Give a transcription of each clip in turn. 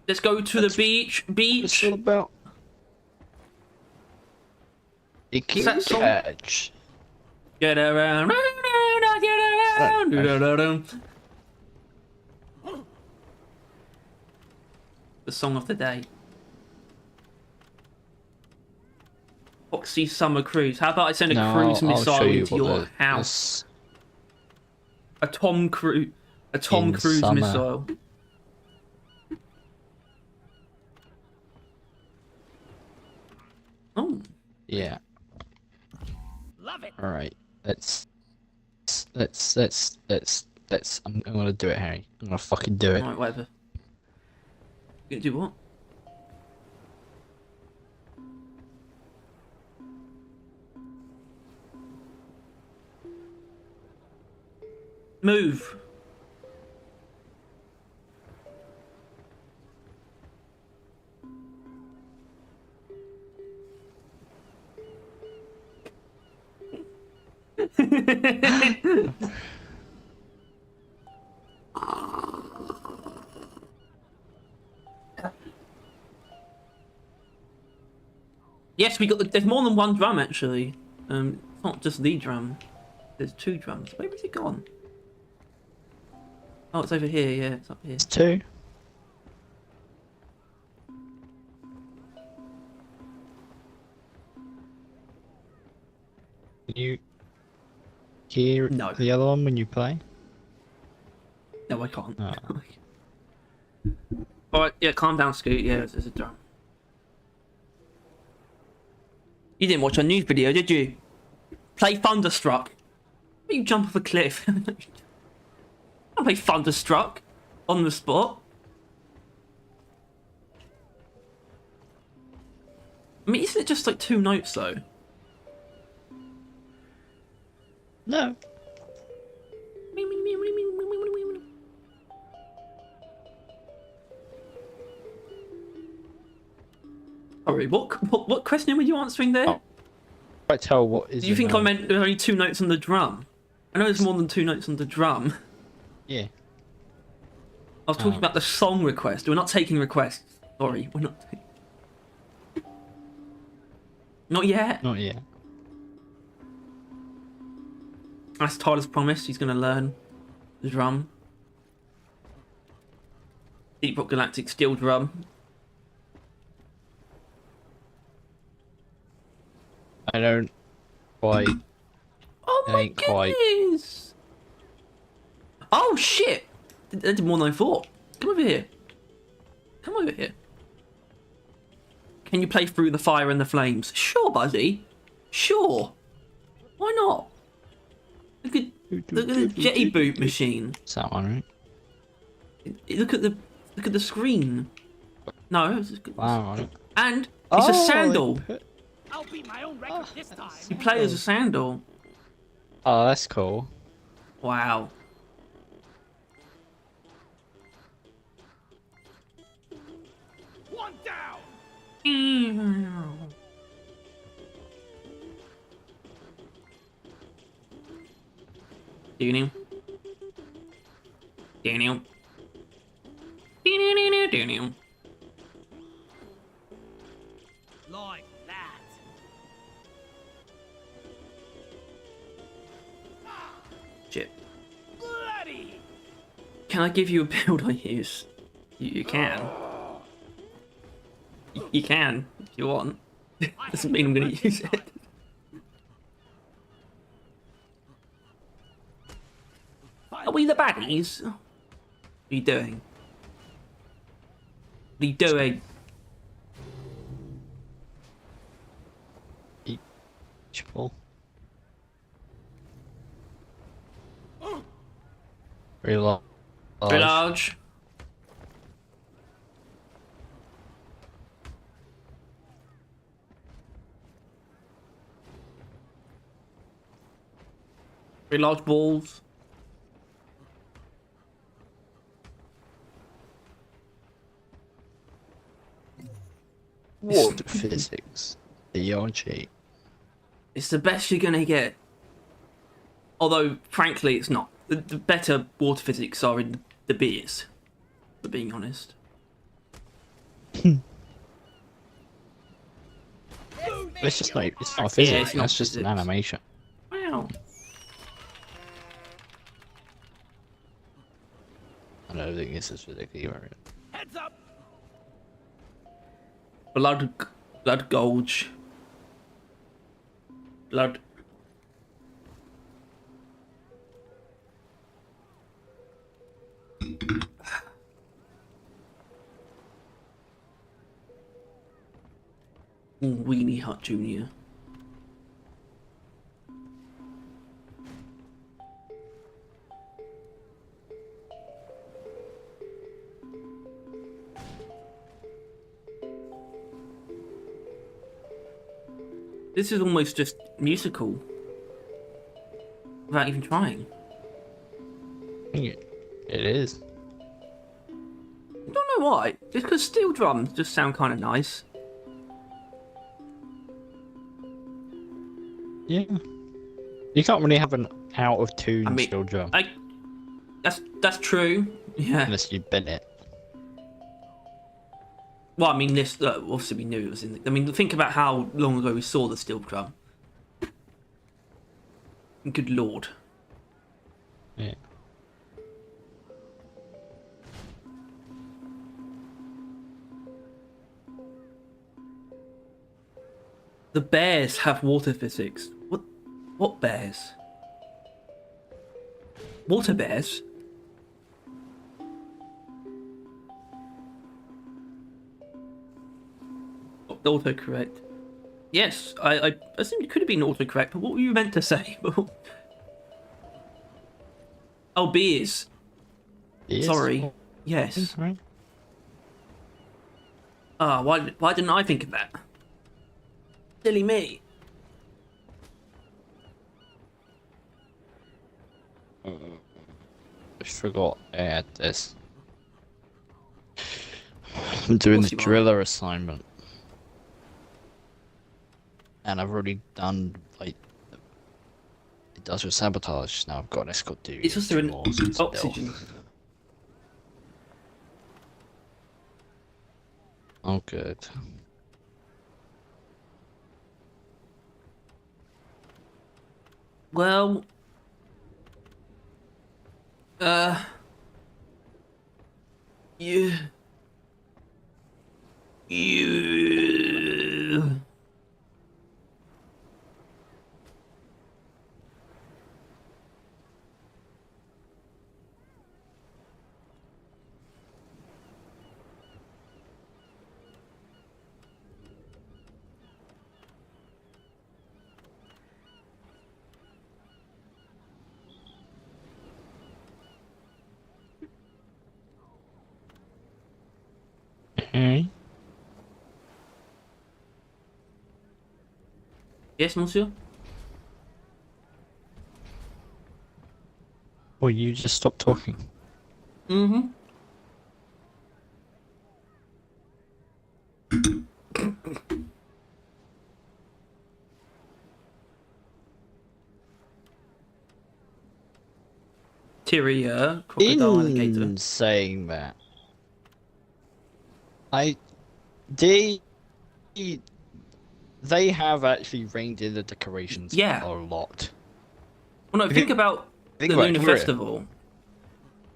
Let's go to the beach. It's all about. What's that song? Catch. Get around, get around. The song of the day. Foxy Summer Cruise. How about I send a cruise missile into your house? A Tom Cruise missile. Oh. Yeah. Love it. All right. Let's. I'm gonna do it, Harry. I'm gonna fucking do it. Alright, whatever. You gonna do what? Move. Yes, we got there's more than one drum actually. It's not just the drum. There's two drums. Where is it gone? Oh, it's over here. Yeah, it's up here. It's two. Can you hear the other one when you play? No, I can't. Oh. Alright, yeah, calm down, Scoot. Yeah, there's a drum. You didn't watch our news video, did you? Play Thunderstruck. You jump off a cliff. I play Thunderstruck on the spot. I mean, isn't it just like two notes though? No. Sorry, what question were you answering there? Oh. I tell what is. Do you think I meant there are only two notes on the drum? I know there's more than two notes on the drum. Yeah. I was talking about the song request. We're not taking requests. Sorry, we're not. Not yet. Not yet. As Tyler's promised, he's going to learn the drum. Deep Rock Galactic steel drum. I don't quite. Oh my goodness! Oh shit! That did more than I thought. Come over here. Come over here. Can you play Through the Fire and the Flames? Sure, buddy. Sure. Why not? Look at the jetty boot machine. Is that one right? Look at the screen. No. Wow. And it's a sandal. I'll beat my own record this time. You play as a sandal. Oh, that's cool. Wow. One down. Daniel. Daniel. Daniel. Like that. Shit. Bloody. Can I give you a build I use? You can. You can, if you want. Doesn't mean I'm gonna use it. Are we the baddies? What are you doing? What are you doing? Equal. Very large. Very large. Very large balls. What physics? Theology. It's the best you're gonna get. Although, frankly, it's not. the better water physics are in the beers, for being honest. It's just not. It's not Yeah, physics. it's not That's just an physics. animation. Wow. I don't think this is physically right. Heads up. Blood Gulch. Blood. Weenie Hut Jr. This is almost just musical. Without even trying. It is. I don't know why. Just because steel drums just sound kind of nice. Yeah. You can't really have an out of tune steel drum That's true. Yeah. unless you bent it. Well, I mean, this obviously we knew it was in. I mean, think about how long ago we saw the steel drum. Good lord. Yeah. The bears have water physics. What? What bears? Water bears? Autocorrect. Yes, I assumed it could have been autocorrect, but what were you meant to say? Oh, beers. It is. Sorry. Yes. Right. Ah, why didn't I think of that? Silly me. I forgot I had this. I'm doing the you are. driller assignment. And I've already done, like, industrial sabotage. Now I've got an escort duty. It's also an oxygen. Oh, good. Well, you. Okay. Yes, monsieur? Well, you just stop talking. Mm-hmm. Tyria, crocodile, alligator. In saying that, they have actually reined in the decorations Yeah. a lot. Well, no, think about the about Lunar Korea. Festival.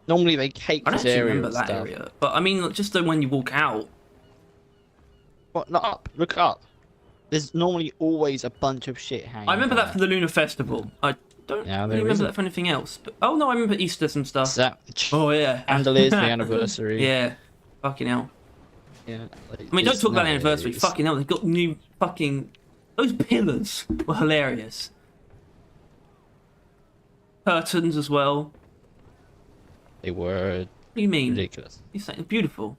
Normally they cake I don't this actually area remember and that stuff. area, but I mean, just the when you walk out. What? Not up. Look up. There's normally always a bunch of shit hanging. I remember that there. for the Lunar Festival. I don't Yeah, really there remember isn't. that for anything else. But oh no, I remember Easter and stuff. That Oh yeah, chandeliers, the anniversary. Yeah, fucking hell. Yeah. Like, I mean, don't it's talk about the anniversary. nice. Fucking hell, they've got new fucking. Those pillars were hilarious. Curtains as well. They were What do you mean? ridiculous. You say beautiful.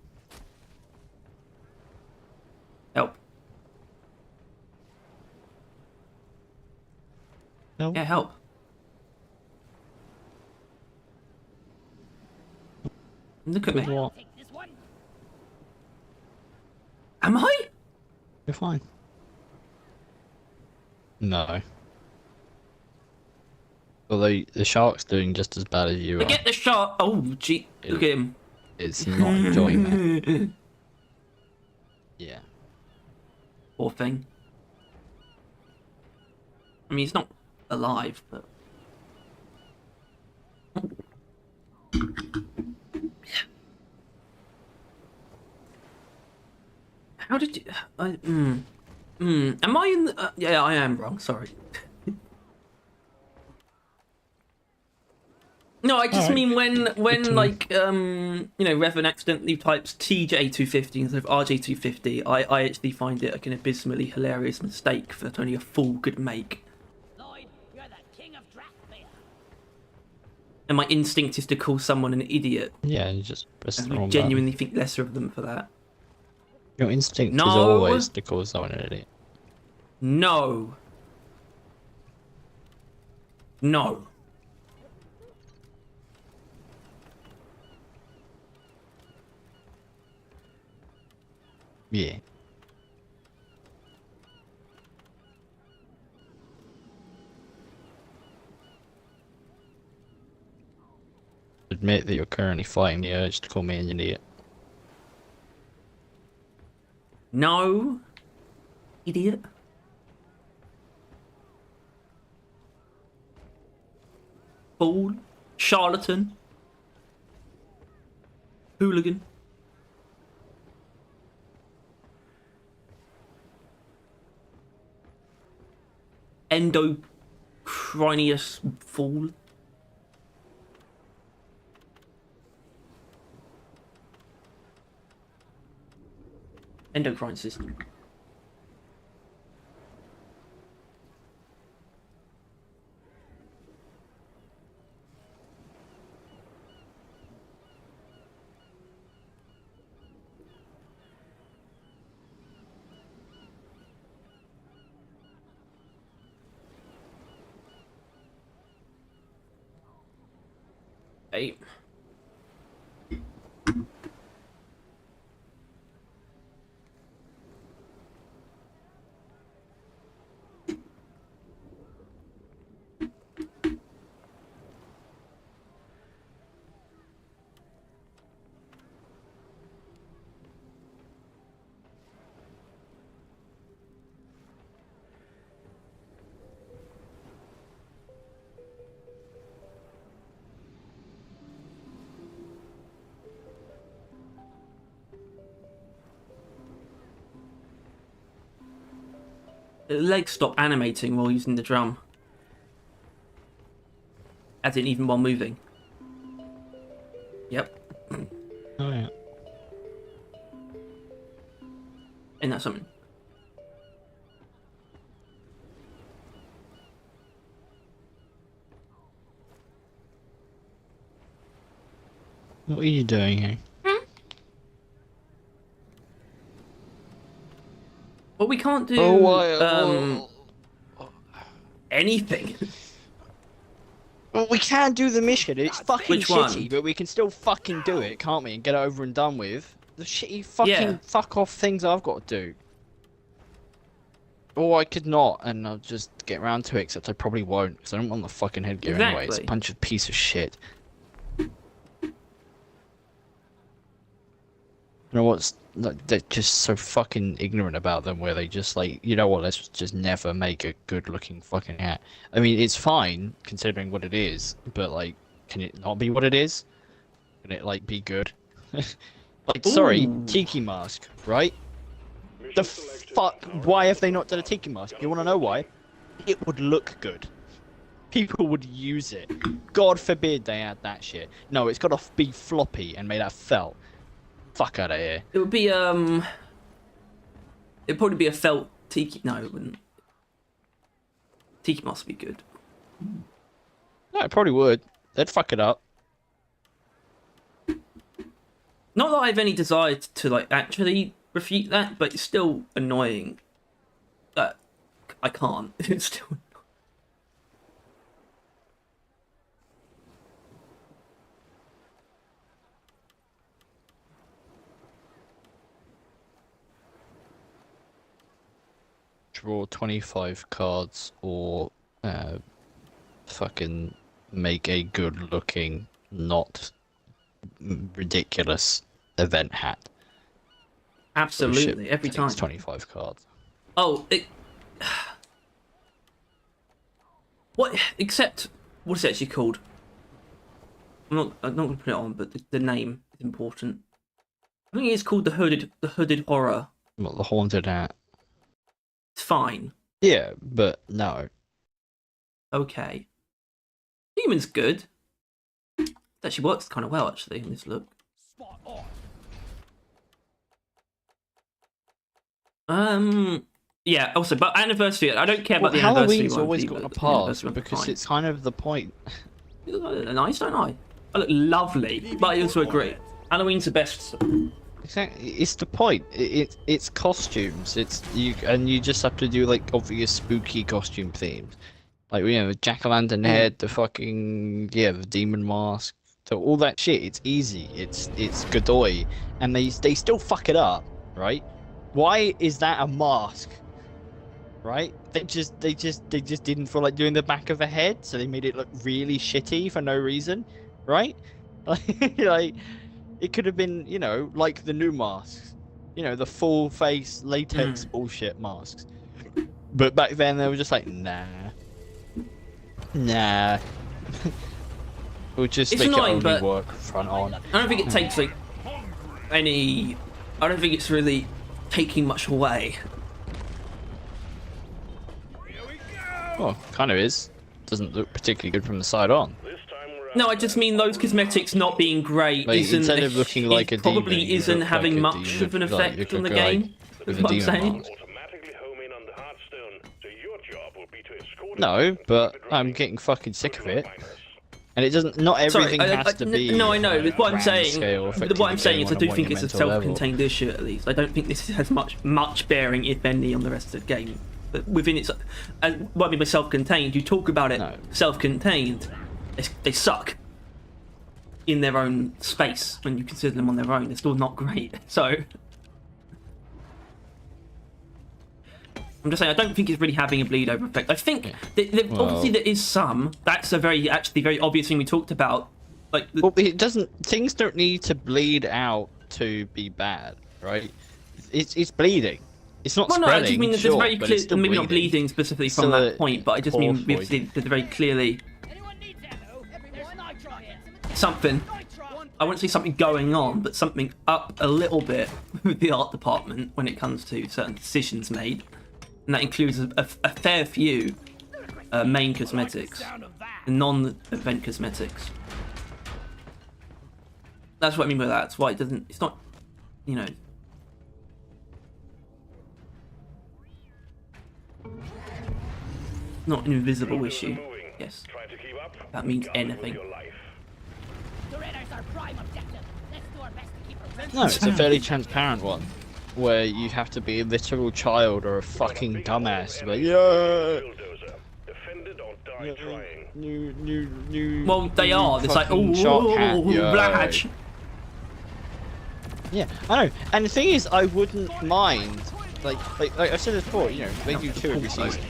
Help. No. Yeah, help. Look at me. What? Take this one. Am I? You're fine. No. Although the shark's doing just as bad as you are. Get the shot. Oh, gee, look at him. It's not enjoying that. Yeah. Poor thing. I mean, he's not alive, but. How did you? Am I in the? Yeah, I am wrong. Sorry. No, I just Alright. mean when Good to like Revan accidentally types TJ250 instead of RJ250. I actually find it like an abysmally hilarious mistake that only a fool could make. Lloyd, you're the king of Drathmere. And my instinct is to call someone an idiot, Yeah, you just press the and I wrong genuinely think lesser of them for that. button. Your instinct is No. always to call someone an idiot. No. No. Yeah. Admit that you're currently fighting the urge to call me an idiot. No. Idiot. Fool. Charlatan. Hooligan. Endocrineous fool. Endocrine system. Hey. The legs stop animating while using the drum. As in, even while moving. Yep. Oh yeah. Isn't that something? What are you doing here? Well, we can't do anything. Well, we can do the mission. It's fucking Which one? shitty, but we can still fucking do it, can't we? And get it over and done with. The shitty fucking Yeah. fuck off things I've got to do. Or I could not, and I'll just get round to it, except I probably won't, because I don't want the fucking headgear anyway. It's a Exactly. bunch of piece of shit. You know what's like, they're just so fucking ignorant about them, where they just like, you know what, let's just never make a good looking fucking hat. I mean, it's fine considering what it is, but like, can it not be what it is? Can it like be good? Like, sorry, Ooh. tiki mask, right? The fuck? Why have they not done a tiki mask? You want to know why? It would look good. People would use it. God forbid they add that shit. No, it's got to be floppy and made out of felt. Fuck out of here. It would be it'd probably be a felt tiki. No, it wouldn't. Tiki must be good. No, it probably would. They'd fuck it up. Not that I have any desire to like actually refute that, but it's still annoying that I can't. It's still. Draw 25 cards or fucking make a good-looking, not ridiculous event hat. Absolutely, every time. It's 25 cards. Oh, what? Except what is it actually called? I'm not going to put it on, but the name is important. I think it's called the hooded horror. What, the haunted hat? It's fine. Yeah, but no. Okay. Demon's good. It actually works kind of well, actually, in this look. Spot on. Yeah, also, but anniversary, I don't care about the Halloween's anniversary one. always got a pass because it's kind of the point. You look nice, don't I? I look lovely, but I also agree. Halloween's the best. Exactly, it's the point. It's costumes. You just have to do like obvious spooky costume themes, like the jack-o'-lantern head, the fucking the demon mask, so all that shit. It's easy. It's Godoy, and they still fuck it up, right? Why is that a mask? Right? They just didn't feel like doing the back of a head, so they made it look really shitty for no reason, right? Like it could have been, like the new masks, the full face latex bullshit masks. But back then they were just like, nah. We'll just It's make annoying, it only but work front on. I don't think it takes like any. I don't think it's really taking much away. Well, kind of is. Doesn't look particularly good from the side on. No, I just mean those cosmetics not being great Like, isn't. instead of looking like a probably demon, you isn't look having like a much demon, of an like, effect you on the look like game. with That's a what I'm demon saying. mask. No, but I'm getting fucking sick of it. And it doesn't. Not everything has to be. No, I know. on a But what I'm grand saying, scale affecting what I'm the saying game is, I on do think it's a monumental level. self-contained issue at least. I don't think this has much bearing, if any, on the rest of the game. But within its, what I mean by self-contained, you talk about it self-contained. They suck in their own space when you consider them on their own. They're still not great. So I'm just saying, I don't think it's really having a bleed over effect. I think obviously there is some. That's a very obvious thing we talked about. Like, well, it doesn't. Things don't need to bleed out to be bad, right? It's bleeding. It's not spreading. No, I just mean there's very but clear. it's still Maybe not bleeding specifically from that point, but I just mean there's very clearly something. I wouldn't say something going on, but something up a little bit with the art department when it comes to certain decisions made. And that includes a fair few main cosmetics, non-event cosmetics. That's what I mean by that. That's why it's not, not an invisible issue. Yes. That means anything. No, it's a fairly transparent one, where you have to be a literal child or a fucking dumbass to be like, new. Well, they are. It's like, shark hat, Vlad. Yeah, I know. And the thing is, I wouldn't mind. Like I said before, they do 2 every season.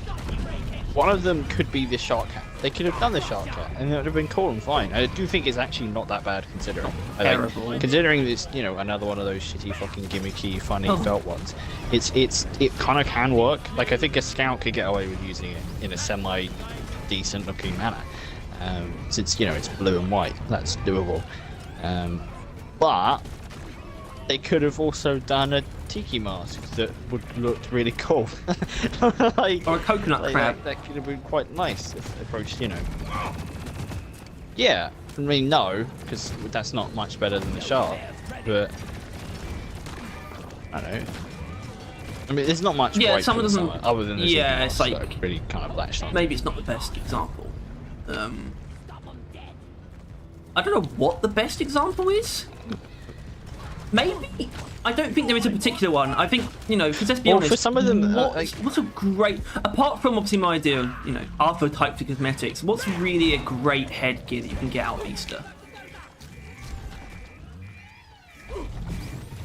One of them could be the shark hat. They could have done the shark hat, and it would have been cool and fine. I do think it's actually not that bad considering. Considering it's another one of those shitty fucking gimmicky, funny felt ones. It kind of can work. Like I think a scout could get away with using it in a semi decent looking manner. Since it's blue and white, that's doable. But they could have also done a tiki mask that would look really cool. Like, or a coconut crab. That could have been quite nice if approached, Yeah, I mean, no, because that's not much better than the shark, but I don't know. I mean, there's not much bright some of them, other than the tiki it's mask, like really kind of latched on. Maybe it's not the best example. I don't know what the best example is. Maybe. I don't think there is a particular one. I think, because let's be honest. For some of them, what's a great, apart from obviously my idea of, other types of cosmetics, what's really a great headgear that you can get out of Easter?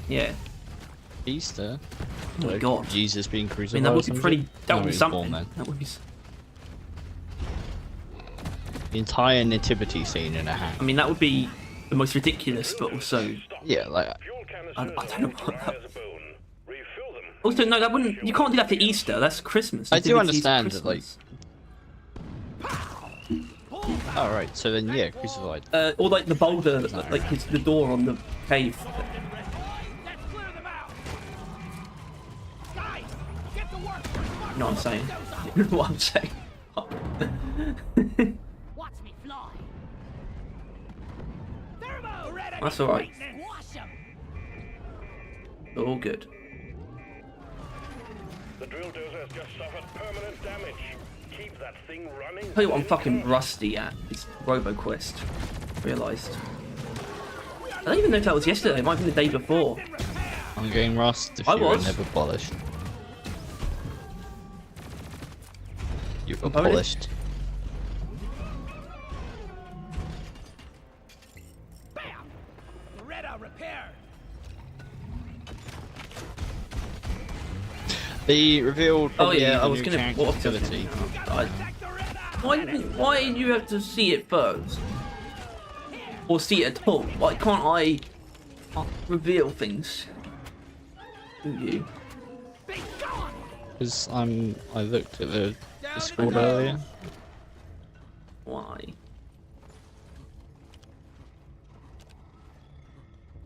Yeah. Easter? Oh my god. Jesus being I crucified. mean, that would be pretty, that would be something. Born, that would be... the entire nativity scene in a hat. I mean, that would be the most ridiculous, but also Yeah, like I don't know what that. Also, no, that wouldn't. You can't do that for Easter. That's Christmas. I do Nativity's understand that, like. Christmas. Oh right, so then yeah, crucified. Or like the boulder, like it's the door on the cave. Let's clear them out. Guys, get to work. You know what I'm saying? You know what I'm saying? Watch me fly. Thermo, ready. That's all right. Wash 'em. All good. The drill dozer has just suffered permanent damage. Keep that thing running. Tell you what I'm fucking rusty at. It's RoboQuest. Realised. I don't even know if that was yesterday. It might have been the day before. I'm getting rust if I you were was. never polished. You were Oh, really? polished. Bam. Loretta repaired. The revealed Oh probably yeah, I the was new gonna. character What was ability. Why do you have to see it first? Or see it at all? Why can't I reveal things to you? Because I looked at the Discord earlier. Why?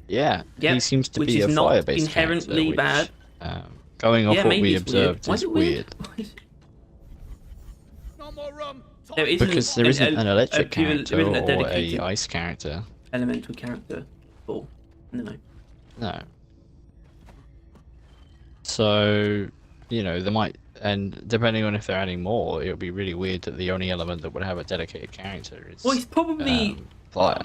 Yeah, Yep, he seems to which be is a not fire-based inherently character, bad. Going off Yeah, what maybe we it's weird. observed Why is is it weird. No more room. There isn't Because there isn't an electric there character isn't a or dedicated a ice character. elemental character. Or no. No. So, you know, they might, and depending on if they're adding more, it would be really weird that the only element that would have a dedicated character is Well, he's probably. fire,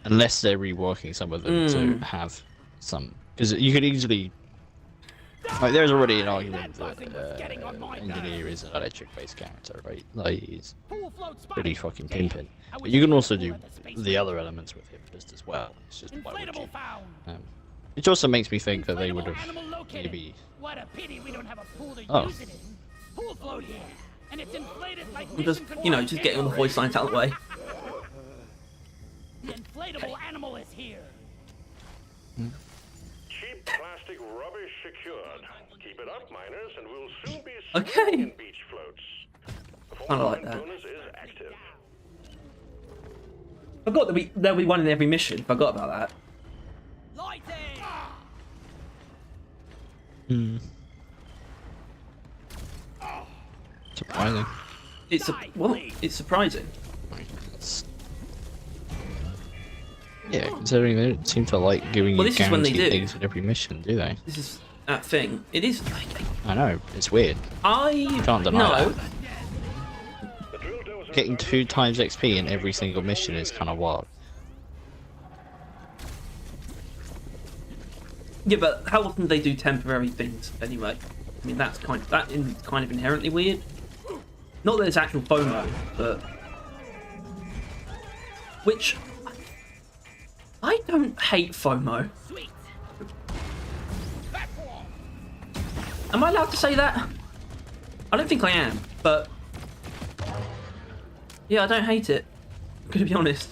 unless they're reworking some of them to have some. Because you could easily, like, there's already an argument that engineer is an electric-based character, right? Like, he's pretty fucking pimping. But you can also do the other elements with him just as well. It's just why would you? Which also makes me think that they would have maybe. What a pity we don't have a pool to Oh. use it in. Pool float here, and it's inflated like I'm just, just getting all the voice lines out of the way. The inflatable animal is here. Cheap plastic rubbish secured. Keep it up, miners, and we'll soon be Okay. swimming in beach floats. I like that. Bonus is active. Forgot that there'll be one in every mission. Forgot about that. Lighting. Surprising. It's surprising. It's- Yeah, considering they don't seem to like giving Well, you this is when they guaranteed do. things in every mission, do they? This is that thing. It is. I know, it's weird. Can't deny no. that. Getting 2 times XP in every single mission is kind of wild. Yeah, but how often do they do temporary things anyway? I mean, that's kind of inherently weird. Not that it's actual FOMO, but which I don't hate FOMO. Sweet. Am I allowed to say that? I don't think I am, but yeah, I don't hate it. To be honest.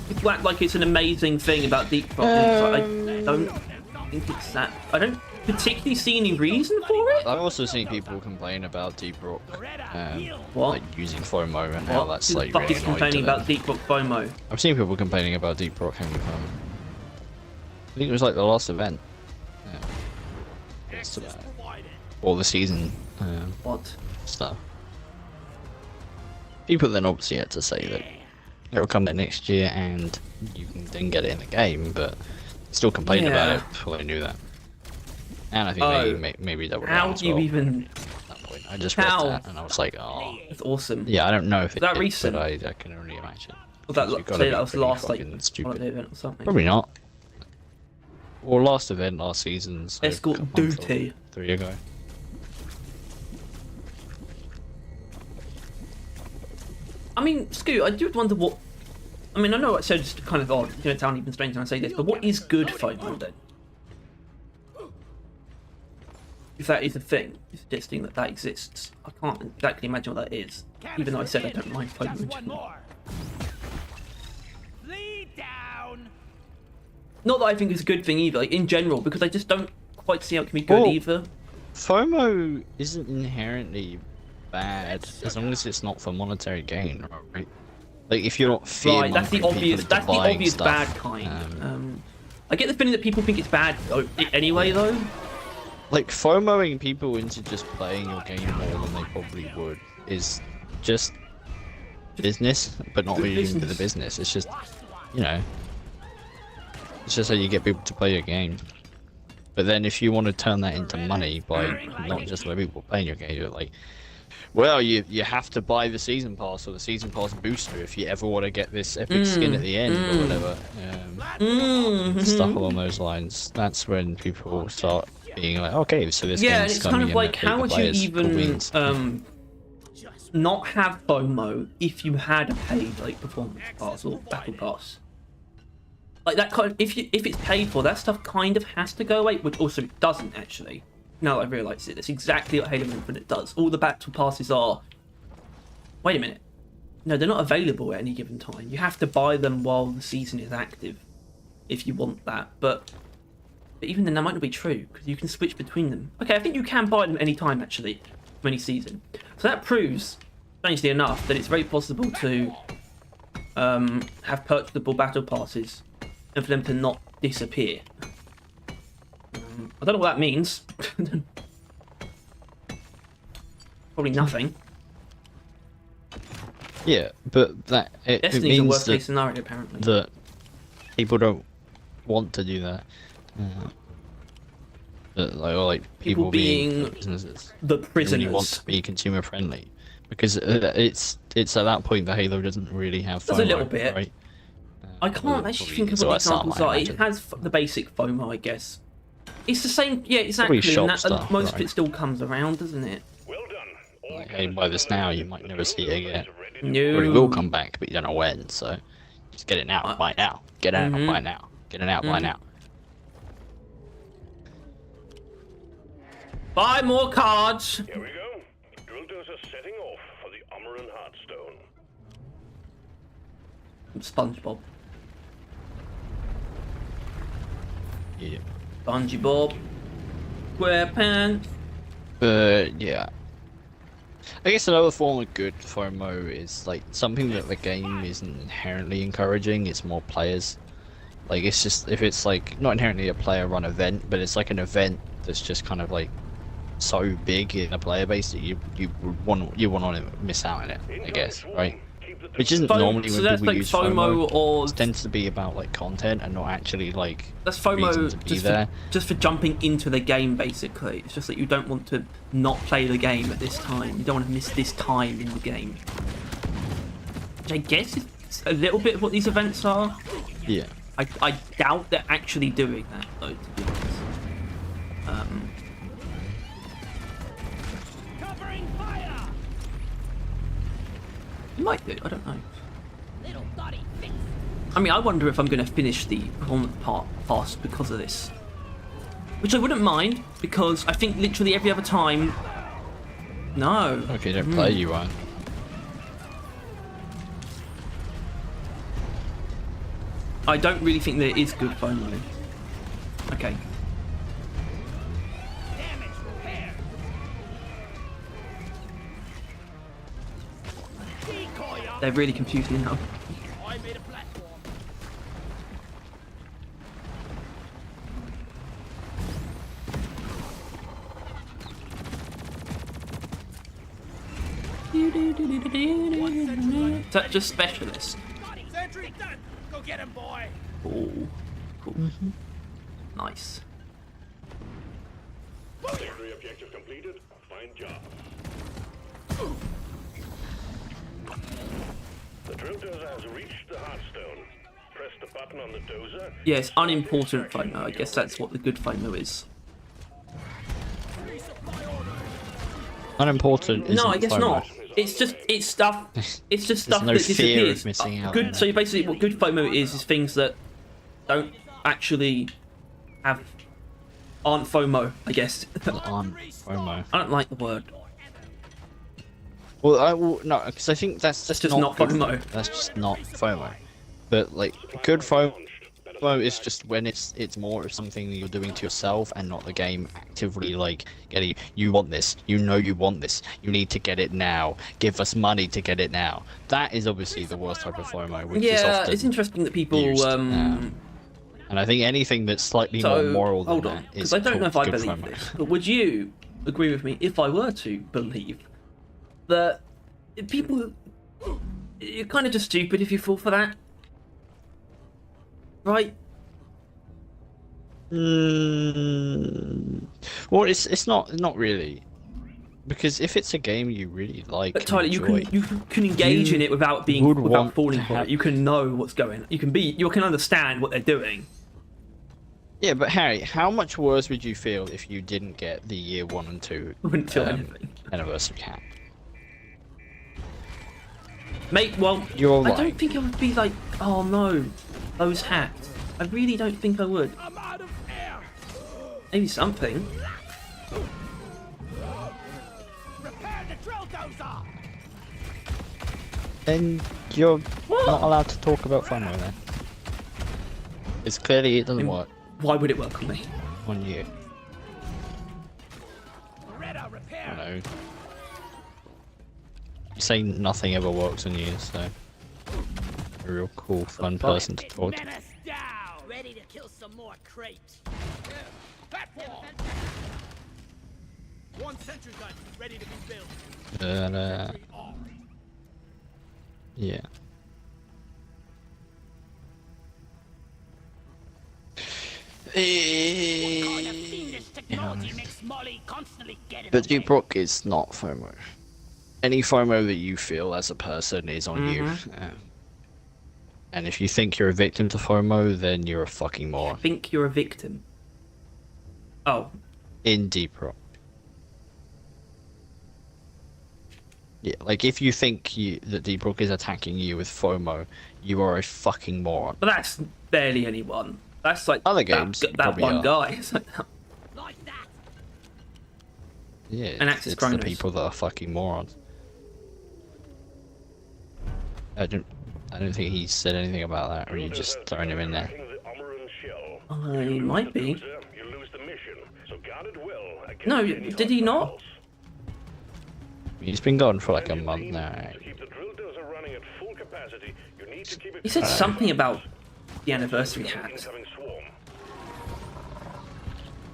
People act like it's an amazing thing about Deep Rock. I don't think it's that. I don't particularly see any reason for it. I've also seen people complain about Deep Rock, What? like using FOMO and how What? that's Who the like fuck really is annoying to complaining them. about Deep Rock FOMO? I've seen people complaining about Deep Rock having FOMO. I think it was like the last event. It's, all the season What? stuff. People then obviously had to say that it'll come there next year and you can then get it in the game, but still complain about Yeah. it before they knew that. And I think they maybe doubled How down as do you well even? at that point. I just read How? that and I was like, oh. It's awesome. Yeah, I don't know if it that did, recent? but I can only imagine. Was that, You've gotta say be that was the pretty last fucking stupid. holiday event or something? Probably not. Or last event last season. So Escort a month or duty. 3 ago. I mean, Scoot, I do wonder what. I mean, I know it sounds kind of odd, it sound even strange when I say this, but what is good FOMO then? if that is a thing, suggesting that that exists. I can't exactly imagine what that is, even though I said I don't mind FOMO. Just one more. Flee down. Not that I think it's a good thing either, like in general, because I just don't quite see how it can be good Well, either. FOMO isn't inherently bad as long as it's not for monetary gain, right? Like if you're not Right, that's the obvious. into That's the buying obvious stuff, bad kind. I get the feeling that people think it's bad anyway, though. like FOMOing people into just playing your game more than they probably would is just business, but not really even the business. It's just, you know, it's just how you get people to play your game. But then if you want to turn that into money by not just letting people playing your game, you're like, well, you have to buy the season pass or the season pass booster if you ever want to get this epic skin at the end or whatever. Stuff along those lines. That's when people start being like, okay, so this Yeah, and game's it's kind of coming like, and how would you players, cool even beans. not have FOMO if you had a paid like performance pass or battle pass? Like that kind of, if it's paid for, that stuff kind of has to go away, which also doesn't actually. Now I realise it, that's exactly what Halo Infinite does. All the battle passes are. Wait a minute. No, they're not available at any given time. You have to buy them while the season is active, if you want that. But even then, that might not be true because you can switch between them. Okay, I think you can buy them any time actually, from any season. So that proves, strangely enough, that it's very possible to have purchasable battle passes and for them to not disappear. I don't know what that means. Probably nothing. Yeah, but that it Destiny's a means worst that, case scenario apparently. that people don't want to do that. Like people being businesses. the prisoners. Really want to be consumer friendly because it's at that point that Halo doesn't really have FOMO, There's a little bit. right? I can't actually think of what the examples are. It has the basic FOMO, I guess. It's the same, yeah, exactly. shop And that, stuff, most of right? it still comes around, doesn't it? Well done. All Like, hey, buy this now, you might never see it again. No. Or it will come back, but you don't know when. So just get it now, buy it now, get it out, buy it now, get it out, buy it now. Buy more cards. Here we go. Drill dozer setting off for the Umaran Heartstone. SpongeBob. Yeah. SpongeBob. SquarePants. But yeah, I guess another form of good FOMO is like something that the game isn't inherently encouraging. It's more players. Like it's just if it's like not inherently a player-run event, but it's like an event that's just kind of like so big in a player base that you want to miss out on it. I guess, right? Which isn't normally so when that's people like use FOMO or It tends to be about like content and not actually like that's reason FOMO to be there. just for jumping into the game basically. It's just that you don't want to not play the game at this time. You don't want to miss this time in the game. Which I guess is a little bit of what these events are. Yeah. I doubt they're actually doing that though, to be honest. Covering fire. You might do, I don't know. Little dotty fix. I mean, I wonder if I'm going to finish the performance part fast because of this. Which I wouldn't mind, because I think literally every other time... No. Okay, don't play you one. I don't really think there is good FOMO. Okay. Damage repair. Decoy up. They're really confusing now. I made a platform. Is that just specialist? Sentry done. Go get him, boy. Oh, cool. Nice. Secondary objective completed. Fine job. The drill dozer has reached the Heartstone. Press the button on the dozer. Yes, unimportant FOMO. I guess that's what the good FOMO is. Unimportant. No, I isn't guess FOMO. not. It's just stuff. It's just stuff no that fear of disappears. missing out. Good. So basically, what good FOMO is things that don't actually have aren't FOMO, I guess. On FOMO. I don't like the word. Well, no, because I think that's That's just not good FOMO. That's just not FOMO. But like good FOMO is just when it's more of something that you're doing to yourself and not the game actively like getting you want this, you know you want this, you need to get it now, give us money to get it now. That is obviously the worst type of FOMO, which is Yeah, often it's interesting that people. used, and I think anything that's slightly more moral than hold on, that because is I don't know if I good believe FOMO. this, but would you agree with me if I were to believe that people, you're kind of just stupid if you fall for that, right? Well, it's not really, because if it's a game you really like, But Tyler, and you enjoy, can engage in it without being would without want falling to for have- it. You can know what's going. You can understand what they're doing. Yeah, but Harry, how much worse would you feel if you didn't get the year 1 and 2 Wouldn't feel anything. anniversary hat? Mate, well, You're I right. don't think I would be like, oh no, those hats. I really don't think I would. I'm out of air. Maybe something. Repair the drill dozer. Then you're What? not allowed to talk about FOMO then. It's clearly it doesn't work Why would it work on me? on you. Beretta, I repair. know. You say nothing ever works on you, so a real cool, fun person to talk to. Menace down. Ready to kill some more crepes. Platform. One sentry gun ready to be built. But, yeah. Kind of fiendish technology makes Molly constantly get in But the way. Dubrock is not FOMO. Any FOMO that you feel as a person is on you. And if you think you're a victim to FOMO, then you're a fucking moron. Think you're a victim. Oh, In Deep Rock. Yeah, like if you think that Deep Rock is attacking you with FOMO, you are a fucking moron. but that's barely anyone. That's like Other games that probably one are. guy. It's like, Like that. Yeah, And Axis it's the Chronos. people that are fucking morons. I don't think he said anything about that, or you just throwing him in there. I might be. You lose the mission, so guard it well against No, any did he not? obstacles. He's been gone for like a month now. To keep the drill dozer running at full capacity, you need to keep it He said quiet. something about the anniversary hat. Incoming swarm.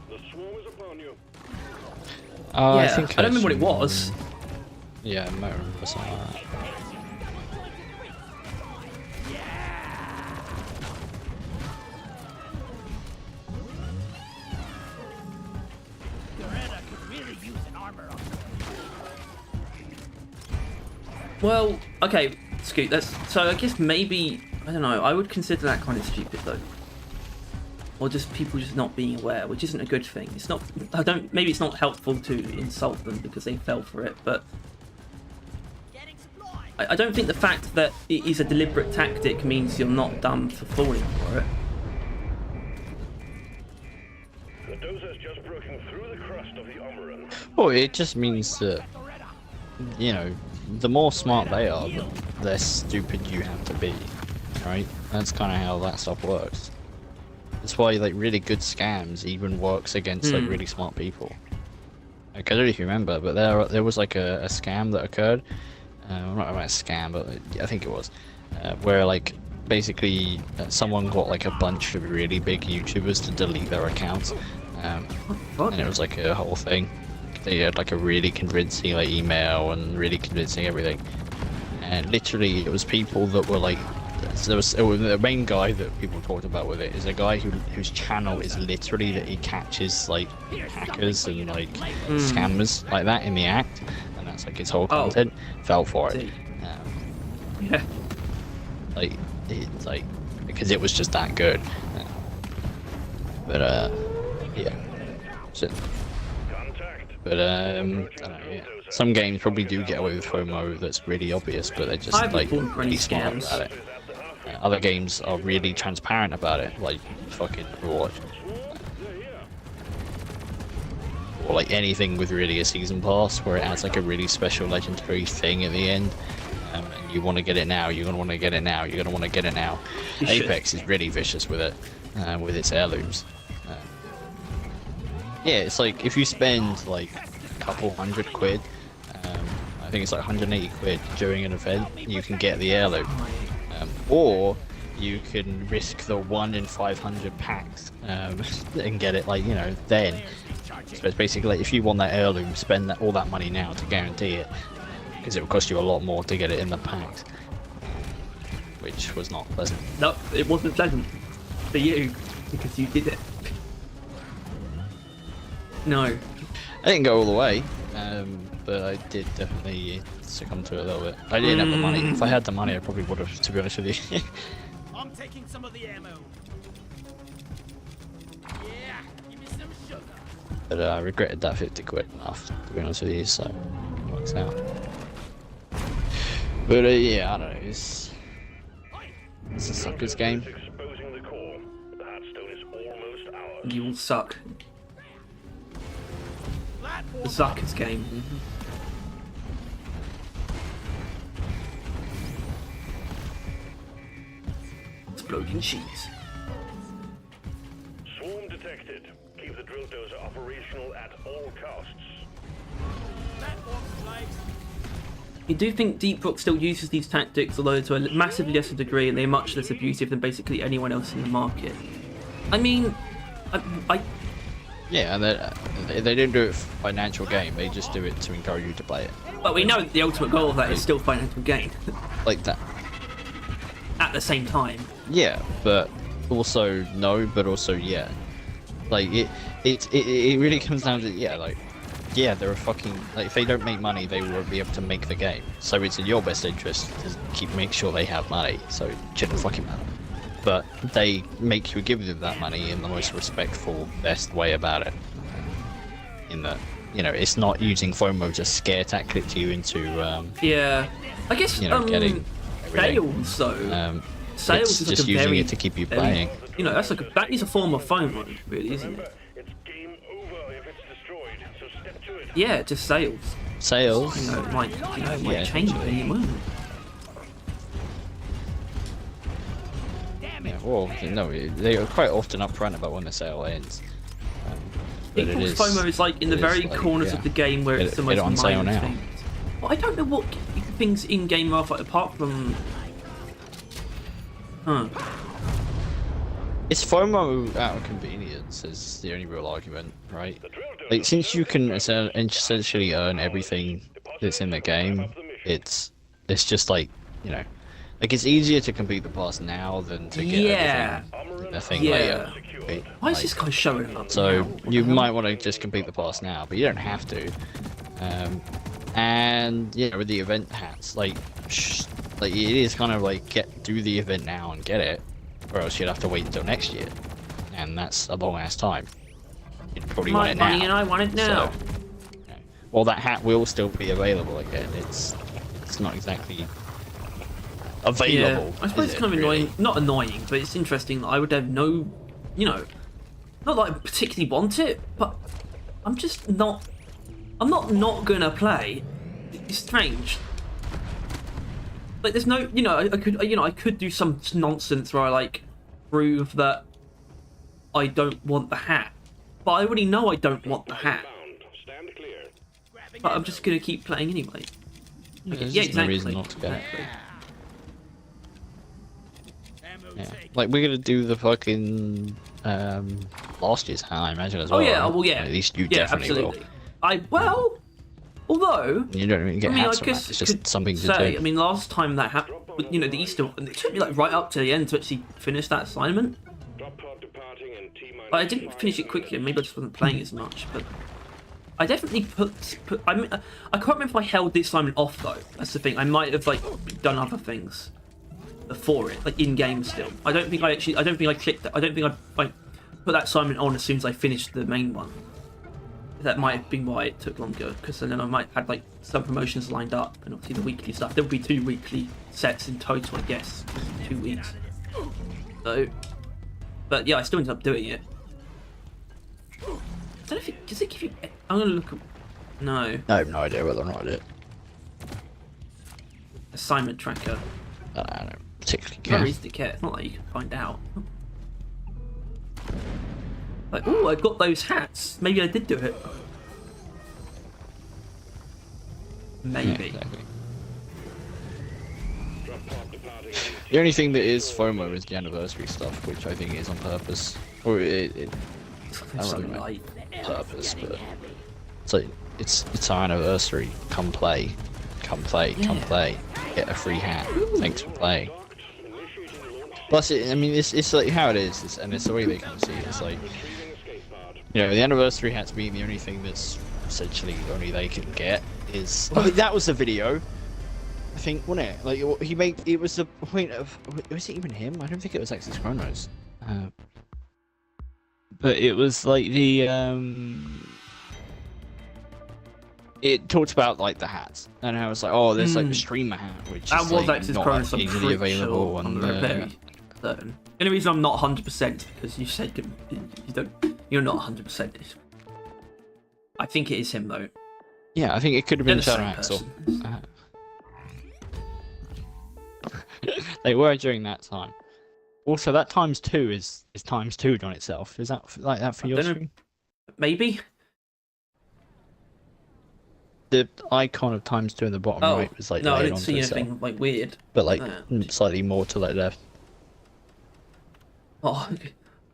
The swarm is upon you. Oh, Yeah, I think I don't remember what it was. Yeah, I might remember something like that. Beretta could really use an armor upgrade. Well, okay, Scoot. So I guess maybe I don't know. I would consider that kind of stupid though, or just people just not being aware, which isn't a good thing. It's not. I don't. Maybe it's not helpful to insult them because they fell for it, but Getting supplies. I don't think the fact that it is a deliberate tactic means you're not dumb for falling for it. The dozer's just broken through the crust of the Omeran. Well, it just means that, you know, the more smart they are, the less stupid you have to be, right? That's kind of how that stuff works. That's why, like, really good scams even works against, like, really smart people. Like, I don't know if you remember, but there was, like, a scam that occurred. I'm not about a scam, but I think it was. Where, like, basically someone got, like, a bunch of really big YouTubers to delete their accounts. What? And it was, like, a whole thing. They had, like, a really convincing, like, email and really convincing everything. And literally, it was people that were, like, the main guy that people talked about with it is a guy whose channel is literally that he catches like hackers and like scammers like that in the act, and that's like his whole content. Fell for it. Yeah. Like it's like because it was just that good. But yeah. So, but I don't know, yeah. Some games probably do get away with FOMO that's really obvious, but they're just I haven't like fallen for any really smart scams. about it. Other games are really transparent about it, like fucking Overwatch. or like anything with really a season pass where it has like a really special legendary thing at the end. And you want to get it now, you're going to want to get it now, you're going to want to get it now. Apex is really vicious with it, with its heirlooms. Yeah, it's like if you spend like a couple £100, I think it's like 180 quid during an event, you can get the heirloom. Or you can risk the 1 in 500 packs and get it, like, you know, then. So it's basically like, if you want that heirloom, spend all that money now to guarantee it, because it will cost you a lot more to get it in the packs, which was not pleasant. No, it wasn't pleasant for you because you did it. No. I didn't go all the way, but I did definitely succumb to it a little bit. I didn't have the money. If I had the money, I probably would have, to be honest with you. I'm taking some of the ammo. Yeah, give me some sugar. But I regretted that 50 quid enough, to be honest with you, so it works out. But yeah, I don't know, it's a sucker's game. Exposing the core. The Hearthstone is almost ours. You will suck. The sucker's game. Exploding sheets. Swarm detected. Keep the drill dozer operational at all costs. You do think Deep Rock still uses these tactics, although to a massively lesser degree, and they're much less abusive than basically anyone else in the market. I mean, I Yeah, and they don't do it for financial gain, they just do it to encourage you to play it. but we know that the ultimate goal of that is still financial gain. Like that. At the same time. Yeah, but also no, but also yeah. Like it really comes down to, yeah, like, yeah, they're a fucking, like, if they don't make money, they won't be able to make the game. So it's in your best interest to make sure they have money. So it shouldn't fucking matter. But they make you give them that money in the most respectful, best way about it. In that, you know, it's not using FOMO to scare tactic you into Yeah, I guess you know, getting everything. sales though. it's Sales is like just a using very, it to keep you playing. You know, that is a form of FOMO, really, isn't it? It's game over if it's destroyed, so step to it. Yeah, just sales. Sales. You know, it might, Yeah, change at any moment. Yeah, well, no, they are quite often upfront about when the sale ends. But it is, FOMO is like in the very like, corners yeah. of the game where it's the Get most it on sale minor now. things. Well, I don't know what things in game are like, apart from. It's FOMO out of convenience is the only real argument, right? Like, since you can essentially earn everything that's in the game, it's just like, you know, like, it's easier to complete the pass now than to get everything the thing later. Right? Why is this guy showing up? So now? you might want to just complete the pass now, but you don't have to. And yeah, with the event hats, like it is kind of like do the event now and get it, or else you'd have to wait until next year, and that's a long ass time. You'd probably want it now. Money and I want it now. So, yeah. Well, that hat will still be available again. It's not exactly available. Yeah, I suppose it's kind of annoying. Not annoying, but it's interesting that I would have no, you know, not that I particularly want it, but I'm just not. I'm not gonna play. It's strange. Like, there's no, you know, I could do some nonsense where I like prove that I don't want the hat, but I already know I don't want the hat. Stand clear. But I'm just gonna keep playing anyway. Okay, There's yeah, just no exactly. reason not to get it. Exactly. Yeah. Like, we're gonna do the fucking last year's hat, I imagine, as well. Oh yeah, right? well yeah. At least you yeah, definitely absolutely. Although will. You don't even get I mean, hats I from guess that. It's just could something to say, do. I mean, last time that happened, you know, the Easter, it took me like right up to the end to actually finish that assignment. Drop pod departing in T-minus But I didn't finish it quickly, and maybe I just wasn't playing as much. But I definitely put. I mean, I can't remember if I held the assignment off though. That's the thing. I might have like done other things before it, like in game still. I don't think I clicked. I don't think I put that assignment on as soon as I finished the main one. That might have been why it took longer, because then I might have had like some promotions lined up, and obviously the weekly stuff. There will be 2 weekly sets in total, I guess, 2 weeks. So, but yeah, I still ended up doing it. don't know if it does it give you. I'm gonna look. No. I have no idea whether or not I did. Assignment tracker. I don't particularly Very care. easy to get. It's not like you can find out. Like, oh, I got those hats. Maybe I did do it. Maybe. Yeah, exactly. The only thing that is FOMO is the anniversary stuff, which I think is on purpose. Or I don't So really know light. purpose, but it's like it's our anniversary. Come play, come play, come Yeah. play. Get a free hat. Thanks for playing. Plus, I mean, it's like how it is, and it's the way they can see it. It's like, you know, the anniversary hats being the only thing that's essentially only they can get is. I mean, that was the video. I think, wasn't it? Like he made it was the point of. Was it even him? I don't think it was Axis Chronos. But it was like the It talked about like the hats, and I was like, oh, there's like the streamer hat, which That is was like Axis not Chronos. I'm easily pretty available sure. on I'm the. very certain. The only reason I'm not 100% because you said you don't. You're not 100%. I think it is him though. Yeah, I think it could have been They're the Shadow same Axel. person. They were during that time. Also, that ×2 is ×2 on itself. Is that like that for your don't know. screen? Maybe. The icon of ×2 in the bottom Oh right was like no, I layered didn't onto see itself, anything like weird. but like that. slightly more to the left. Oh,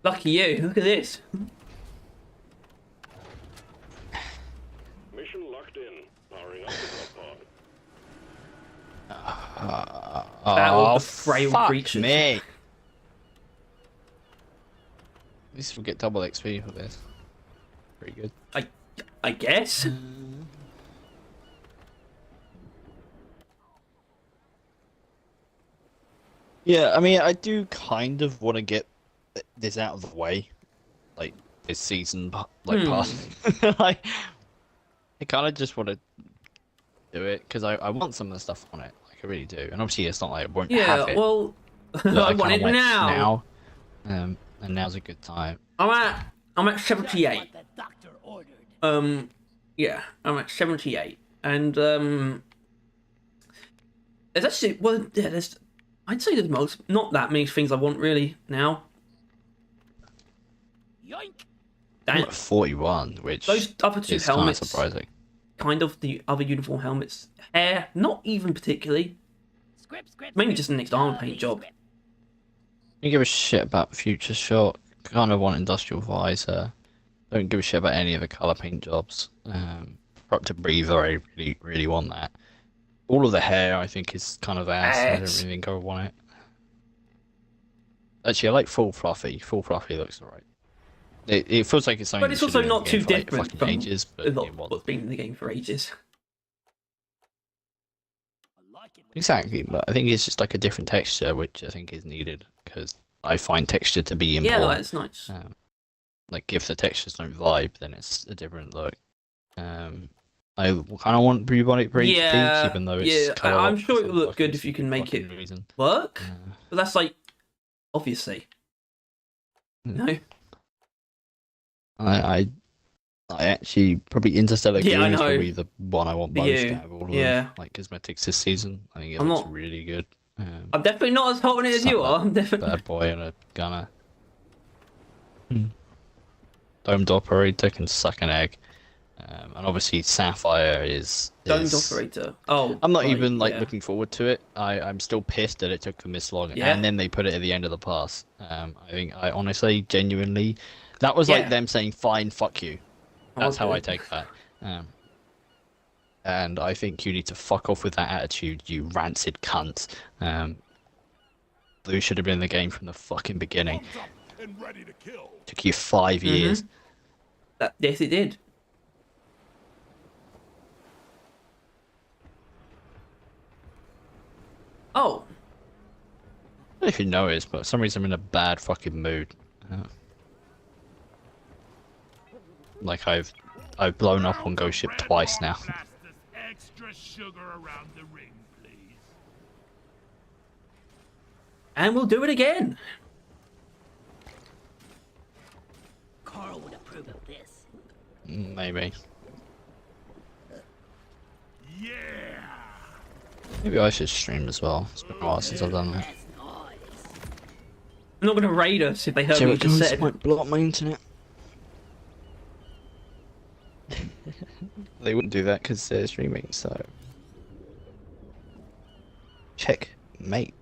lucky you! Look at this. Mission locked in. Powering up the drop pod. Battle of the frail fuck creatures. me. At least we'll get double XP for this. Pretty good. I guess. Yeah, I mean, I do kind of want to get this out of the way, like this season, like past. Like, I kind of just want to do it because I want some of the stuff on it. Like, I really do. And obviously, it's not like I won't have Yeah. it. Well, but I kinda want it went now. and now's a good time. I'm at 78. What the doctor ordered. Yeah, I'm at 78, and there's actually there's I'd say there's not that many things I want really now. Yoink. I'm That, at 41, which those other two is kind of helmets, surprising. kind of the other uniform helmets, hair, not even particularly. Script, script, Mainly script. just an next armor paint Lovely job. script. Don't give a shit about Future Shot. Kind of want Industrial Visor. Don't give a shit about any of the color paint jobs. Up to Breather, I really, really want that. All of the hair, I think, is kind of ass. I don't Ass. really think I want it. Actually, I like Full Fluffy. Full Fluffy looks alright. It feels like it's something But it's that also should have not been in too the game for, different like, fucking from ages, but a lot it of wasn't. what's been in the game for ages. I like it. Exactly, but I think it's just like a different texture, which I think is needed because I find texture to be Yeah, important. that's nice. Like if the textures don't vibe, then it's a different look. I kind of want Bubonic Breach Yeah, Peak, even though it's yeah, colour I'm locked sure for it will look fucking good if you can make fucking it reason. work. Uh, But that's like, obviously. No. I actually probably Interstellar Yeah, Gear I is know. probably the one I want For most you, out of all of yeah. them. Like cosmetics this season, I think it I'm looks not- really good. I'm definitely not as hot on it as you Suck are. I'm definitely. Bad boy and a gunner. Domed operator can suck an egg, and obviously Sapphire is. Domed operator. Oh. I'm not right, even like yeah. looking forward to it. I'm still pissed that it took them this long, Yeah. and then they put it at the end of the pass. I think I honestly, genuinely, that was Yeah. like them saying, "Fine, fuck you." That's how I Okay. take that. And I think you need to fuck off with that attitude, you rancid cunt. Blue should have been in the game from the fucking beginning. And ready to kill. Took you 5 years. Yes, it did. Oh. I don't know if you noticed, but for some reason I'm in a bad fucking mood. Like I've blown up on Ghost Ship twice now. Fastest extra sugar around the ring, please. And we'll do it again. Carl would approve of this. Maybe. Maybe I should stream as well. It's been a while since I've done that. I'm not gonna raid us if they heard So what you it just goes, said. might blow up my internet. They wouldn't do that because they're streaming, so... Check, mate.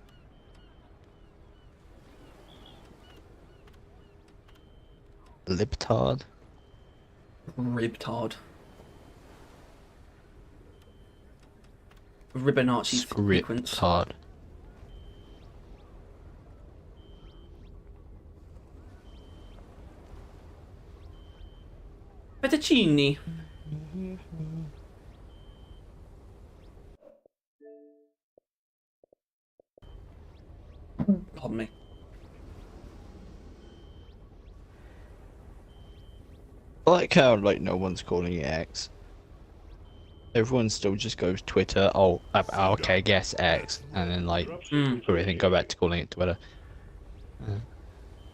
Libtard. Ribtard. Ribonacci sequence. Scriptard. Fettuccine. Pardon me. I like how, like, no one's calling it X. Everyone still just goes Twitter, oh, okay, guess X, and then, like, everything go back to calling it Twitter.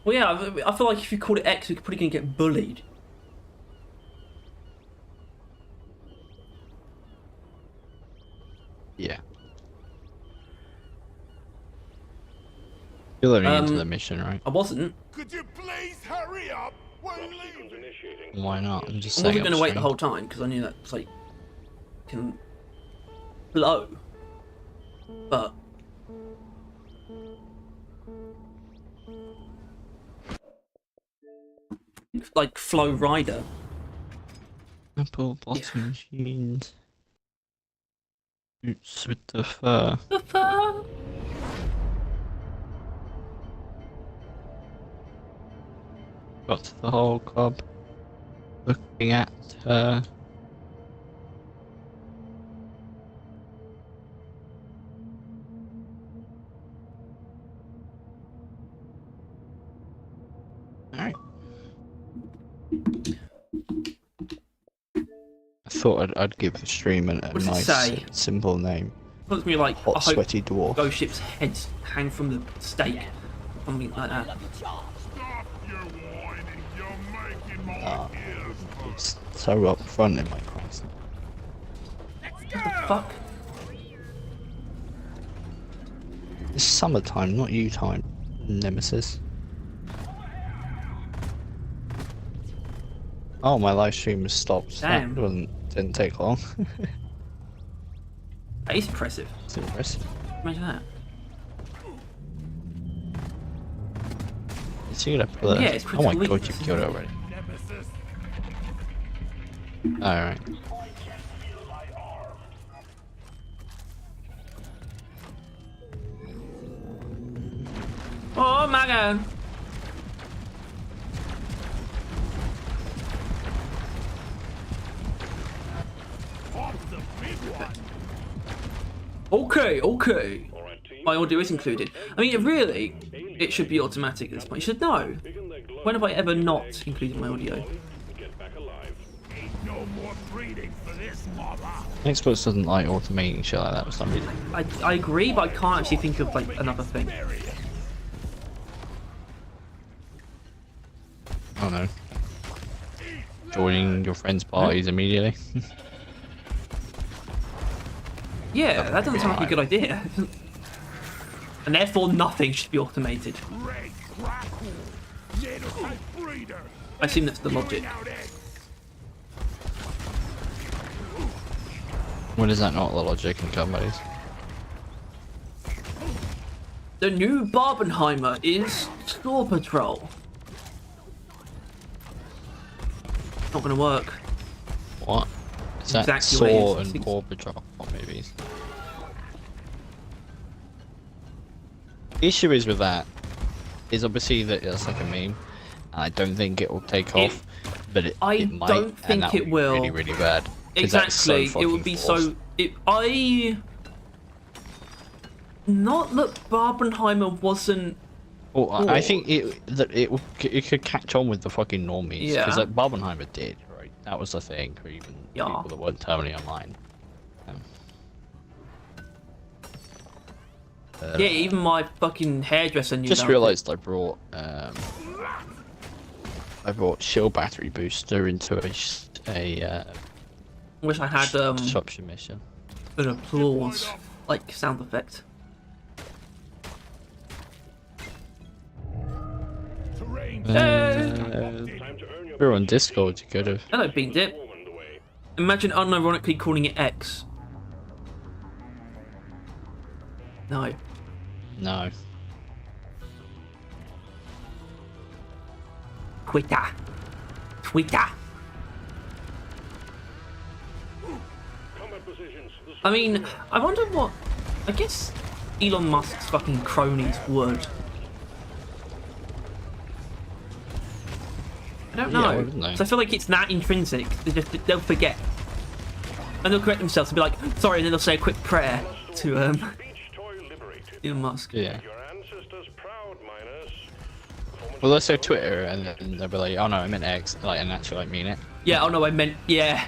Well, yeah, I feel like if you called it X, you're probably gonna get bullied. Yeah. You're only into the mission, right? I wasn't. Could you please hurry up? We're leaving. Initiating. Why not? I'm just I saying. wasn't gonna wait the upstream. whole time because I knew that like can blow, but like Flow Rider. Apple bottom machines. Boots with the fur. Got the whole club looking at her. Alright. I thought I'd give the stream a What does it nice, say? simple name. Looks to me like Hot, I hope sweaty dwarf. Ghost Ship's heads hang from the stake, something like that. Stop your whining. You're making my ears hurt. It's so up front in my class. What the fuck? It's summertime, not you time, Nemesis. Oh, my live stream has stopped. Damn. That didn't take long. That is impressive. It's impressive. Imagine that. Is he gonna pull it? Yeah, it's Oh my critical god, weakness. you've killed it already. Nemesis. Alright. Oh my god. Off the big one. Okay, okay. All right, team. My audio is included. I mean, really, it should be automatic at this point. You should know. Begin their glove When have I ever not included my audio? and get back alive. Ain't no more breeding for this mother. Xbox doesn't like automating shit like that for some reason. I agree, but I can't actually think of like another thing. I don't know. Joining your friends' parties immediately. Yeah, that doesn't sound like a good idea. And therefore, nothing should be automated. Red crackle. Little breeder. I assume that's the logic. Out eggs. When is that not the logic in companies? The new Barbenheimer is Store Patrol. Not gonna work. What? Is that Exactly what it Saw is. and Paw Patrol movies? The issue is with that is obviously that it's like a meme, and I don't think it will take off. But it might, don't think and that would it be will. really, really bad. 'Cause that's so Exactly, it would fucking be forced. so. Not that Barbenheimer wasn't. Well, I Or- think it could catch on with the fucking normies. Yeah. Because like Barbenheimer did, right? That was the thing for even Yeah. people that weren't totally online. Yeah, even my fucking hairdresser knew. Just about realised I brought shield battery booster into a a Wish I had disruption mission. an applause like sound effect. Terrain. If we were on Discord, you could have. Hello, Bean Dip. Imagine unironically calling it X. No. No. Twitter. Twitter. I mean, I wonder what... I guess Elon Musk's fucking cronies would. I don't know. Yeah, wouldn't they? So I feel like it's that intrinsic. They'll forget. And they'll correct themselves and be like, sorry, and then they'll say a quick prayer to Elon Musk. Yeah. Your ancestors proud, miners. Well, let's say Twitter, and then they'll be like, "Oh no, I meant X," like, and actually, I mean it. Yeah, oh no, I meant, yeah.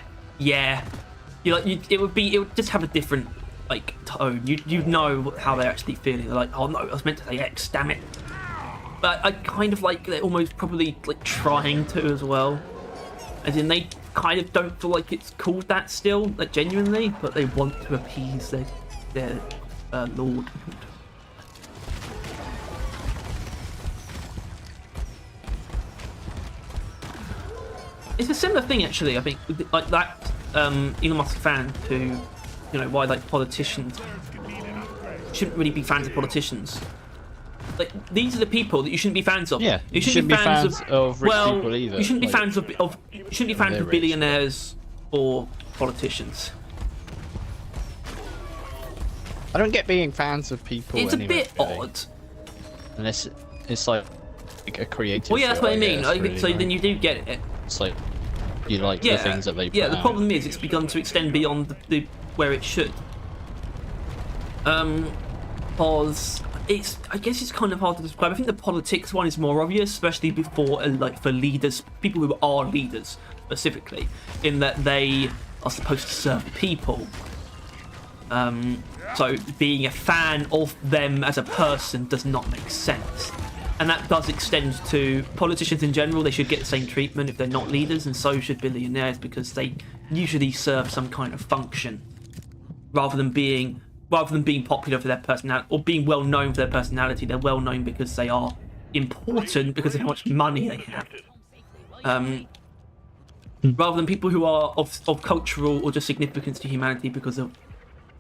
It would just have a different, like, tone. You'd know how they're actually feeling. They're like, oh no, I was meant to say X, damn it. But I kind of like, they're almost probably, like, trying to as well. As in, they kind of don't feel like it's called that still, like, genuinely, but they want to appease their lord. It's a similar thing, actually. I think, like that Elon Musk fan to, you know, why like politicians shouldn't really be fans of politicians. Like, these are the people that you shouldn't be fans of. Yeah, you shouldn't be fans of rich people either. You shouldn't be like, fans of you shouldn't be fans of rich. billionaires or politicians. I don't get being fans of people. It's anyway, a bit really. odd. Unless it's like a creative. Well, yeah, that's what I mean. guess, really, So right? then you do get it. It's like you like Yeah, the things that they. Put yeah. The out. problem is it's begun to extend beyond the where it should. Because I guess it's kind of hard to describe. I think the politics one is more obvious, especially before like for leaders, people who are leaders specifically, in that they are supposed to serve the people. So being a fan of them as a person does not make sense. And that does extend to politicians in general. They should get the same treatment if they're not leaders, and so should billionaires, because they usually serve some kind of function, rather than being popular for their personality or being well known for their personality. They're well known because they are important because of how much money they have. Rather than people who are of cultural or just significance to humanity because of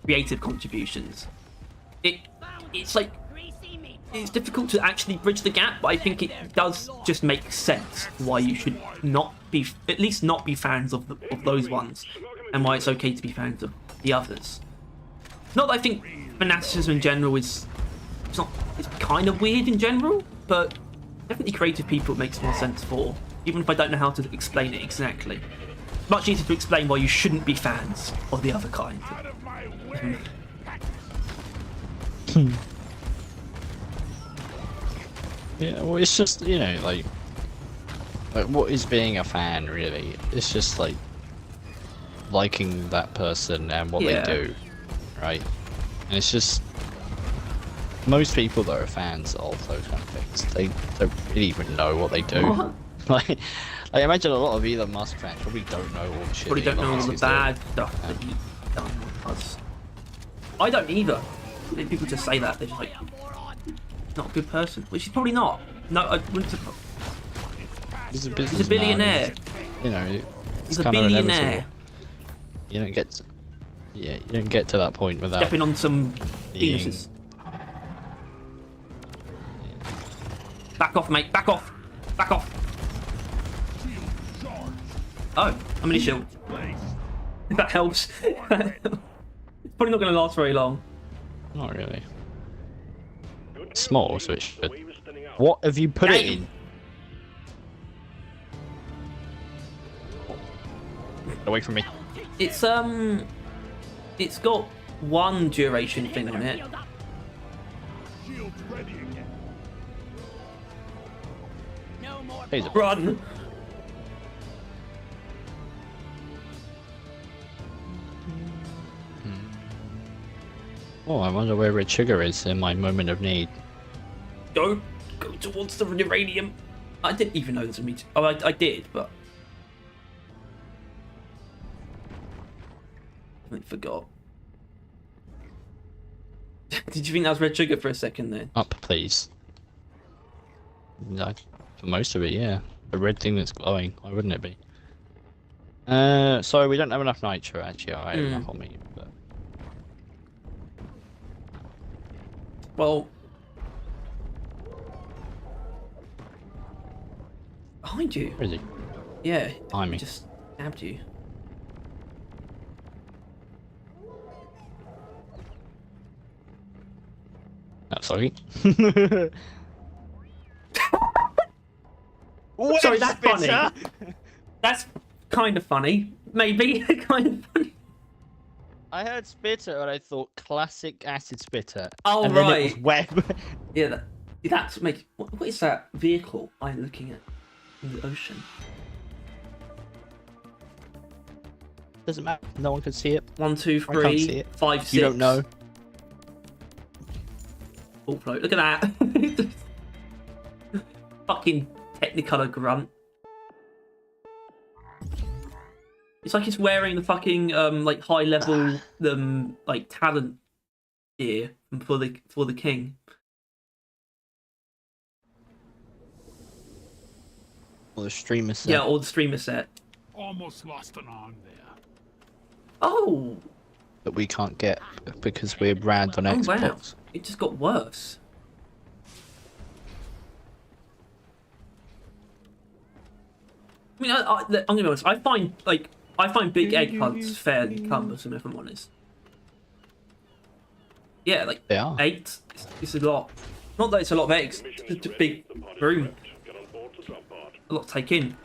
creative contributions. It's like, it's difficult to actually bridge the gap, but I think it does just make sense why you should at least not be fans of those ones, and why it's okay to be fans of the others. Not that I think fanaticism in general it's kind of weird in general, but definitely creative people it makes more sense for, even if I don't know how to explain it exactly. It's much easier to explain why you shouldn't be fans of the other kind. Yeah, well, it's just, you know, like what is being a fan really? It's just like liking that person and what they do, right? And it's just most people that are fans of those kind of things, they don't really even know what they do. What? like I imagine a lot of Elon Musk fans probably don't know all the shit. Probably that don't know Elon all Musk the is bad doing. stuff that he's done with us. I don't either. I think people just say that. They're just like, not a good person, which he's probably not. No, I wouldn't. He's a He's a billionaire. You know, He's a kind of billionaire. inevitable. You don't get to, you don't get to that point without Stepping on some being- penises. Back off, mate. Back off. Back off. Oh, I'm in a shield. That helps. It's probably not going to last very long. Not really. Small, so it should. What have you put it in? Get away from me. It's got one duration thing on it. Shields ready again. No more He's a Run. Oh, I wonder where Red Sugar is in my moment of need. Go towards the uranium. I didn't even know there's a meter. Oh, I did, but I forgot. Did you think that was red sugar for a second there? Up, please. No, for most of it, yeah. The red thing that's glowing. Why wouldn't it be? So we don't have enough nitro, actually. I have enough on me, but... Well... Behind you? Where is he? Yeah. Behind me. Just stabbed you. Oh, sorry. Sorry, that's funny. That's kind of funny. Maybe. Kind of funny. I heard spitter and I thought classic acid spitter. Oh, and right. Then it was web. Yeah, that's make. What is that vehicle I'm looking at in the ocean? Doesn't matter. No one can see it. 1, 2, I can't see 3, it. 5, 6. You don't know. Full float. Look at that. Fucking Technicolor grunt. It's like it's wearing the fucking like high level like talent gear for the king. Or the streamer set. Yeah, or the streamer set. Almost lost an arm there. Oh. That we can't get because we're banned on Oh Xbox. wow. It just got worse. I mean, I'm gonna be honest. I find big egg hunts fairly cumbersome, if I'm honest. Yeah, like They are. 8. It's a lot. Not that it's a lot of eggs. It's just a big room. Get on board to drop pod. A lot to take in.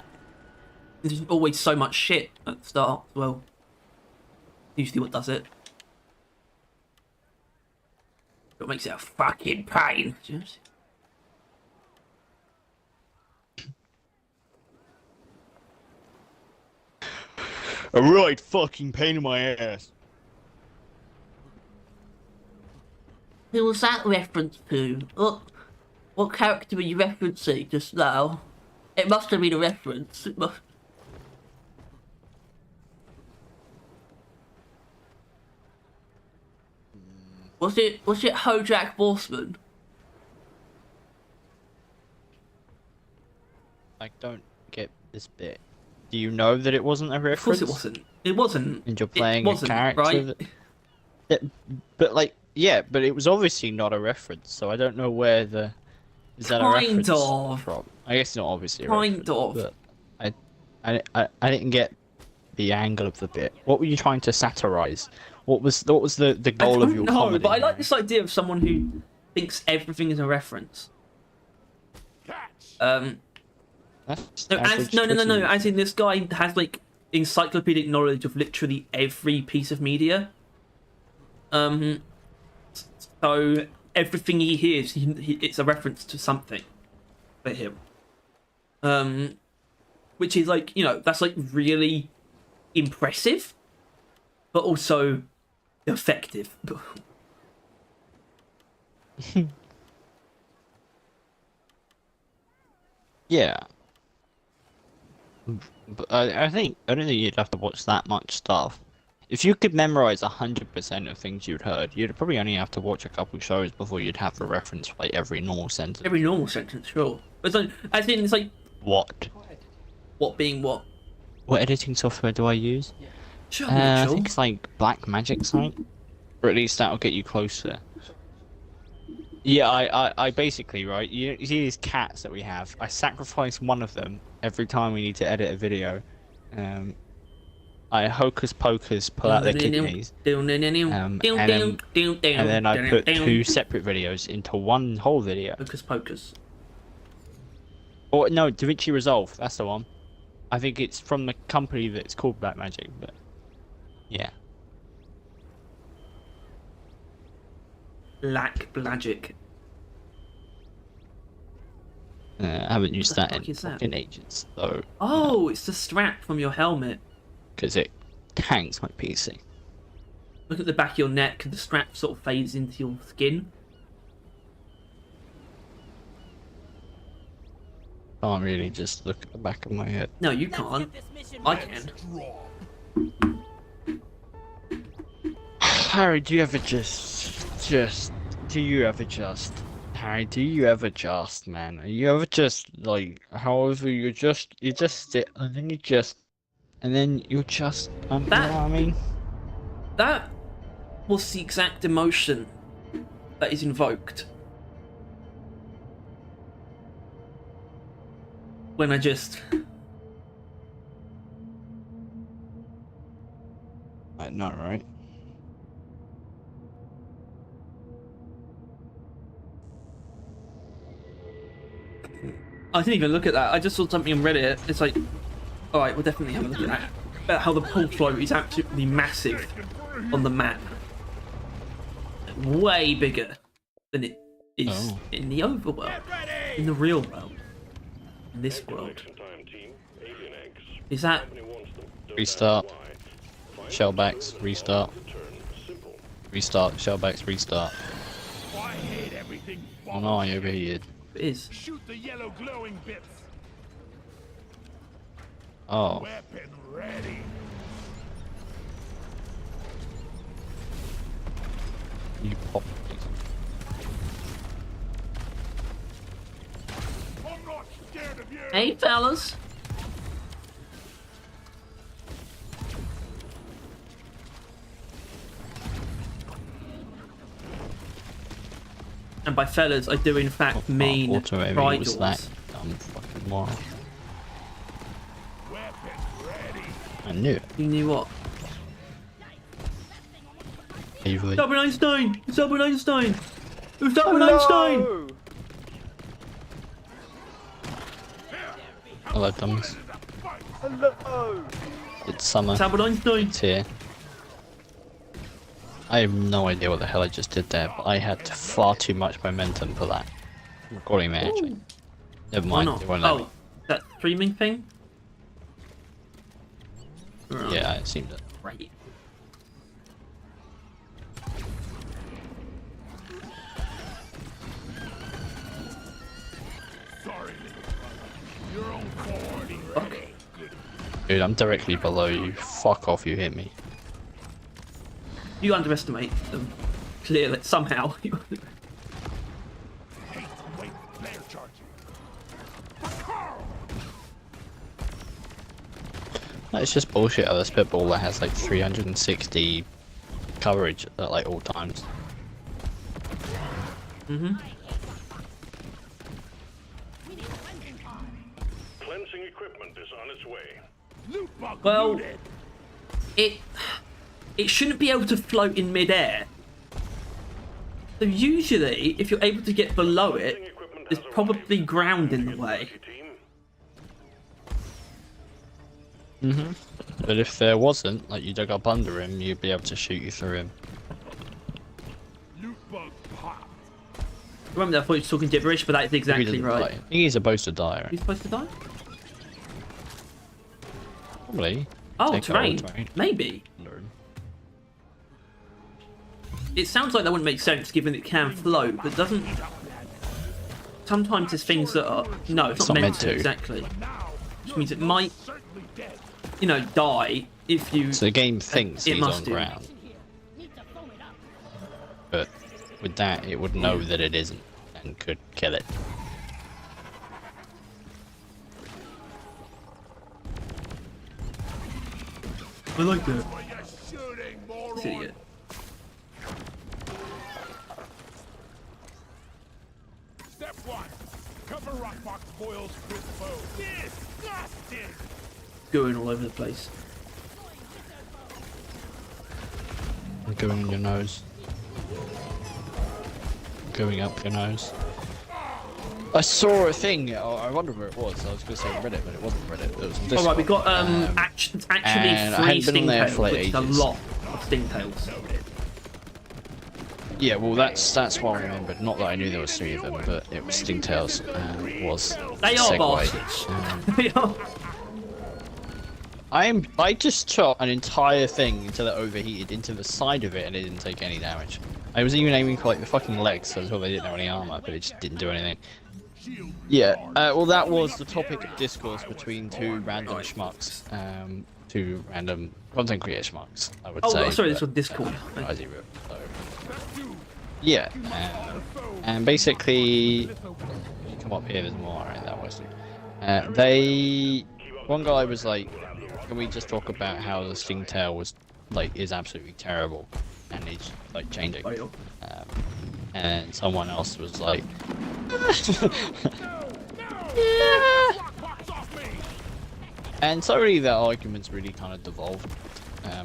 There's always so much shit at the start as well. Usually what does it. What makes it a fucking pain. A right fucking pain in my ass. Who was that reference to? What character were you referencing just now? It must have been a reference. It must... Was it Hojack Horseman? I don't get this bit. Do you know that it wasn't a reference? Of course it wasn't. It wasn't. And you're playing a character right? that... But like, yeah, but it was obviously not a reference, so I don't know where the... Is that a reference from? I guess not obviously a reference, but I didn't get the angle of the bit. What were you trying to satirize? What was the goal of your comedy? But I like this idea of someone who thinks everything is a reference. No. As in, this guy has like encyclopedic knowledge of literally every piece of media. So everything he hears, it's a reference to something for him. Which is like, you know, that's like really impressive, but also effective. Yeah. But I don't think you'd have to watch that much stuff. If you could memorize 100% of things you'd heard, you'd probably only have to watch a couple shows before you'd have a reference for like every normal sentence. Every normal sentence, sure. But so, as in, it's like... What? What being what? What editing software do I use? Sure, I think it's like Black Magic site. Or at least that'll get you closer. Yeah, I basically, right, you see these cats that we have, I sacrifice one of them every time we need to edit a video. I hocus pocus pull out their kidneys, and then I put 2 separate videos into one whole video. Hocus pocus. Or no, DaVinci Resolve, that's the one. I think it's from the company that's called Black Magic, but yeah. Black Magic. I haven't used that in is that? fucking ages, though. Oh, it's the strap from your helmet. Because it tanks my PC. Look at the back of your neck, and the strap sort of fades into your skin. Can't really just look at the back of my head. No, you can't. I can. Harry, do you ever Harry, do you ever just, man? Are you ever just, like, however, you just sit, and then you just you know what I mean? That was the exact emotion that is invoked when I just... I know, right? I didn't even look at that. I just saw something on Reddit. It's like, all right, we'll definitely have a look at that. About how the pull flow is absolutely massive on the map. Way bigger than it is in the overworld, in the real world, in this world. Is that... Restart. Shellbacks, restart. Restart, shellbacks, restart. I hate everything. Oh no, I overheated. It is. Shoot the yellow glowing bits. Oh. Weapon ready. You pop. I'm not scared of you. Hey, fellas. And by fellas, I do in fact mean Auto-aiming was that bridals. dumb fucking moron. Weapon ready. I knew it. You knew what? Evilly. It's Albert Einstein! It's Albert Einstein! It's Albert Einstein! Hello, dummies. Hello. It's summer. It's Albert Einstein! It's here. I have no idea what the hell I just did there, but I had far too much momentum for that. I'm recording me actually. Never Why mind. not? It won't let me. Oh, that streaming thing? Yeah, it seemed it. Right. Sorry. You're on board. Fuck. Dude, I'm directly below you. Fuck off, you hit me. You underestimate them. Clearly, somehow. Hey, wait. Player charging. No, it's just bullshit how the spitballer has like 360 coverage at like all times. Cleansing equipment is on its way. Loot bug Well, looted. it shouldn't be able to float in midair. So usually, if you're able to get below it, there's probably ground in the way. But if there wasn't, like you dug up under him, you'd be able to shoot you through him. Loot bug popped. Remember, I thought you were talking gibberish, but that is He exactly doesn't right. die. I think he's supposed to die, right? He's supposed to die? Probably. Oh, Take terrain. out terrain. Maybe. Learn. It sounds like that wouldn't make sense given it can float, but doesn't... Sometimes there's things that are... No, it's not meant to, exactly. Which means it might, Certainly dead. you know, die if you... So the game thinks it he's must on do. ground. But with that, it would know that it isn't and could kill it. I like that. What are you shooting, moron? This idiot. Step one. Cover rockbox boils with food. Disgusting. Going all over the place. Going in your nose. Going up your nose. I saw a thing. Oh, I wonder where it was. I was going to say Reddit, but it wasn't Reddit. It was on Discord. Alright, we got it's actually and I 3 hadn't been on there stingtails, for, like, which is a ages. lot of stingtails. Yeah, well, that's what I remembered. Not that I knew there was 3 of them, but it was Stingtails. Was They are segue. bastards. They are. I just shot an entire thing until it overheated into the side of it and it didn't take any damage. I was even aiming for like the fucking legs, so I thought they didn't have any armor, but it just didn't do anything. Yeah, well that was the topic of discourse between 2 random schmucks. two random content creation marks, I would Oh, say. sorry, this but, was Discord. Risey Rift, so. Yeah, and basically, come up here. There's more. Alright, that was it. One guy was like, "Can we just talk about how the Stingtail is absolutely terrible, and it's like changing?" And someone else was like, "Yeah." And so really, their arguments really kind of devolved.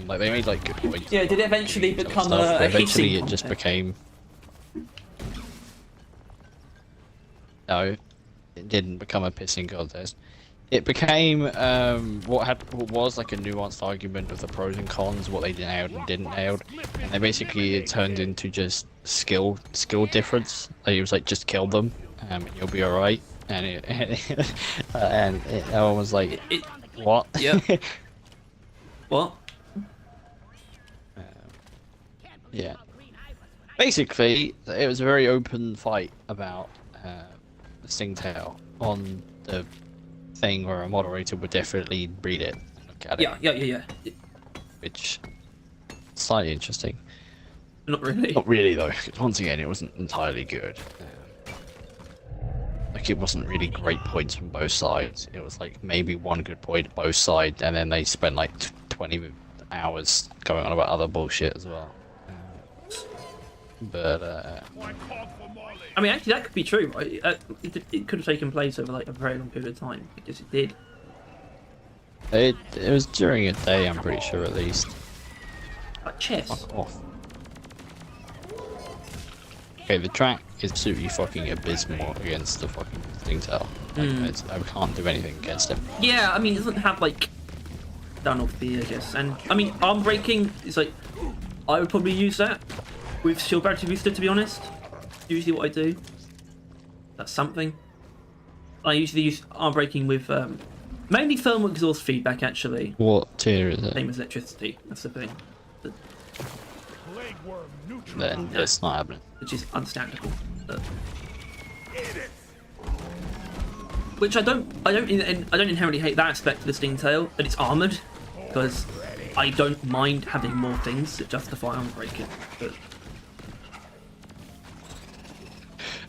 Like they made like good points. Yeah, did it eventually each other become stuff, a but eventually hissing it just contest? became. No, it didn't become a pissing contest. It became what was like a nuanced argument of the pros and cons, what they nailed and didn't nail, and then basically it turned into just skill difference. Like, it was like just kill them, and you'll be all right. And everyone was like, "What?" Yeah. What? Yeah. Basically, it was a very open fight about the Stingtail on the thing where a moderator would definitely read it and look at it. Yeah. Which slightly interesting. Not really. Not really though, 'cause once again, it wasn't entirely good. Like it wasn't really great points from both sides. It was like maybe one good point both sides, and then they spent like 20 hours going on about other bullshit as well. But I mean, actually, that could be true, right? It could have taken place over like a very long period of time, because it did. it was during a day, I'm pretty sure at least. Like chess. Fuck off. Okay, the track is absolutely fucking abysmal against the fucking Stingtail. Like, I can't do anything against him. Yeah, I mean, it doesn't have like done off the, I guess, and I mean, arm breaking is like, I would probably use that with shield gravity booster, to be honest. Usually what I do. That's something. I usually use arm breaking with mainly thermal exhaust feedback, actually. What tier is it? Same as electricity. That's the thing. Then it's not happening. Which is understandable. Which I don't inherently hate that aspect of the Stingtail, that it's armored, because I don't mind having more things that justify armor breaking.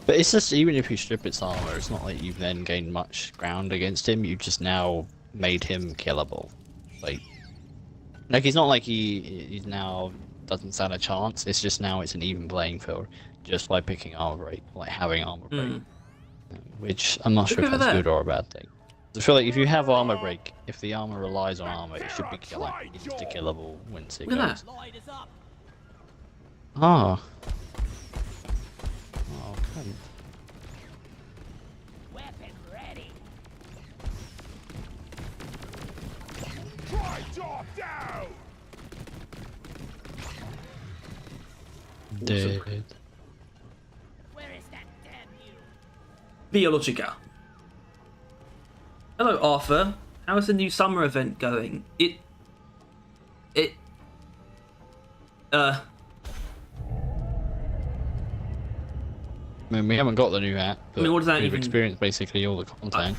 But it's just, even if you strip its armor, it's not like you've then gained much ground against him. You've just now made him killable. Like he's not like he's now doesn't stand a chance. It's just now it's an even playing field, just by picking armor break, like having armor break. Which I'm not sure if that's good or a bad thing. I feel like if you have armor break, if the armor relies on armor, it should be insta-killable once it Look at goes. that. Ah. Oh, good. Weapon ready. Tri-Top down! Dead. Where is that damn you? Biologica. Hello, Arthur. How's the new summer event going? I mean, we haven't got the new app, but what does that we've even- experienced basically all the content.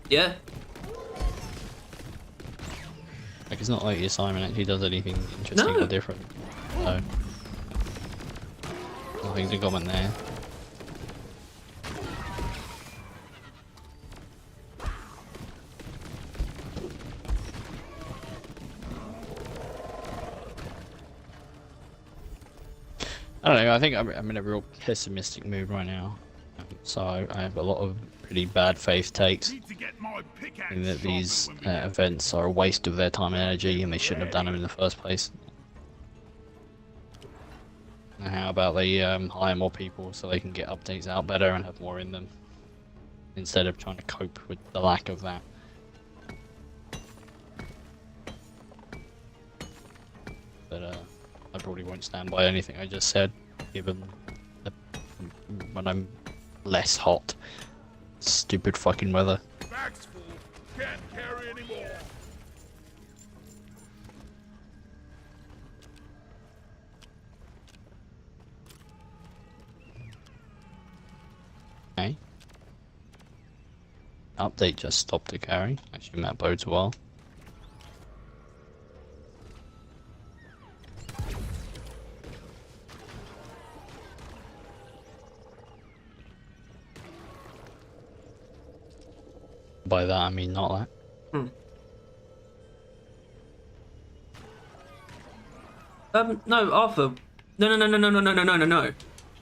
Yeah. Like, it's not like the assignment actually does anything interesting No. or different. So, nothing to comment there. I don't know, I think I'm in a real pessimistic mood right now. So I have a lot of pretty bad faith takes Need to get my pickaxe in that these sharpened when we get events are a waste of their time and energy, and they shouldn't have done them in the first place. And how about they hire more people so they can get updates out better and have more in them, instead of trying to cope with the lack of that. But I probably won't stand by anything I just said, given when I'm less hot. Stupid fucking weather. Back's full. Can't carry anymore. Okay. update just stopped occurring. I assume that bodes well. By that I mean not that. No, Arthur. No.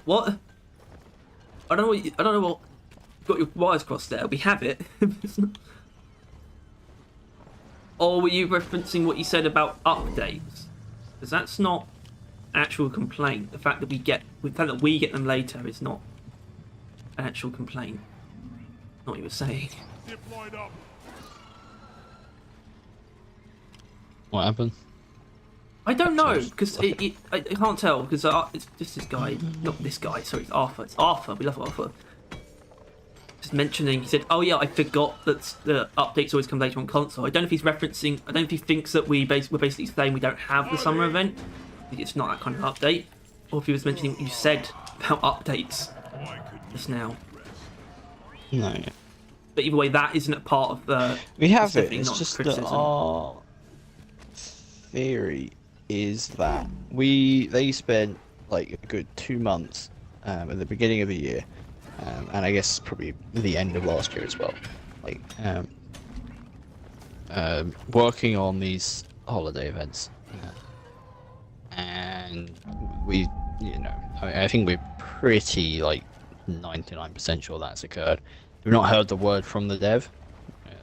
What? I don't know what. I don't know what. Got your wires crossed there. We have it. It's not... Or were you referencing what you said about updates? Because that's not actual complaint. The fact that we get them later is not an actual complaint. Not what you were saying. Deployed up. What happened? I don't know because I can't tell because it's just this guy, not this guy. Sorry, it's Arthur. It's Arthur. We love Arthur. Just mentioning, he said, "Oh yeah, I forgot that the updates always come later on console." I don't know if he's referencing. I don't know if he thinks that we're basically saying we don't have the summer event. I think it's not that kind of update, or if he was mentioning what you said about updates just now. No. But either way, that isn't a part of the. We have it. It's It's just criticism. that our theory is that they spent like a good 2 months at the beginning of the year, and I guess probably the end of last year as well, like working on these holiday events, and we, I think we're pretty like 99% sure that's occurred. We've not heard the word from the dev,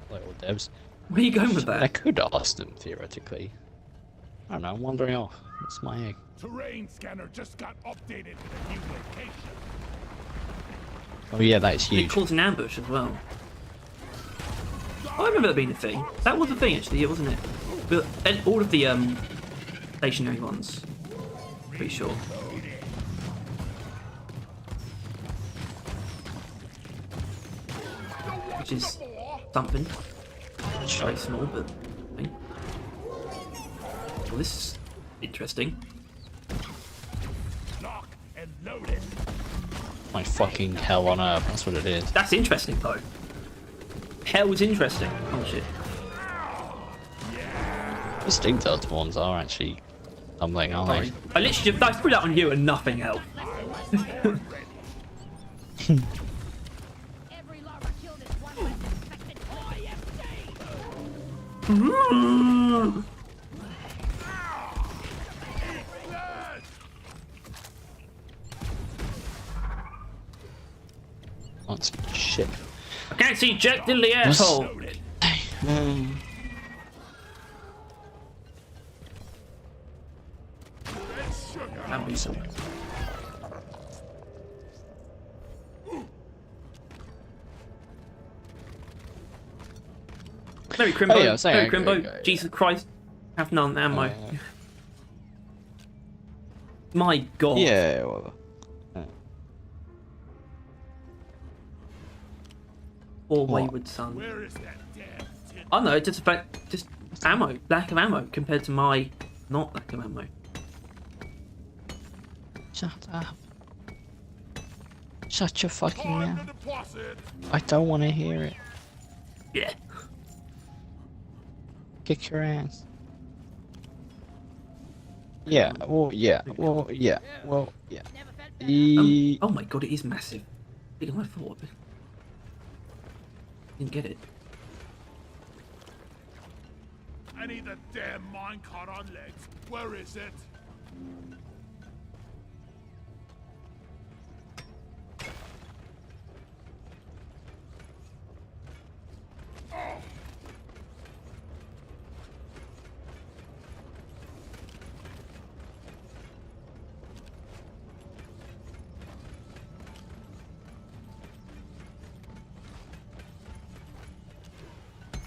like all devs. Where are you going with that? I could ask them theoretically. I don't know, I'm wandering off. It's my egg. Terrain scanner just got updated with a new location. Oh yeah, that is It huge. caused an ambush as well. I remember that being a thing. That was a thing actually, wasn't it? But all of the stationary ones, pretty sure. Which is something. It's very small, but. Well, this is interesting. Lock and loaded. My fucking hell on earth, that's what it is. That's interesting though. Hell is interesting. Oh shit. The Sting Turtle ones are actually something, aren't Sorry. I literally just threw that on you and nothing else. Every larva killed is one less infected they? That's shit. I can't see Jack in the asshole. That'd be something. Merry Crimbo. Oh, yeah, I was saying, Merry Crimbo. okay. Jesus Christ. Have none ammo. My god. Yeah, whatever. Poor What? wayward son. Where is that damn tin? I know, just about just ammo, lack of ammo compared to my not lack of ammo. Shut up. Shut your fucking Time mouth. to deposit. I don't want to hear it. Yeah. Kick your ass. Yeah, well, yeah, well, yeah, well, yeah. Never felt better. Oh my god, it is massive. Bigger than I thought. Didn't get it. I need the damn minecart on legs. Where is it?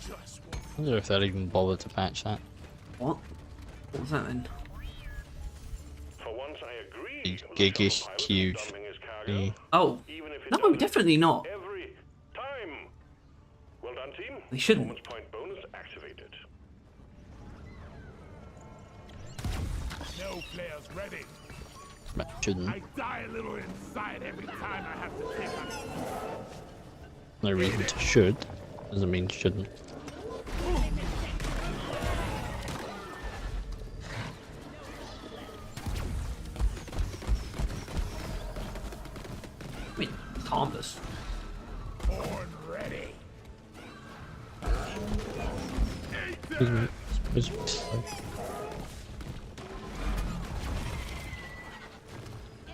Just one. I wonder if they'll even bother to patch that. What? What was that then? For once, I agree. Big, with the giggish, shuttle pilot huge. dumping his cargo, Yeah. Oh. even if it No, doesn't definitely not. every time. Well done, team. They shouldn't. Performance point bonus activated. No players ready. Shouldn't. I die a little inside every time I have to take on. No reason to should. Doesn't mean shouldn't. I mean, it's harmless. Born ready. Excuse me.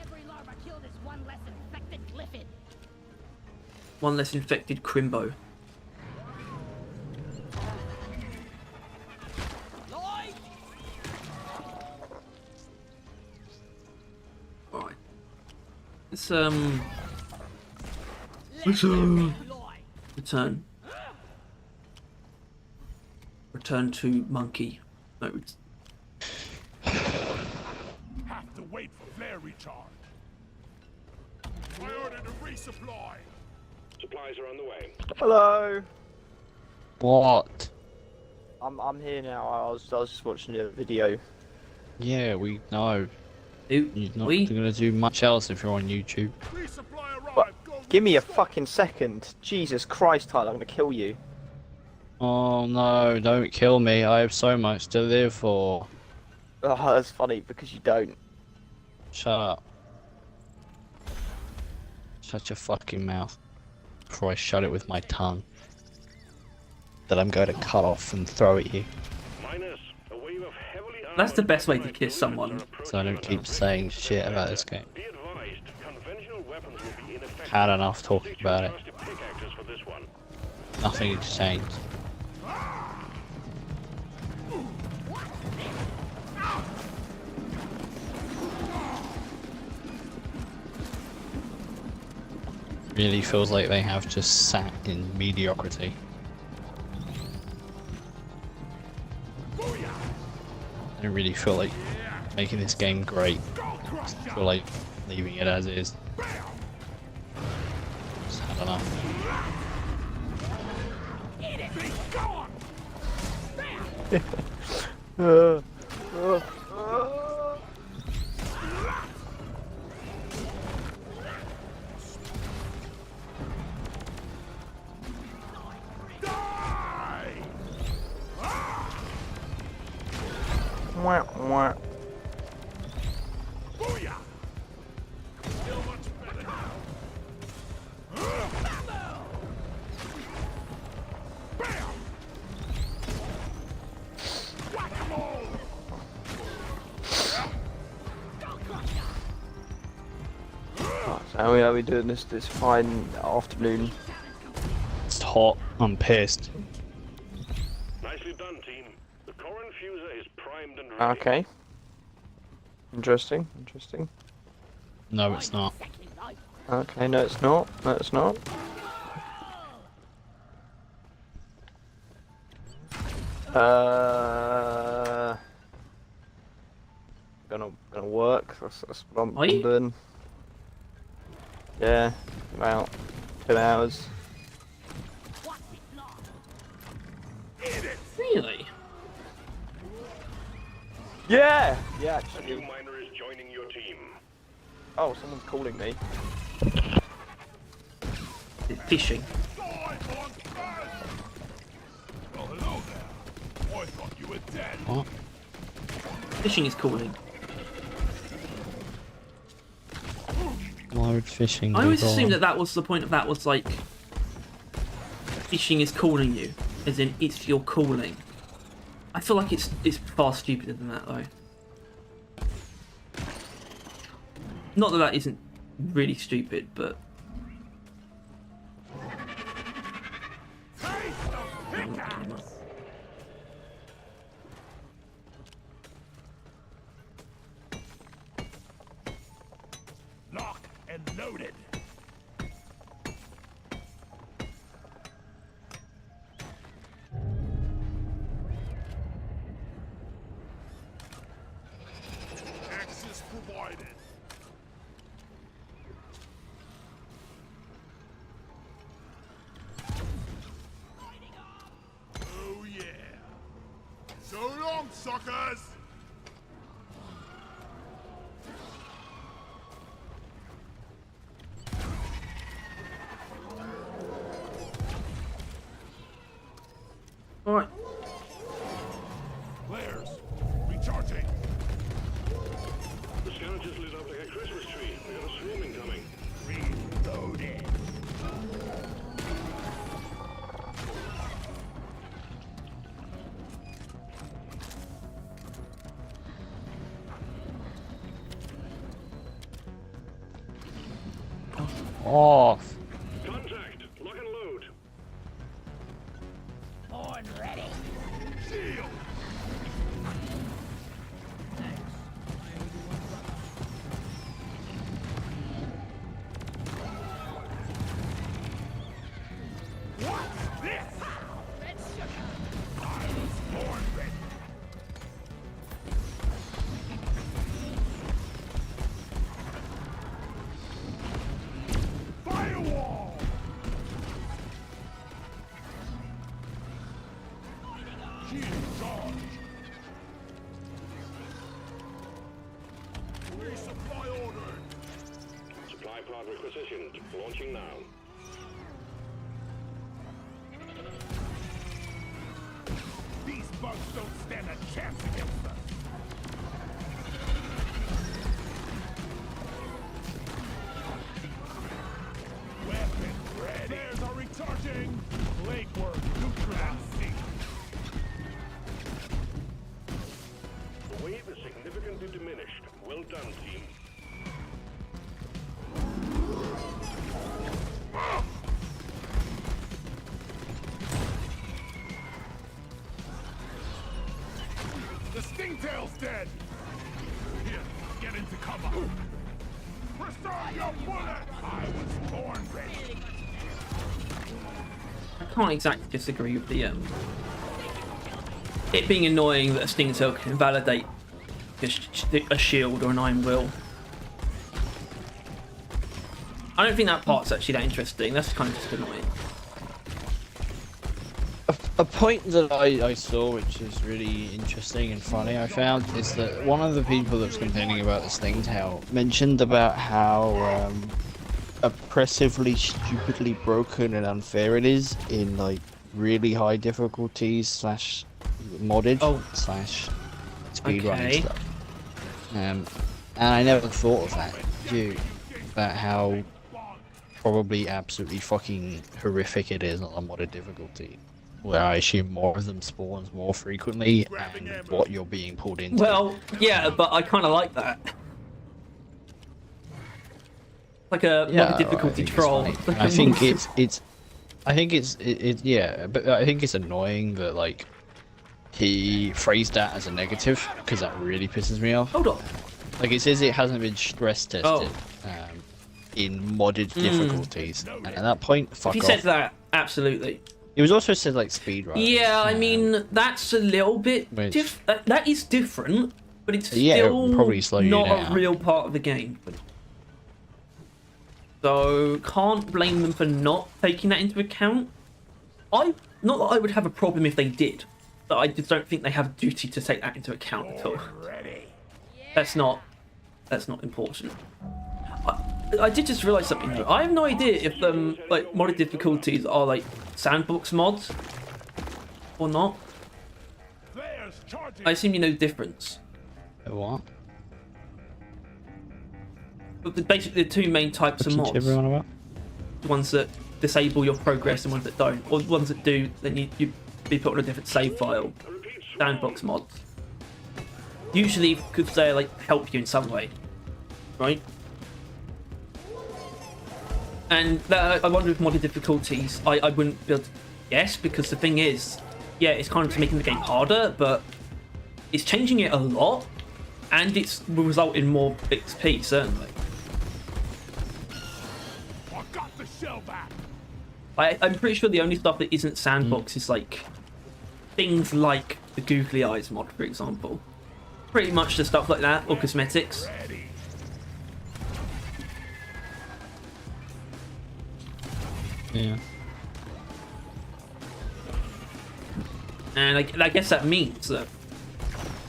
Every larva killed is one less infected Glyphid. One less infected Crimbo. Lloyd! Alright. Let's Lloyd! return. Return to monkey mode. Have to wait for flare recharge. I ordered a resupply. Supplies are on the way. Hello. What? I'm here now. I was just watching a video. Yeah, we know. Who? You're not We? gonna do much else if you're on YouTube. Resupply arrived. But Go give me a fucking second. Jesus Christ, Tyler, I'm gonna kill you. Oh no, don't kill me. I have so much to live for. Oh, that's funny because you don't. Shut up. Shut your fucking mouth. Before I shut it with my tongue. That I'm going to cut off and throw at you. Minus, a wave of heavily That's the armored best way to allied kiss units someone. are So I approaching don't the keep town. saying shit about this game. Be advised, conventional weapons will be ineffective. Had enough talking Stick to your about it. trusted pickaxes for this one. Nothing has changed. Really feels like they have just sat in mediocrity. I don't really feel like making this game great. I feel like leaving it as is. Just had enough. Mwah, mwah. Booyah! Feel much better now. Bam! Whack-a-mole! Right, so how are we doing this fine afternoon? It's hot. I'm pissed. Nicely done, team. The core infuser is primed and ready. Okay. Interesting, interesting. No, it's not. Second life. Okay, no it's not. No it's not. Gonna work. That's what I'm Are you? doing. Yeah, about 2 hours. What's it long? Really? Yeah, yeah. A new Actually. miner is joining your team. Oh, someone's calling me. Fishing. Die on first! Well, hello there. I thought you were dead. What? Fishing is calling. Why would fishing I be always assumed wrong? that was the point of that was like fishing is calling you, as in it's your calling. I feel like it's far stupider than that though. Not that that isn't really stupid, but Taste of pickaxe! Lock and loaded. Access provided. Oh yeah. So long, suckers! Off. Contact. Lock and load. Horn ready. Shield. What's this? I was born ready. Firewall. Shield charged. Resupply ordered. Supply pod requisitioned. Launching now. These bugs don't stand a chance against us. Weapon ready. Flares are recharging. Blade work neutral on sync. The wave is significantly diminished. Well done, team. The Stingtail's dead. Here, get into cover. Preserve your bullet. I was born ready. I can't exactly disagree with the it being annoying that a Sting Tail can invalidate a shield or an Iron Will. I don't think that part's actually that interesting. That's kind of just annoying. A point that I saw, which is really interesting and funny, I found, is that one of the people that was complaining about the Stingtail mentioned about how oppressively, stupidly broken and unfair it is in like really high difficulties slash modded slash speedrunning stuff. And I never thought of that, too, about how probably absolutely fucking horrific it is on a modded difficulty, where I assume more of them spawns more frequently and what you're being pulled into. Well, yeah, but I kind of like that. Like a modded difficulty troll. I think it's annoying that like he phrased that as a negative, because that really pisses me off. Hold on. Like it says it hasn't been stress tested in modded difficulties, and at that point, fuck if off. he said that, absolutely. It was also said like speedrun. Yeah, I mean that's a little bit that is different, but it's still probably slow you not down. a real part of the game. So can't blame them for not taking that into account. Not that I would have a problem if they did, but I just don't think they have a duty to take that into account at all. That's not important. I did just realise something though. I have no idea if like modded difficulties are like sandbox mods or not. I assume you know the difference. What? But basically the two main types of mods. Everyone about? The ones that disable your progress and ones that don't. Or the ones that do, then you be put on a different save file. Sandbox mods. Usually because they like help you in some way. Right? And I wonder if modded difficulties, I wouldn't be able to guess, because the thing is, yeah, it's kind of making the game harder, but it's changing it a lot, and it will result in more XP, certainly. I got the shell back. I'm pretty sure the only stuff that isn't sandbox is like things like the Googly Eyes mod, for example. Pretty much the stuff like that, or cosmetics. Yeah. And I guess that means that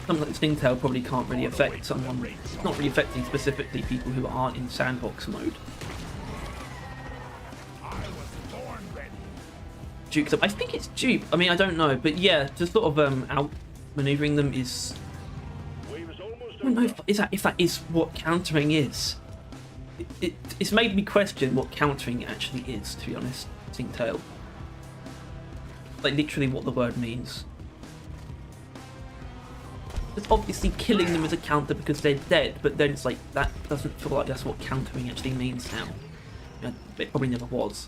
something like Stingtail probably can't really affect someone. It's not really affecting specifically people who aren't in sandbox mode. Duke's up. I think it's dupe. I mean, I don't know, but yeah, just sort of out-maneuvering them is. I don't know if that is what countering is. It's made me question what countering actually is, to be honest. Stingtail. Like literally what the word means. It's obviously killing them as a counter because they're dead, but then it's like that doesn't feel like that's what countering actually means now. It probably never was.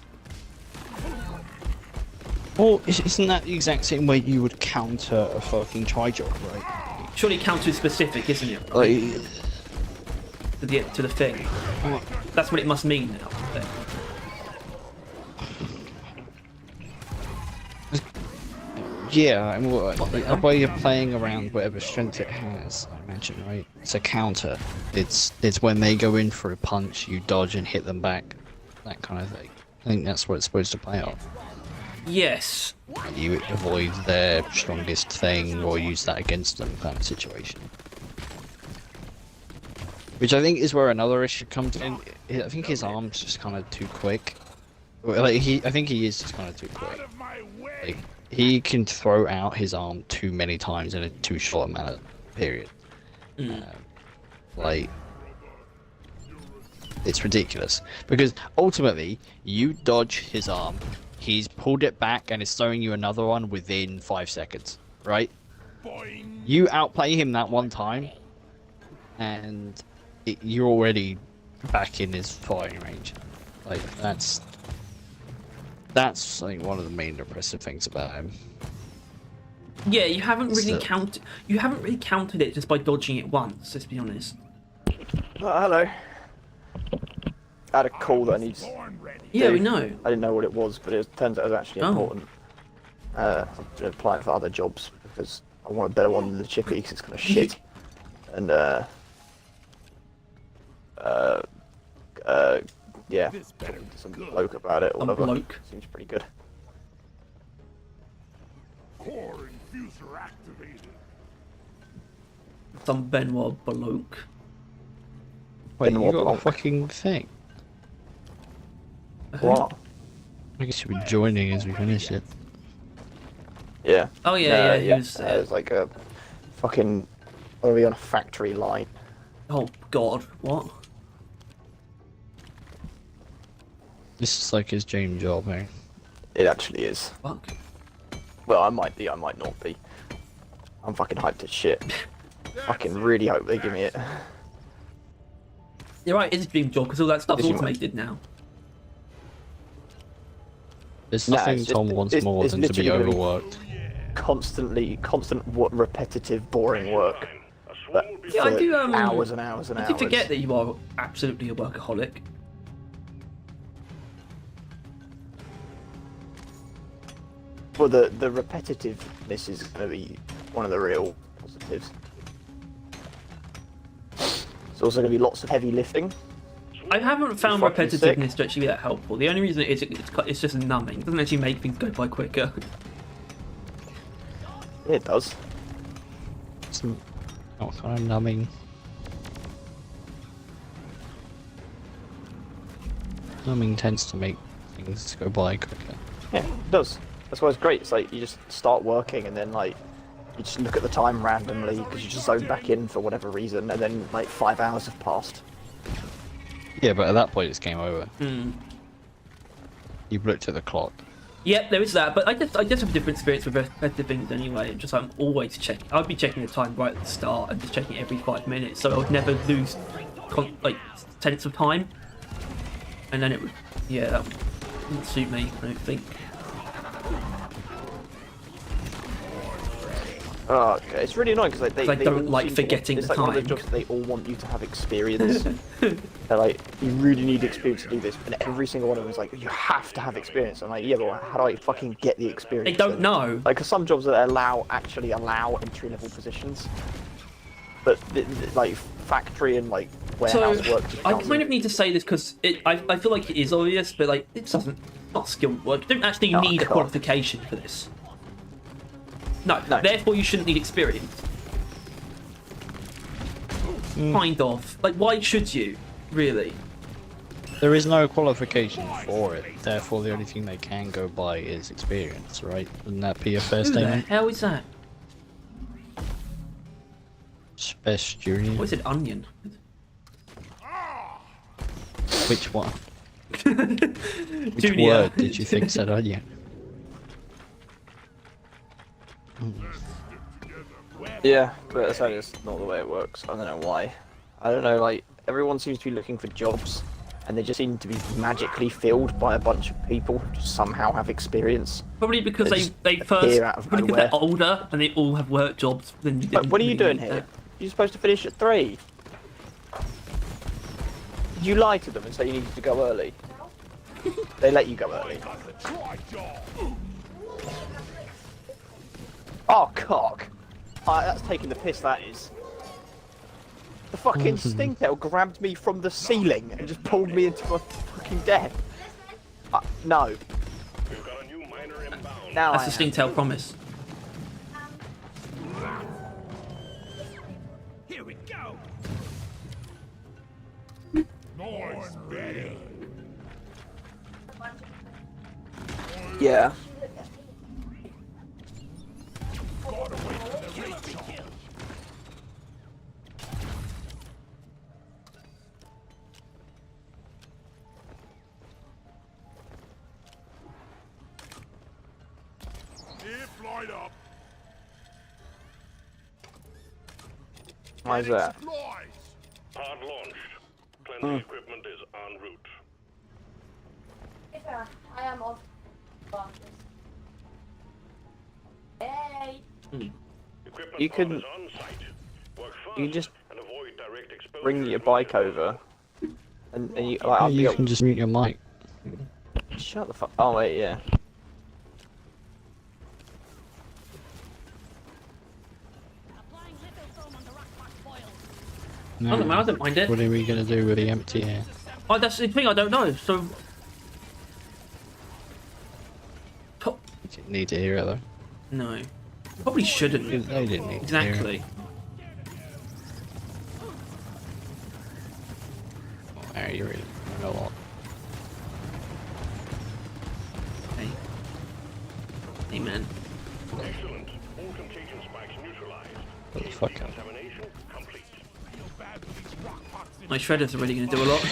Well, isn't that the exact same way you would counter a fucking tri-job, right? Surely counter is specific, isn't it? Like, To the thing. That's what it must mean now. yeah, I mean, the way you're playing around whatever strength it has, I imagine, right? It's a counter. It's when they go in for a punch, you dodge and hit them back, that kind of thing. I think that's what it's supposed to play off. Yes. You avoid their strongest thing or use that against them, kind of situation. Which I think is where another issue comes in. I think his arm's just kind of too quick. Like I think he is just kind of too quick. Like, he can throw out his arm too many times in a too short amount of period. Like, it's ridiculous because ultimately you dodge his arm, he's pulled it back and is throwing you another one within 5 seconds, right? You outplay him that one time, and you're already back in his firing range. Like, that's I think one of the main impressive things about him. Yeah, you haven't really countered it just by dodging it once, let's be honest. Oh, hello. I had a call that I need to Yeah, do. we know. I didn't know what it was, but it turns out it was actually important. I've been applying for other jobs because I want a better one than the chippy because it's kind of shit. And yeah, talking to some bloke about it or whatever. Bloke. Seems pretty good. Core infuser activated. Some Benoit bloke. Wait, Benoit you got a Blanc. fucking thing? What? I guess you'll be joining as we finish it. Yeah. Oh yeah, he yeah. was. It was like a fucking. Are we on a factory line? Oh God, what? This is like his dream job, man. It actually is. Fuck. Well, I might be, I might not be. I'm fucking hyped as shit. Fucking really hope they give me it. You're right, it's a dream job because all that stuff's Is you- automated now. There's Nah, nothing it's just- Tom wants it's- more it's than to be literally gonna be- overworked. Constant, repetitive, boring work. But Yeah, I for do. hours and hours and I hours. do forget that you are absolutely a workaholic. Well, the repetitiveness is going to be one of the real positives. There's also going to be lots of heavy lifting. I haven't found fucking sick. repetitiveness to actually be that helpful. The only reason it is it's just numbing. It doesn't actually make things go by quicker. Yeah, it does. Some kind of numbing. Numbing tends to make things go by quicker. Yeah, it does. That's why it's great. It's like you just start working and then like you just look at the time randomly because you just zone back in for whatever reason, and then like 5 hours have passed. Yeah, but at that point it's game over. Hmm. You've looked at the clock. Yep, there is that, but I just have a different experience with repetitive things anyway. Just I'm always checking. I'd be checking the time right at the start and just checking every 5 minutes, so I would never lose like tenths of time. And then it would, yeah, that wouldn't suit me. I don't think. Oh, okay. It's really annoying because they don't all like seem to forgetting it's the like one of time. those jobs that they all want you to have experience. They're like, you really need experience to do this, and every single one of them is like, you have to have experience. I'm like, yeah, but how do I fucking get the experience? They don't then? know. Like, 'cause some jobs that actually allow entry level positions, but like factory and like So warehouse work. just I doesn't. kind of need to say this because I feel like it is obvious, but like it doesn't. Not skilled work. You don't actually Oh, need a God. qualification for this. No, No. therefore you shouldn't need experience. Kind of. Like, why should you? Really? There is no qualification for it, therefore the only thing they can go by is experience, right? Wouldn't that be a fair Who the statement? hell is that? Best junior. What is it? Onion? Which one? Which Junior. word did you think said onion? Yeah, but that's not the way it works. I don't know why. I don't know. Like everyone seems to be looking for jobs, and they just seem to be magically filled by a bunch of people who just somehow have experience. Probably because They just they first, appear out of probably because they're nowhere. older and they all have work jobs. Then you But didn't what are you really doing need here? that. You're supposed to finish at 3. Did you lie to them and say you needed to go early? They let you go early. Oh, cock! That's taking the piss, that is. The fucking Stingtail grabbed me from the ceiling and just pulled me into my fucking death. No. We've got a new miner inbound. Now That's I the Stingtail promise. Here we go. Nice, Betty. Yeah. Gotta wait for the recharge. Here, flight up. Why is that? Supplies. Pod launched. Plenty equipment is en route. I am on. Hey. Equipment You pod can- is on site. Work fast You can just and avoid direct exposure. bring your to bike the over, and you like Yeah, I'll be you able- can just mute your mic. Shut the fuck. Oh wait, yeah. Applying lithofoam on the rock box boils. No. I don't mind it. What are we gonna do with the empty air? Oh, that's the thing. I don't know. So, You didn't need to hear it though. no, probably shouldn't. They didn't need to hear it. Exactly. Oh, Harry, you really know a lot. Hey. Hey, man. Excellent. All contagion spikes neutralized. What the fuck? Contamination complete. My shredders are really going to do a lot.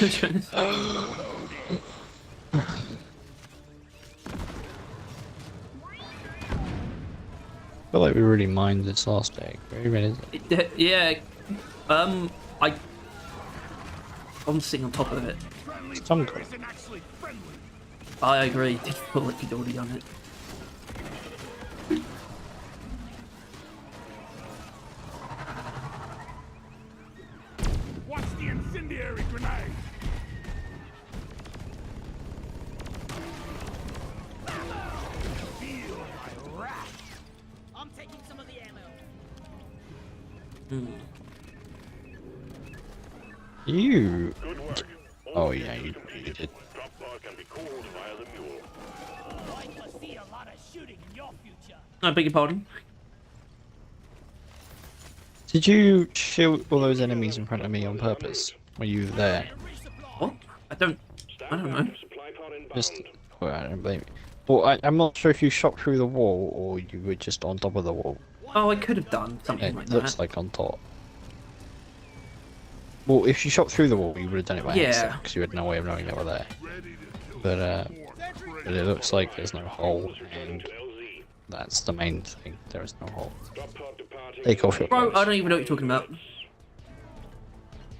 I feel like we really mined this last egg. Where even is it? Yeah. I'm sitting on top of it. Some kind. Isn't actually friendly. I agree. It felt like you'd already done it. Watch the incendiary grenade. Feel my wrath. I'm taking some of the ammo. You. Good work. Oh yeah, you did. Drop pod can be cooled via the mule. I foresee a lot of shooting in your future. I beg your pardon. Did you shoot all those enemies in front of me on purpose? Were you there? What? I don't know. Supply pod inbound. Just. Well, I don't blame you. Well, I'm not sure if you shot through the wall or you were just on top of the wall. Oh, I could have done something It like looks that. like on top. Well, if you shot through the wall, you would have done it by Yeah. accident because you had no way of knowing they were there. But it looks like there's no hole, and LZ. that's the main thing. There is no hole. Drop pod departing. Take off your Bro, clothes. I don't even know what you're talking about.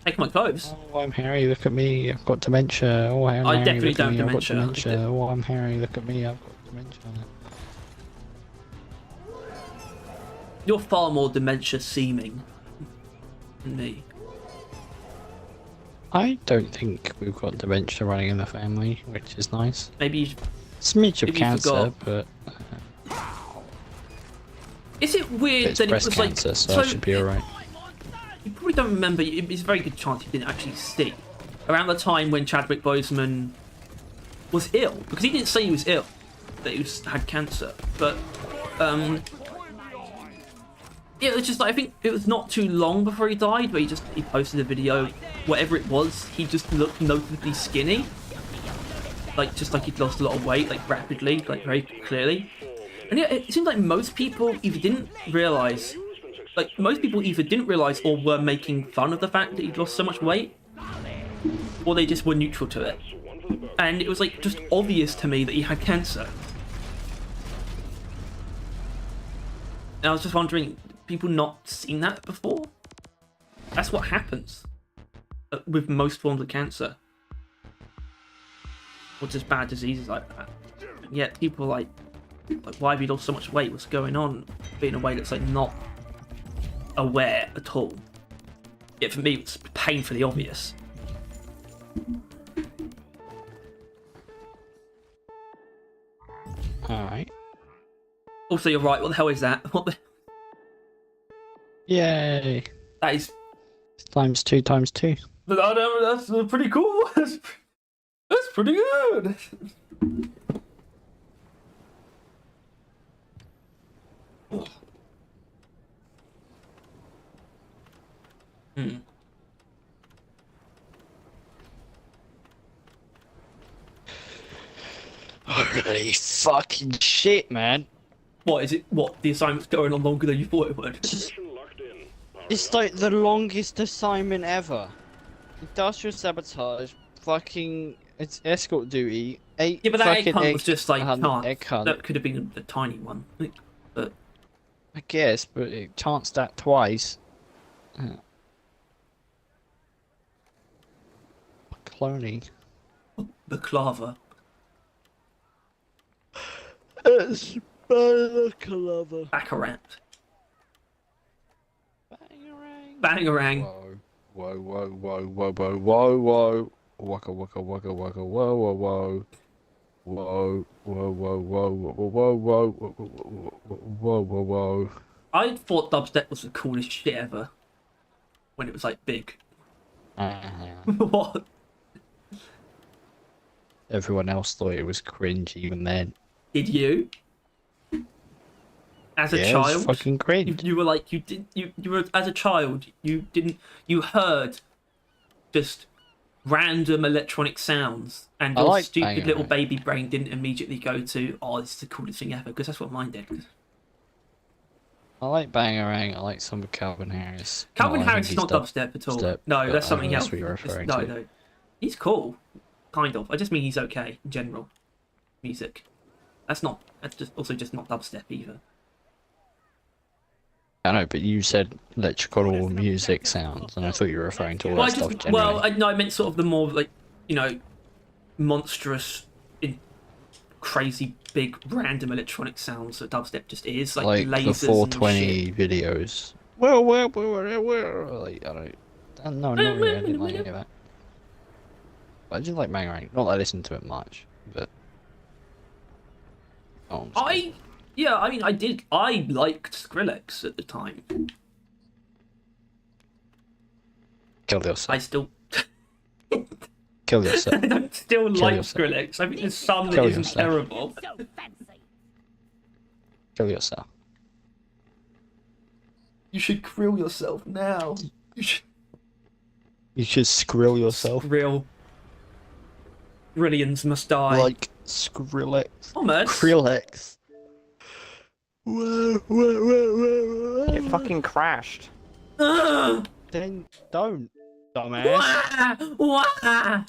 Take my clothes. Oh, I'm Harry. Look at me. I've got dementia. Oh, I'm I Harry. definitely Look at don't me, I've got dementia. dementia. Oh, I'm Harry. Look at me. I've got dementia. You're far more dementia seeming than me. I don't think we've got dementia running in the family, which is nice. Maybe you... Smidge of Maybe you cancer, forgot. but Is it weird it's that it breast was cancer, like... so I should be alright. You probably don't remember, it's a very good chance you didn't actually see. Around the time when Chadwick Boseman was ill, because he didn't say he was ill, that he had cancer, but, yeah, it was just like, I think it was not too long before he died, where he posted a video, whatever it was, he just looked noticeably skinny. Like, just like he'd lost a lot of weight, like, rapidly, like, very clearly. And yeah, it seems like most people either didn't realise, or were making fun of the fact that he'd lost so much weight, or they just were neutral to it. And it was, like, just obvious to me that he had cancer. And I was just wondering, people not seen that before? That's what happens with most forms of cancer. or just bad diseases like that. And yet people are like, why have you lost so much weight? What's going on? But in a way that's like not aware at all. Yet for me, it's painfully obvious. Alright. Also, you're right. What the hell is that? What the? Yay. That is. Times two times two. That's pretty cool. That's pretty good. Hmm. Holy fucking shit, man. What is it? What, the assignment's going on longer than you thought it would? Mission locked in. Power It's up. like the longest assignment ever. Industrial sabotage, fucking it's escort duty, 8 Yeah, but that egg fucking hunt was just like egg hunt. That could have been a tiny one. But I guess, but it chanced that twice. Cloning. the clava. It's balaclava. Baccarat. Bangarang. Bangarang. Whoa, whoa, whoa, whoa, whoa, whoa, whoa. Waka waka waka waka whoa whoa whoa. Whoa, whoa, whoa, whoa, whoa, whoa, whoa, whoa, whoa, whoa. I thought dubstep was the coolest shit ever. When it was like big. What? Everyone else thought it was cringe even then. Did you? As a Yeah, it child? was fucking cringe. You were like, you were, as a child, you heard just random electronic sounds, and I your like stupid Banger little Man. baby brain didn't immediately go to, oh, this is the coolest thing ever, because that's what mine did. I like Bangarang, I like some of Calvin Harris. Calvin No, I Harris is think not he's dubstep at all. dubstep, No, but that's I something think else. that's what you're referring no, to. no. He's cool. Kind of. I just mean he's okay in general. Music. That's just also just not dubstep either. I know, but you said electrical music sounds, and I thought you were referring to all that stuff generally. I meant sort of the more like, monstrous, crazy, big, random electronic sounds that dubstep just is, like lasers the 420 and shit. videos. Well, like, I don't. No, not really. I didn't like any of that. But I just like Bangarang. Not that I listen to it much, but. Oh, I liked Skrillex at the time. kill yourself. I still Kill yourself. I don't still like yourself. Skrillex. I think there's some that Kill isn't yourself. terrible. So fancy. Kill yourself. You should grill yourself now. You should You should skrill yourself. grill. Brilliance must die. Like Skrillex. Almost. Skrillex. Whoa, whoa, whoa, whoa, It fucking crashed. Then don't, dumbass. Wah!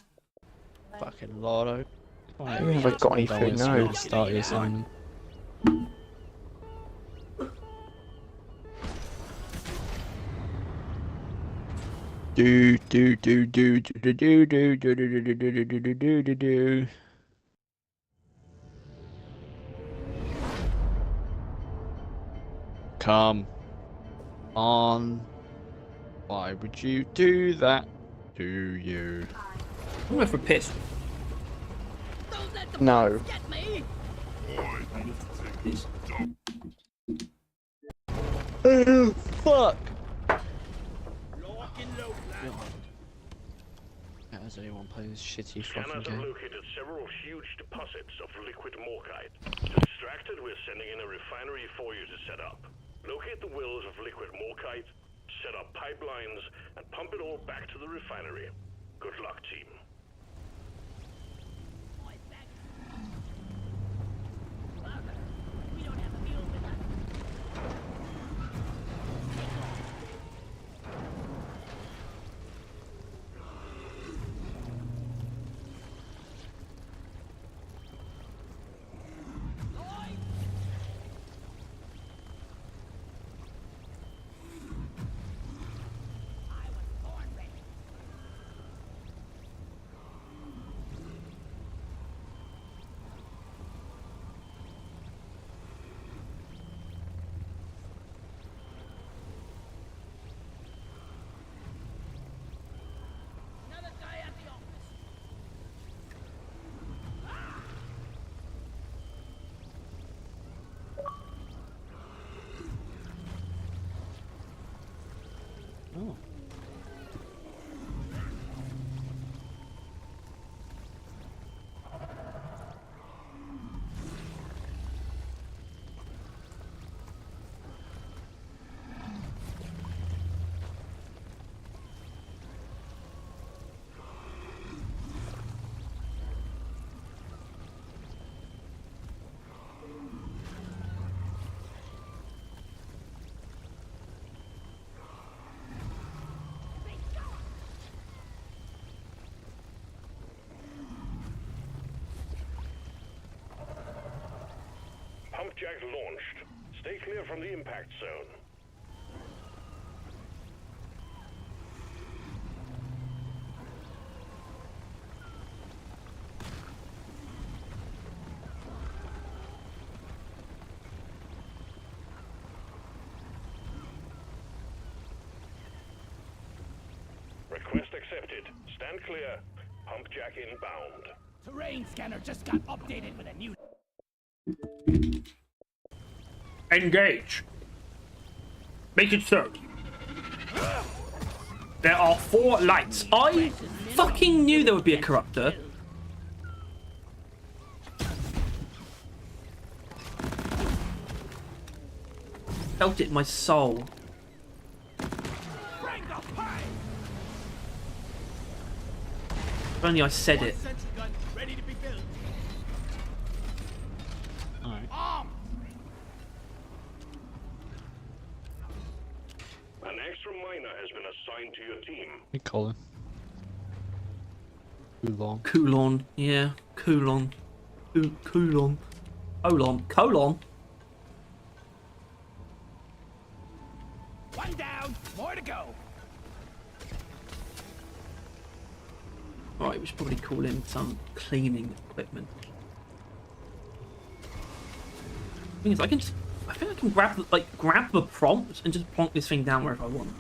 Fucking Lotto. I haven't even got anything, no. Start your assignment. Do do do do do do do do do do do do do do do do do. Come on. Why would you do that? Do you? I'm going for a piss. Don't let the No. get me. Oh, fuck! Lock and load, lad. How does anyone play this shitty fucking Scanners have game? located several huge deposits of liquid morkite. To extract it, we're sending in a refinery for you to set up. Locate the wells of liquid morkite, set up pipelines, and pump it all back to the refinery. Good luck, team. Boys back. Father, we don't have a deal with that. I was born ready. jack launched. Stay clear from the impact zone. Request accepted. Stand clear. Pump jack inbound. Terrain scanner just got updated with a new. Engage. Make it so. There are 4 lights. I fucking knew there would be a corruptor. Felt it in my soul. If only I said it. Ready to be built. Alright. An extra miner has been assigned to your team. Hey, Colin. Too long. Coulon, yeah, Coulon. Coulon. Colon. One down, more to go. Alright, we should probably call in some cleaning equipment. Thing is, I think I can grab the prompt and just plonk this thing down wherever I want.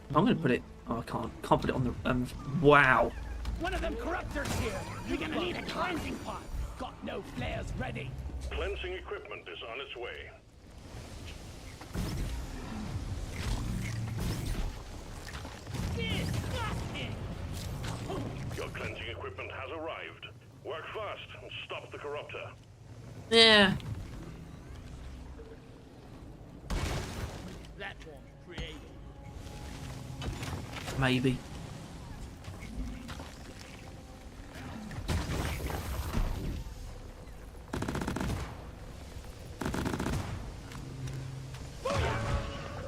I'm gonna put it. Oh, I can't put it on the. Wow. One of them corruptors here. You're gonna need a cleansing pot. Got no flares ready. Cleansing equipment is on its way. Disgusting. Your cleansing equipment has arrived. Work fast and stop the corruptor. Yeah. Platform created. Maybe.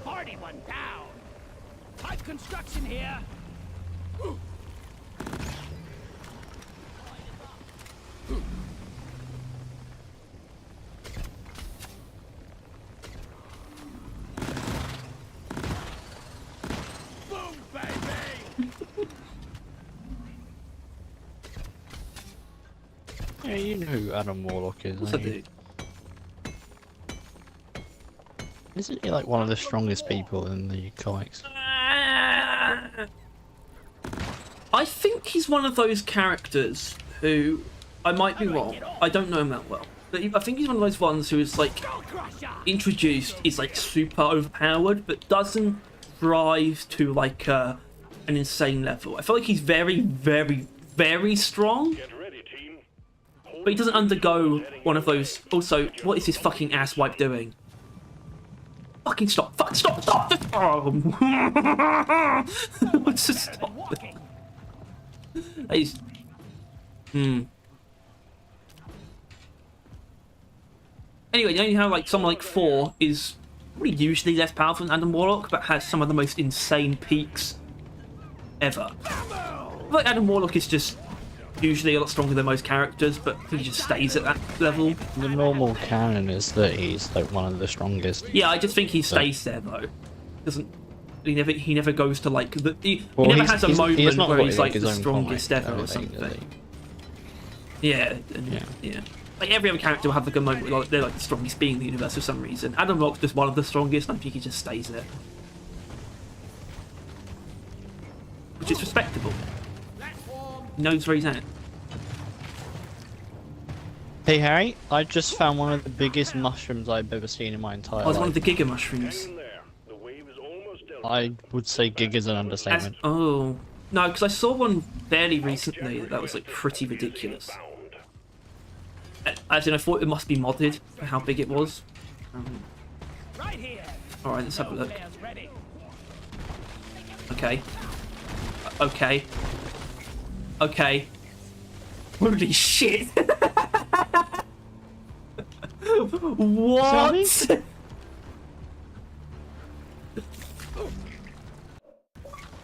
Party one down. Hot construction here. Boom, baby. Yeah, you know who Adam Warlock is, What's I don't you? do? Isn't he like one of the strongest people in the comics? I think he's one of those characters who I might be wrong. I don't know him that well, but I think he's one of those ones who is like introduced, is like super overpowered, but doesn't rise to like an insane level. I feel like he's very, very, very strong, Get ready, team. but he doesn't undergo one of those. Also, what is this fucking asswipe doing? Fucking stop! Fuck! Stop! Stop! Just, oh. Just stop. He's. Anyway, you know how like someone like 4 is probably usually less powerful than Adam Warlock, but has some of the most insane peaks ever. Like Adam Warlock is just usually a lot stronger than most characters, but he just stays at that level. The normal canon is that he's like one of the strongest. Yeah, I just think he stays there though. Doesn't he never goes to like the he Well, never he's- has a he's moment not where got, he's like his the own strongest comic ever or everything, does something. he? Yeah, yeah. Like every other character will have like a moment where like, they're like the strongest being in the universe for some reason. Adam Warlock's just one of the strongest, and I think he just stays there, which is respectable. He knows where he's at. Hey Harry, I just found one of the biggest mushrooms I've ever seen in my entire Oh, it's one of life. the Giga mushrooms. In there. The wave is almost dealt. I would say Giga's an understatement. Oh no, because I saw one fairly recently that was like pretty ridiculous. As in, I thought it must be modded for how big it was. Right here. All right, let's have a No look. flares ready. Okay. Okay. Okay. Holy shit! What?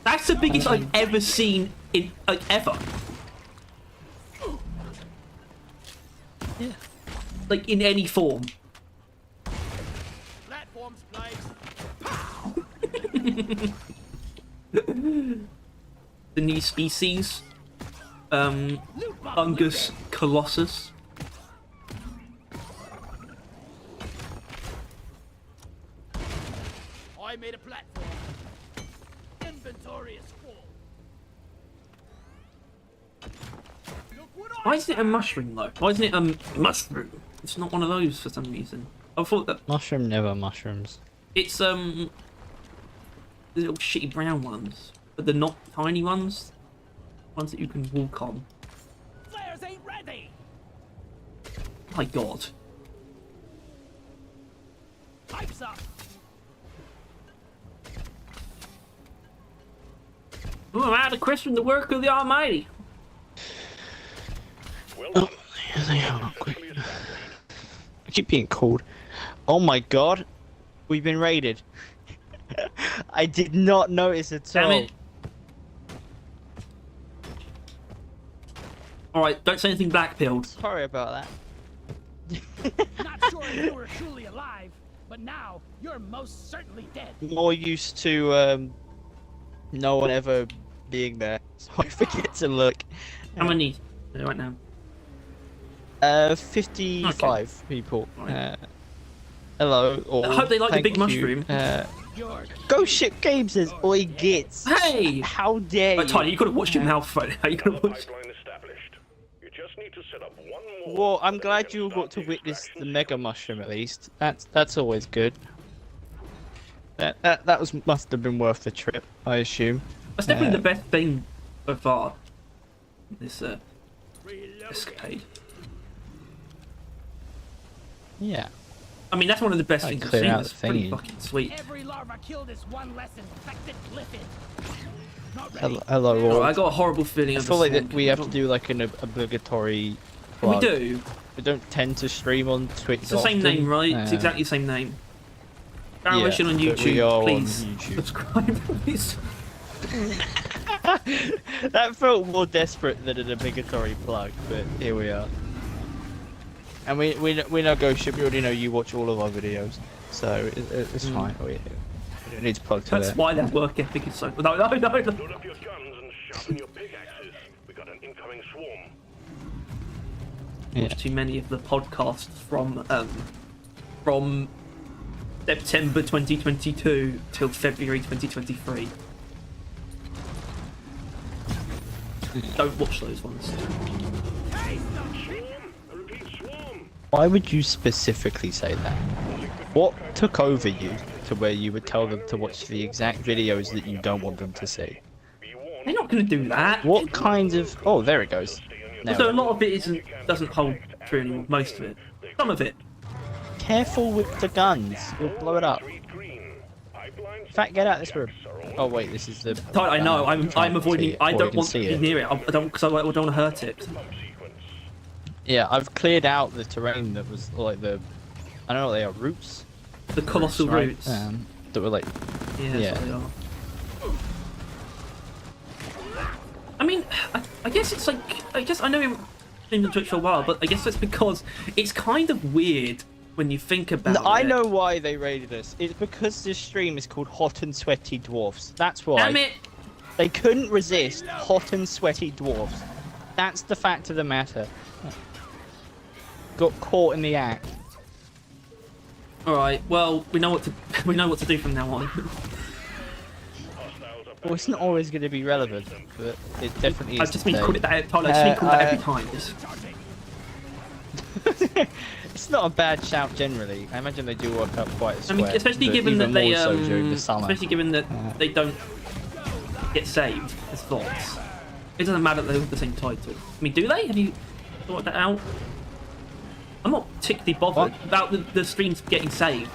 That's the biggest I've ever seen in like ever. Yeah. Like in any form. Platforms, please. The new species. Fungus Colossus. I made a platform. Inventory is full. Look what Why isn't it a mushroom though? Why isn't it a mushroom? It's not one of those for some reason. I thought that Mushroom never mushrooms. it's the little shitty brown ones, but they're not tiny ones. Ones that you can walk on. Flares ain't ready. My God. Pipes up. Oh, I'm out of question the work of the Almighty. Well Oh, done. they are quick. I keep being called. Oh my God, we've been raided. I did not notice at Damn all. it. Alright, don't say anything black pilled. Sorry about that. Not sure if you were truly alive, but now you're most certainly dead. More used to no one ever being there, so I forget to look. How many right now? 55 people. Right. Hello. Or I hope they like the thank big you. mushroom. You're Ghost Ship Games says, "Oi gits." Hey! How dare Right, you? Tyler, you could have watched your mouth phone. How you could have watched? Pipeline established. You just need to set up one more. Well, I'm and then glad can you all start got to the witness the extraction mega sequence. mushroom at least. That's always good. That must have been worth the trip, I assume. That's definitely the best thing so far. This escapade. Yeah. I mean, that's one of the best I things I've cleared seen. out It's the pretty thingy. fucking sweet. every larva killed is one less infected glyphid. Not ready. Hello all. Oh, I got a horrible feeling. I of feel like the that we have to do like an obligatory. We plug. do. We don't tend to stream on Twitch. It's the same often. name, right? It's exactly the same name. Narration on but we YouTube, are on please YouTube. subscribe, please. That felt more desperate than an obligatory plug, but here we are. And we know Ghost Ship. We already know you watch all of our videos, so it's fine. We don't need to plug to That's that. why that work ethic is so. No. Load up your guns and sharpen your pickaxes. We got an incoming swarm. Yeah. Watch too many of the podcasts from September 2022 till February 2023. Don't watch those ones. Hey, some Swarm! I repeat, swarm! Why would you specifically say that? What took over you to where you would tell them to watch the exact videos that you don't want them to see? Be warned, They're not going to do that. What kinds of? Oh, there it goes. Now, So a lot of it doesn't hold true anymore. Most of it. Some of it. careful with the guns. You'll blow it up. street green. Pipelines In fact, get out of this room. Oh wait, this is the. Tyler, I know. trying I'm to avoiding. see it I before don't you want to can see be it. near it. I don't because I don't want to hurt it. pump sequence. Yeah, I've cleared out the terrain that was like the. I don't know what they are, roots. The colossal right? roots. That were like. Yeah, Yeah. that's what they are. I mean, I guess it's like I know we've been on Twitch for a while, but I guess that's because it's kind of weird when you think about it. I know why they raided us. It's because this stream is called Hot and Sweaty Dwarfs. That's why. Damn it! They couldn't resist hot and sweaty dwarves. That's the fact of the matter. Got caught in the act. All right. Well, we know what to do from now on. Hostiles are Well, it's not always going to be relevant, but it definitely I is. just mean today. call it that. Tyler, I just mean call that every uh, time. Just, It's not a bad shout generally. I imagine they do work up quite a I sweat. mean, especially but given that even they more so during the summer. especially given that they don't get saved as bots. It doesn't matter that they have the same title. I mean, do they? Have you thought that out? I'm not particularly bothered What? about the streams getting saved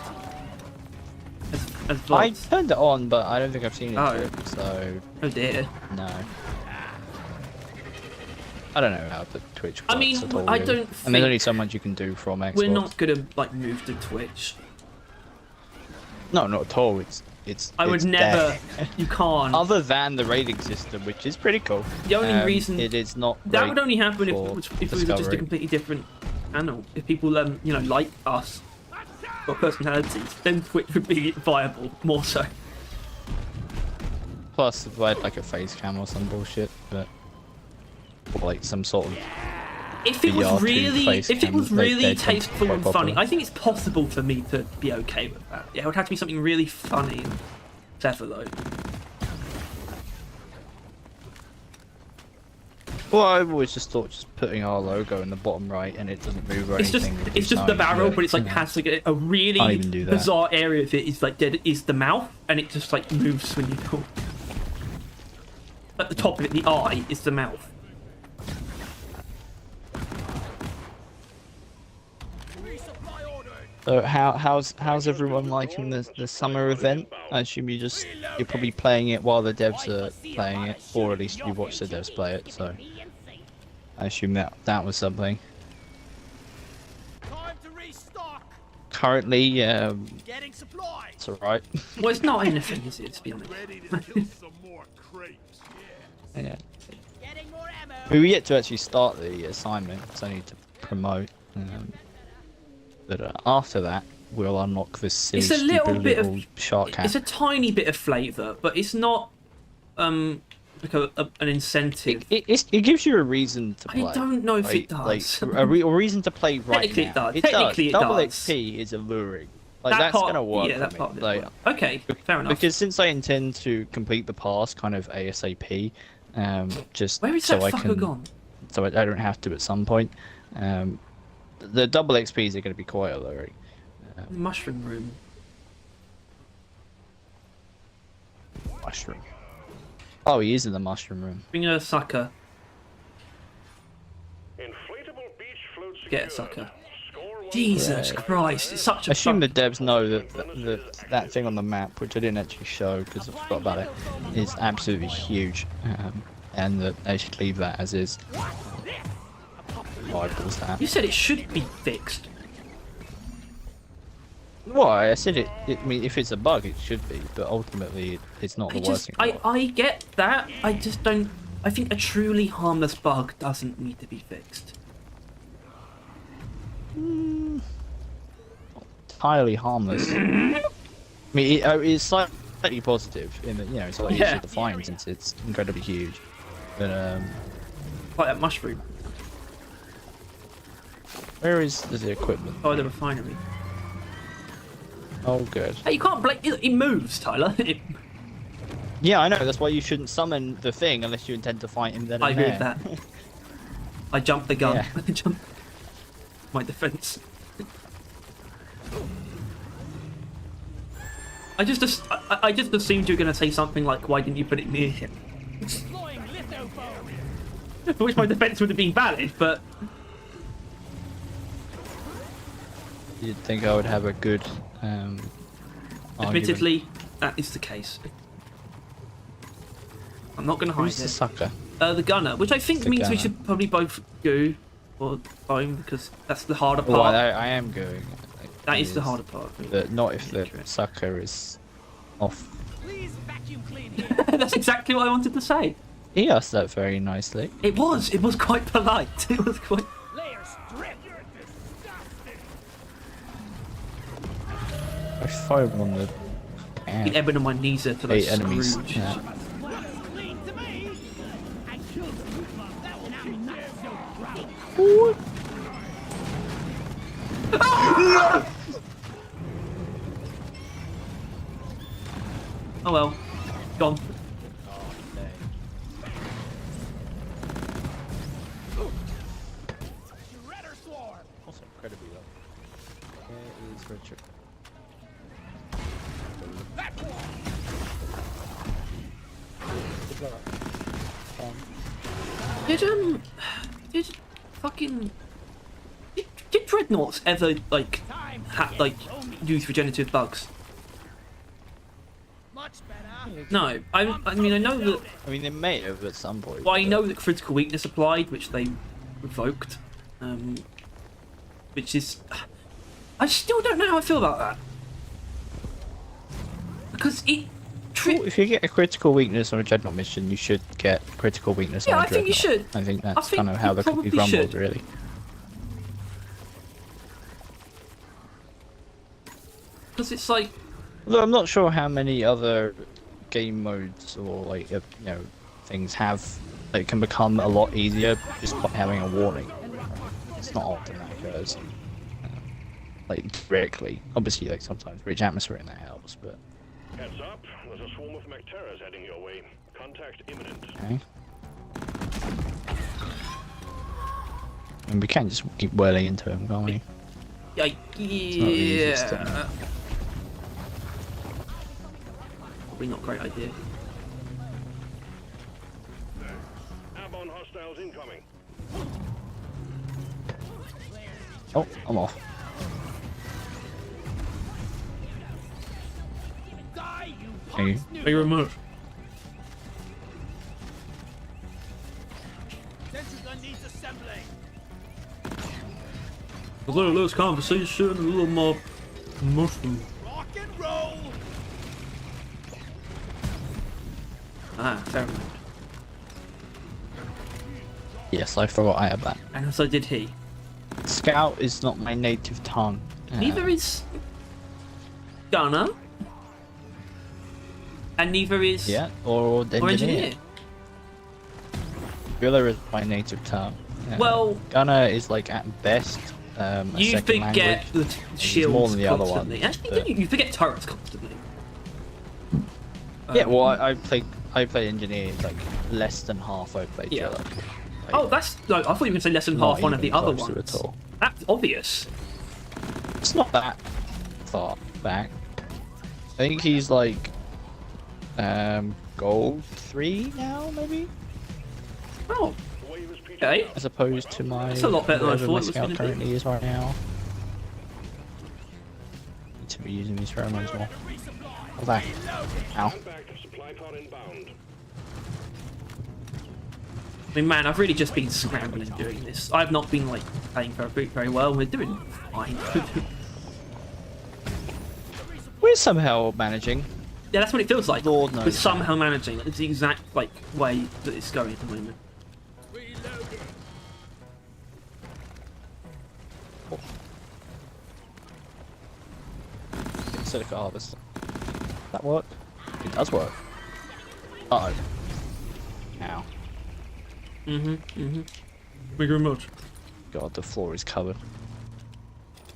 as I VODs. turned it on, but I don't think I've seen it. Oh. Yet, so Oh dear. no. I don't know how the Twitch works I mean, at all, I really. don't And there's think- only so much you can do from Xbox. We're not gonna like move to Twitch. No, not at all. It's. I would it's never. dead. You can't. Other than the rating system, which is pretty cool. The only reason it is not. that great would only happen if for it was just a discovery. completely different channel. If people, you know, like us, got personalities, then Twitch would be viable more so. Plus, if I had like a face cam or some bullshit, but or like some sort of. If it was VR2 really, face if it cam, was really they'd tasteful quite and funny, popular. I think it's possible for me to be okay with that. Yeah, it would have to be something really funny and clever though. Well, I've always just thought just putting our logo in the bottom right and it doesn't move or It's just, anything. it's just the barrel, but but it's like has like a really Can't even do that. bizarre area of it is like dead is the mouth, and it just like moves when you talk. At the top of it, the eye is the mouth. So how's everyone liking the summer event? I assume you're probably playing it while the devs are playing it, or at least you watch the devs play it. So I assume that was something. Time to restock. Currently, Getting supplies. it's alright. Well, it's not anything, is it? To be honest. Ready to kill some more crepes. Yeah. Getting more ammo. We yet to actually start the assignment. It's only to promote. But after that, we'll unlock this silly, It's a little stupid bit little of shark hat. It's a tiny bit of flavour, but it's not like an incentive. It gives you a reason to play. I don't know if it does. Like, a reason to play right Technically now. it does. It Technically it Double does. XP is alluring. Like That that's part- gonna work yeah, for that me. part of it Like, works. Okay, fair enough. because since I intend to complete the pass kind of ASAP, just Where is so that I fucker can, gone? so I don't have to at some point. The double XPs are going to be quite alluring. Mushroom room. Mushroom. Oh, he is in the mushroom room. Bring a sucker. Inflatable beach float Get a secured. sucker. Score one. Jesus Christ! It's such a. I assume the devs know that thing on the map, which I didn't actually show because I forgot about it, is absolutely huge, and that they should leave that as is. Eyeballs that. You said it should be fixed. Why? I said it. I mean, if it's a bug, it should be, but ultimately, it's not the worst thing. in the world. I get that. I just don't. I think a truly harmless bug doesn't need to be fixed. Entirely harmless. I mean, it's slightly positive in that it's a lot easier to find since it's incredibly huge. But Like that mushroom. where is the equipment? Oh, the refinery. Oh, good. Hey, you can't blame. It moves, Tyler. Yeah, I know. That's why you shouldn't summon the thing unless you intend to fight him then I and agree with there. that. I jumped the gun. Yeah. I jumped. My defense. I just assumed you were gonna say something like, "Why didn't you put it near him?" Deploying lithophone. For which my defense would have been valid, but You'd think I would have a good argument. admittedly, that is the case. I'm not gonna hide Who's the it. sucker? The gunner, which I think The means we gunner. should probably both go or foam because that's the harder Well, part. I am going. That It is the harder part. But not if the Accurate. sucker is off. Please vacuum clean here. That's exactly what I wanted to say. He asked that very nicely. It was quite polite. It was quite. Layer strip. You're disgusting. I foam on the The ebon on my knees there to those 8 enemies. Scrooge. Yeah. Looks clean to me. I killed the root. That will now not so proud. Oh well, gone. Shredder swarm. Also incredibly low. Where is Richard? That one. Did fucking did dreadnoughts ever like use regenerative bugs? Much better. No, I mean I know that. I mean, they may have at some point. Well, I but- know that critical weakness applied, which they revoked, which is. I still don't know how I feel about that because it. Well, if you get a critical weakness on a dreadnought mission, you should get critical weakness Yeah, on a I think you dreadnought. should. I think that's think kind of how you the cookie probably crumbled, should. really. because it's like Although I'm not sure how many other game modes or like things have that can become a lot easier just by having a warning. It's not often that occurs. Like directly. Obviously, like sometimes rich atmosphere in that helps, but. Heads up, there's a swarm of Macteras heading your way. Contact imminent. Okay. And we can't just keep whirling into him, can't we? yeah. Probably not a great idea. Airborne hostiles incoming. Oh, I'm off. Die, you Thank you. Thank you very much. Sentry gun needs assembling. A little less conversation, a little more mushroom. Rock and roll. Ah, fair enough. Yes, I forgot I had that. And so did he. Scout is not my native tongue. Neither is Gunner. And neither is Yeah, or or engineer. engineer. Driller is my native tongue. Well, Gunner is like at best a you second forget language. the more shields than the other constantly. ones, Actually, but- you forget turrets constantly. Yeah, well, I play engineer like less than half I play Yeah. driller. Like, Oh, that's no. I thought you were going to say less than not half one of the even other close to ones. it at all. That's obvious. It's not that far back. I think he's like gold 3 now, maybe, Oh, The wave is peaking okay. out. as opposed to my. That's a lot better than I whatever thought my it was scout gonna be. currently is right now. Need to be using these pheromones more. Hold on. Ow. Stand back, supply pod inbound. I mean, man, I've really just been scrambling doing this. I've not been like playing very well. We're doing fine. We're somehow managing. Yeah, that's what it feels like. Lord knows. We're somehow managing. It's the exact like way that it's going at the moment. Reloading. Silica harvest. That work? It does work. Uh oh. Ow. Thank you very much. God, the floor is covered.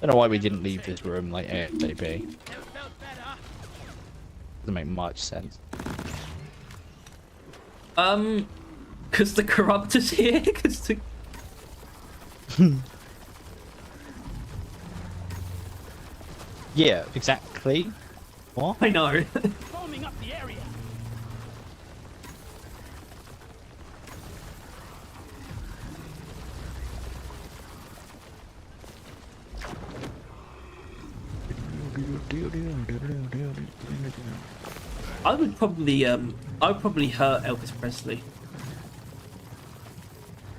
Don't know why we didn't leave this room like ASAP. Never felt better. Doesn't make much sense. Because the corruptor's here. Because the Yeah, exactly. What? I know. Foaming up the area. I would probably hurt Elvis Presley.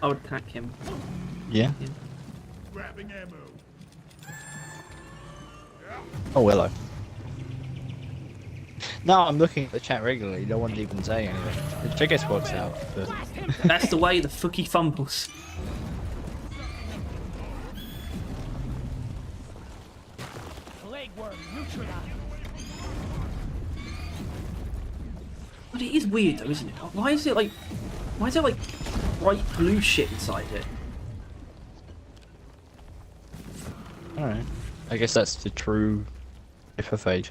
I would attack him. Yeah. Grabbing ammo. Oh, hello. No, I'm looking at the chat regularly. No one's even saying anything. Which I guess works out. But That's the way the fookie fumbles. Plague worm neutralized. But it is weird though, isn't it? Why is there like bright blue shit inside it? alright. I guess that's the true hypophage.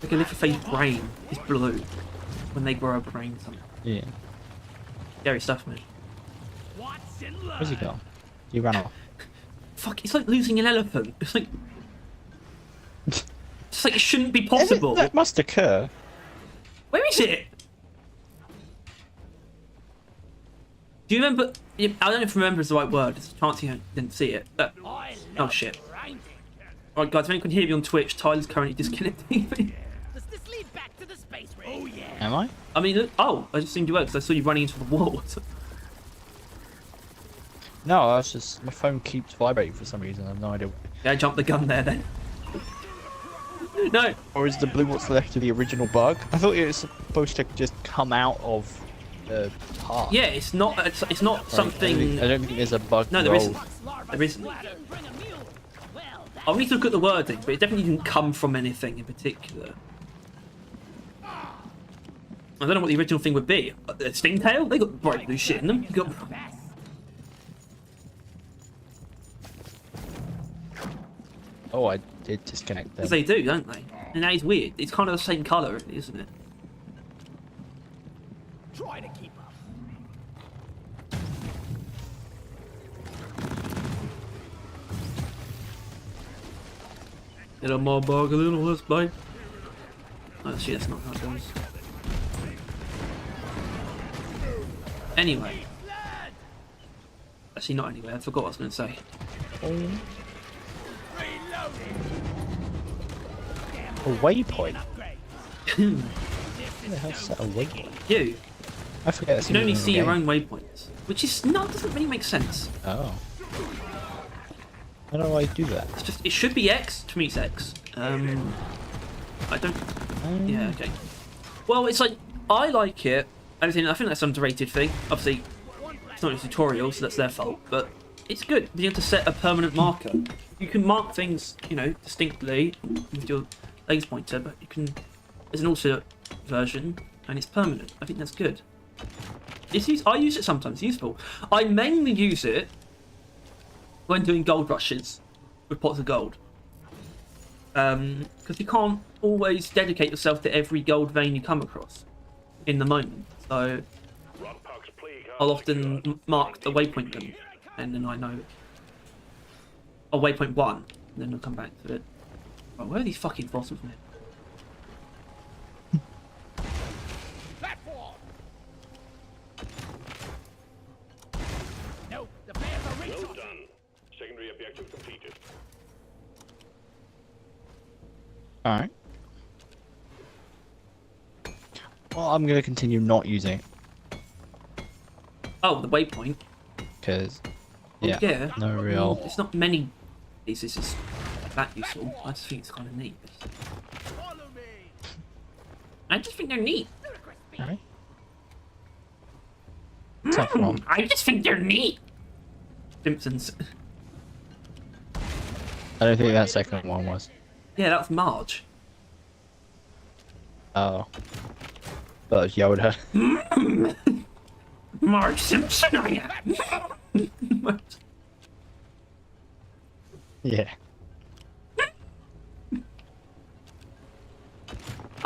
Like a little phase brain is blue when they grow a brain somehow. Yeah. Scary stuff, man. What's in Where's he line? gone? He ran off. Fuck, it's like losing an elephant. It's like it shouldn't be possible. That must occur. Where is it? Do you remember? I don't know if remember is the right word. There's a chance you didn't see it. I Oh love shit. grinding. Alright guys, if anyone can hear me on Twitch, Tyler's currently disconnecting me. Does this lead back to the space ring? Oh yeah. Am I? I mean, oh, I just seemed you were because I saw you running into the wall. No, I was just my phone keeps vibrating for some reason. I have no idea. Yeah, I jumped the gun there then. No, Or is the blue what's left of the original bug? I thought it was supposed to just come out of the part. yeah, it's not. It's not Right, something. I don't think there's a bug. No, there roll. isn't. There isn't. Didn't bring a mule. Well, that I'll need to look at the wording, but it definitely didn't come from anything in particular. I don't know what the original thing would be. A stingtail? They got bright blue shit in them. You got... Oh, I did disconnect them. They do, don't they? And that is weird. It's kind of the same colour, isn't it? Try to keep up. Little more bug, a little less bite. Oh shit, that's not how it goes. Anyway. Actually, not anyway. I forgot what I was going to say. A waypoint? Who the hell's set a waypoint? You. I forget. You can only see your own waypoints, which is not doesn't really make sense. Oh. How do I do that? It's just it should be X. To me, it's X. I don't. Yeah. Okay. Well, it's like I like it. I think that's an underrated thing. Obviously, it's not a tutorial, so that's their fault. But it's good being able to set a permanent marker. You can mark things, you know, distinctly with your laser pointer, but you can. There's an alternate version, and it's permanent. I think that's good. I use it sometimes. It's useful. I mainly use it when doing gold rushes with pots of gold. Because you can't always dedicate yourself to every gold vein you come across in the moment. So I'll often mark the waypoint them, and then I know. Oh, waypoint 1, and then I'll come back to it. Oh, where are these fucking fossils, man? Platform. No, the bears are Well reaching. done. Secondary objective completed. Alright. Well, I'm going to continue not using it. Oh, the waypoint. Because, Well, yeah, yeah. no real... It's not many. This is that useful. I just think it's kind of neat. Follow me. I just think they're neat. Alright. What's that from? I just think they're neat. Simpsons. I don't think that second one was. Yeah, that was Marge. Oh. That was Yoda. Marge Simpson, I am. Yeah.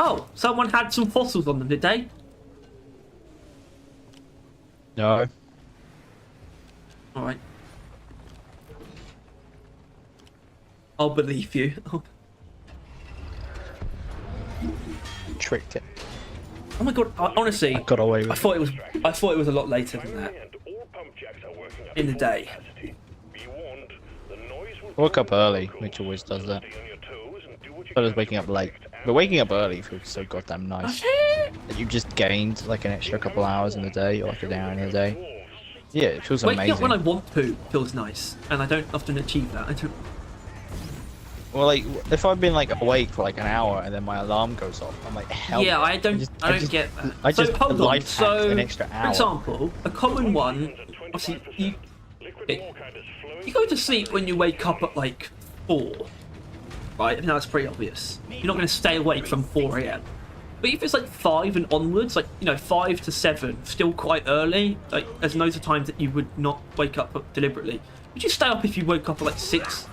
Oh, someone had some fossils on them, did they? No. Alright. I'll believe you. Tricked it. Oh my god, honestly, I got away with I thought it was a lot later than that. And all pump jacks are working up In the to day. capacity. Be warned, the noise will Woke up cause early, vocals. which always does that. Stay on your toes and do what you But I was can waking to up late. protect But waking up early feels so goddamn nice. That you just gained like an extra couple hours in the day, or like an hour in the day. Yeah, it feels Waking up when I amazing. want to feels nice, and I don't often achieve that. I don't. Well, like, if I've been like awake for like an hour and then my alarm goes off, I'm like, hell. Yeah, I don't just- get that. I So just hold on. life hacked So, an extra for hour. example, a common one. Obviously, you go to sleep when you wake up at like 4, right? I think that's pretty obvious. You're not going to stay awake from 4 a.m. But if it's like 5 and onwards, like, you know, 5 to 7, still quite early, like, there's loads of times that you would not wake up deliberately. Would you stay up if you woke up at like 6?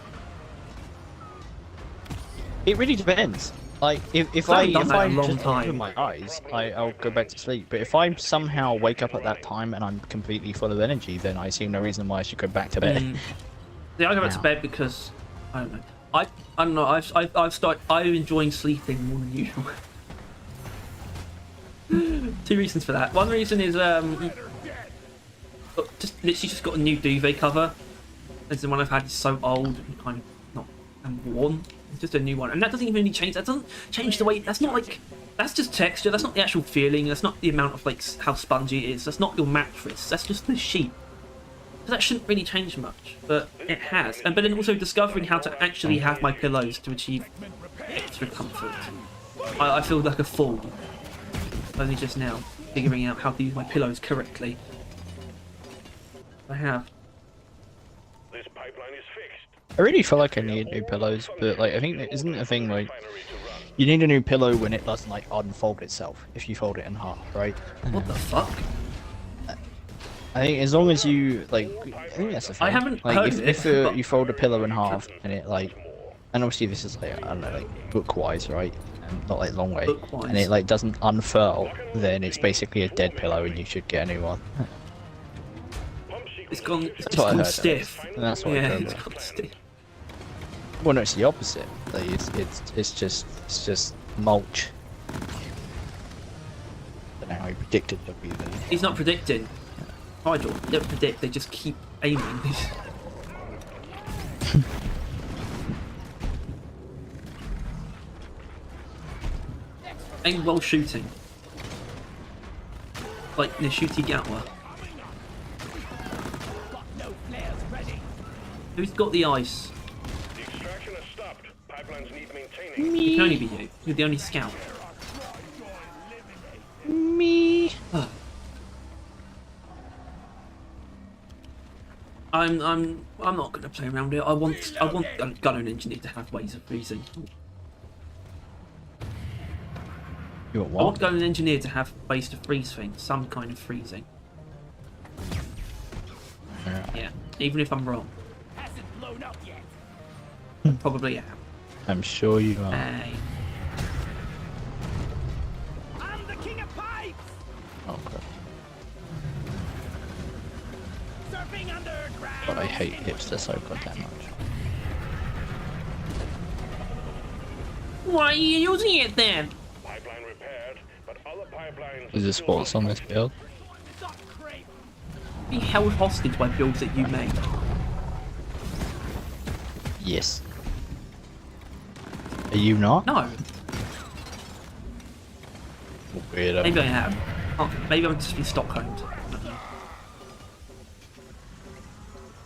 It really depends. Like, if I I haven't done that in a long just time. open my eyes, I'll go back to sleep. But if I somehow wake up at that time and I'm completely full of energy, then I see no reason why I should go back to bed. Yeah, I go back to Now. bed because I don't know. I don't know. I'm enjoying sleeping more than usual. 2 reasons for that. One reason is just literally just got a new duvet cover. As the one I've had is so old and kind of not and worn. It's just a new one, and that doesn't even really change. That doesn't change the way. That's not like. That's just texture. That's not the actual feeling. That's not the amount of like how spongy it is. That's not your mattress. That's just the sheet. So that shouldn't really change much, but it has. But then also discovering how to actually have my pillows to achieve extra comfort. I feel like a fool. Only just now figuring out how to use my pillows correctly. I have. This pipeline is fixed. I really feel like I need new pillows, but like I think there isn't a thing like you need a new pillow when it doesn't like unfold itself if you fold it in half, right? What the fuck? I think as long as you like, I think that's the thing. I haven't like heard if, of it, if but- you fold a pillow in half and it like, and obviously this is like I don't know like book-wise, right? And not like long way, Book-wise. and it like doesn't unfurl, then it's basically a dead pillow and you should get a new one. It's gone. It's That's what I gone heard, stiff. And that's what I Yeah, heard. it's gone stiff. Well, no, it's the opposite. Like it's just mulch. Don't know how he predicted it would be there. He's not predicting. Nigel, they don't predict. They just keep aiming. Aim while shooting. Like Nishuti Gatwa. Got no flares ready. Who's got the ice? The extraction has stopped. Pipelines need maintaining. It can only be you. You're the only scout. Me. I'm not gonna play around it. I want a gunner engineer to have ways of freezing. You want I want what? gunner engineer to have ways to freeze things, some kind of freezing. Yeah, even if I'm wrong, Hasn't blown up yet. probably am. I'm sure you are. Hey, I'm the king of pipes. Oh crap. Surfing underground. But I hate hipster so goddamn much. why are you using it then? Pipeline repaired, but other pipelines. Is there still sports on this build? Stop crape. Be held hostage by builds that you made. Yes. Are you not? No, Weirdo. maybe I am. Oh, maybe I'm just been Stockholmed. I don't know.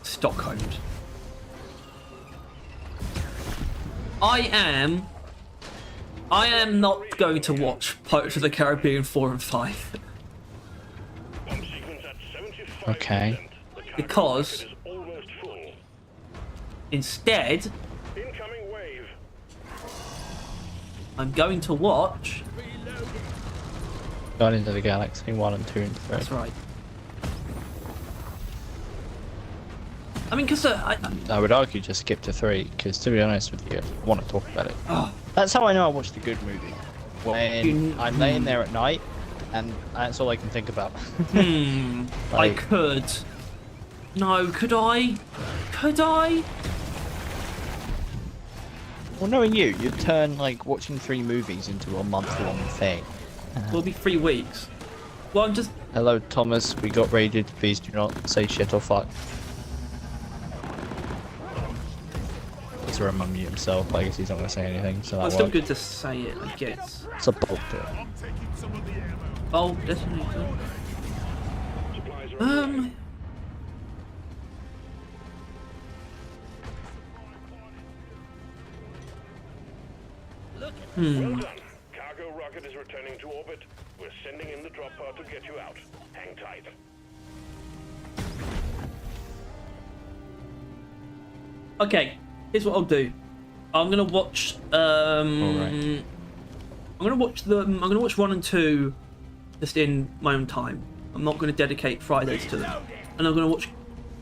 Stockholmed. I am not going to watch Pirates of the Caribbean 4 and 5 Pump sequence at 75%. Okay. The cargo because rocket is almost full. instead Incoming wave. I'm going to watch. Guardians of the Galaxy 1 and 2 and 3. That's right. I mean, because I would argue just skip to 3, because to be honest with you, I want to talk about it. oh, That's how I know I watched a good movie. When You- I'm laying there at night, and that's all I can think about. I Like- could. No, could I? Could I? Well, knowing you, you'd turn like watching 3 movies into a month-long thing. Will be 3 weeks. Well, I'm just. Hello, Thomas. We got raided. Please do not say shit or fuck. He's unmute himself. I guess he's not gonna say anything. So Well, that it's still works. good to say it, I guess. It's a bulk to it. I'm taking some of the ammo. Oh, definitely. Supplies are well done. Cargo rocket is returning to orbit. We're sending in the drop pod to get you out. Hang tight. Okay, here's what I'll do. I'm gonna watch. Alright. I'm gonna watch them. I'm gonna watch 1 and 2, just in my own time. I'm not gonna dedicate Fridays to them, and I'm gonna watch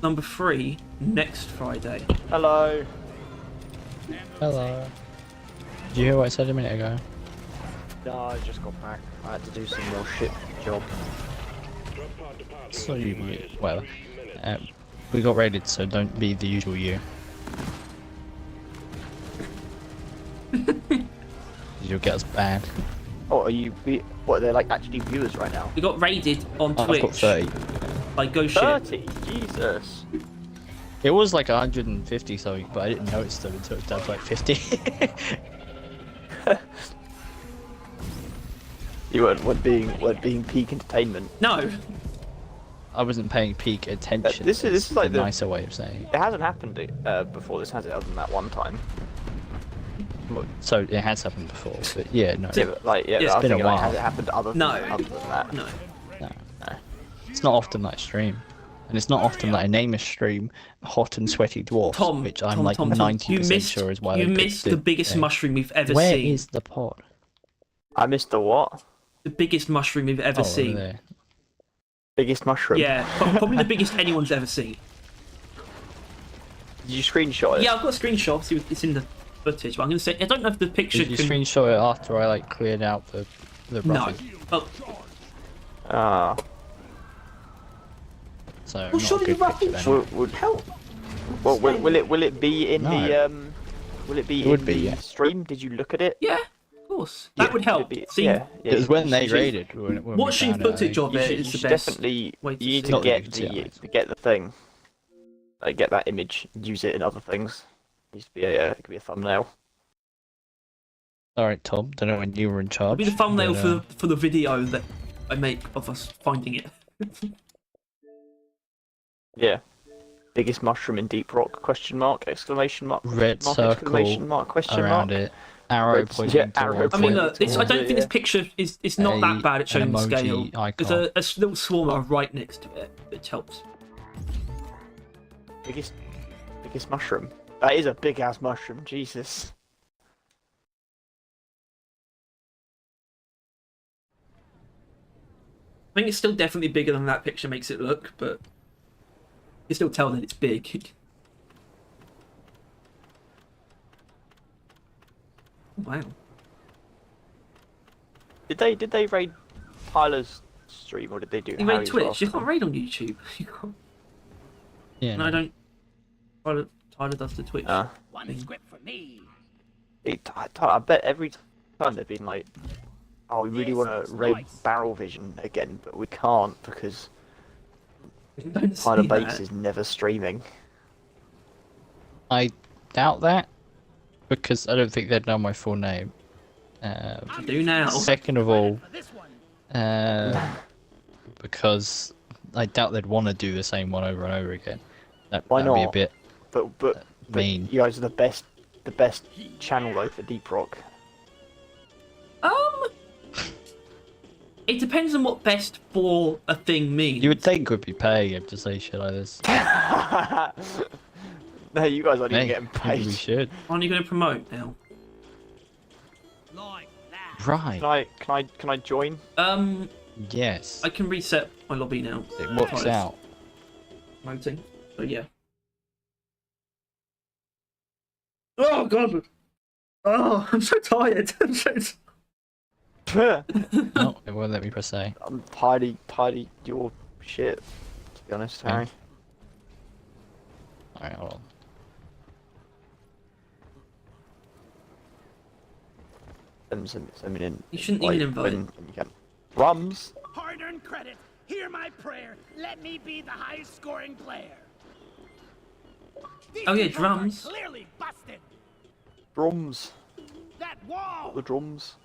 number 3 next Friday. Hello. Hello. Did you hear what I said a minute ago? No, I just got back. I had to do some real shit job. Drop pod departing. So you, T-minus well, 3 minutes. we got raided, so don't be the usual you. You'll get us banned. Oh, are you? What? They're like actually viewers right now. We got raided on Oh, I've got Twitch 30. by Go Shit. 30. Jesus. It was like 150 something, but I didn't notice them until it was down to like 50. You weren't being peak entertainment. No, I wasn't paying peak attention. This is like the the- nicer way of saying it. It hasn't happened before. This has it, other than that one time. So it has happened before, but yeah, no. Yeah, but, like yeah, It's I was been a thinking, like, while. has it happened other No. other than that? no. No. It's not often that I stream. And it's not often that I name a stream Hot and Sweaty Dwarfs, which I'm like 90% sure is why you they missed picked the it. biggest mushroom we've ever Where seen. is the pot? I missed the what? The biggest mushroom we've ever Over seen. there. Biggest mushroom? Yeah, probably the biggest anyone's ever seen. Did you screenshot it? Yeah, I've got a screenshot. See, it's in the footage. But I'm going to say I don't know if the picture Did you can. screenshot it after I like cleared out the No. rubbish? Well, Ah. So well not a surely the good picture rubbish. then. Would Help. well, will it be in No. the Will it be It would in be, the yeah. stream? Did you look at it? Yeah, of course. That would help. See, Yeah. Because when they you- raided, when we watching found out, footage of You it should, is you the should best. definitely. way to You need see to it. get Not that you can see it, to get the thing. Like get that image, use it in other things. It used to be it could be a thumbnail. Alright, Tom, don't know when you were in charge. It'll be the thumbnail but, for the video that I make of us finding it. Yeah. Biggest mushroom in Deep Rock? Question mark! Exclamation mark! red mark, circle exclamation mark! Question around mark! it. Arrow Red- pointing yeah, arrow towards I mean, it. look, I don't think this picture is it's not that bad at showing an the emoji scale. icon. There's a little swarm right next to it, which helps. Biggest mushroom. That is a big ass mushroom. Jesus. I think it's still definitely bigger than that picture makes it look, but you can still tell that it's big. Wow. Did they raid Tyler's stream or did they do You raid Harry's Twitch. last You can't time? raid on YouTube. You can't. Yeah, No, I don't. Tyler does the Twitch. One script for me. I bet every time they've been like, oh, we really want to raid Barrel Vision again, but we can't because Don't Tyler say Bates that. is never streaming. I doubt that, because I don't think they'd know my full name. I do now. Second of all, For this one. because I doubt they'd want to do the same one over and over again. Why that'd be a not? bit But mean. you guys are the best channel though for Deep Rock. It depends on what best for a thing means. You would think we'd be paying him to say shit like this. No, you guys aren't even Hey, getting maybe we paid. should. Aren't you going to promote now? Like that. Right. Can I join? Yes. I can reset my lobby now. It works Sorry. out. Promoting. So yeah. Oh god. Oh, I'm so tired. I'm so No, it won't let me press A. I'm tidy your shit. To be honest, Harry. Alright, hold on. Send me in. You shouldn't even invite. when you can. Rums. Hard-earned credit. Hear my prayer. Let me be the highest-scoring player. These Oh, yeah, controls are drums. Clearly busted. Drums. That wall. The drums.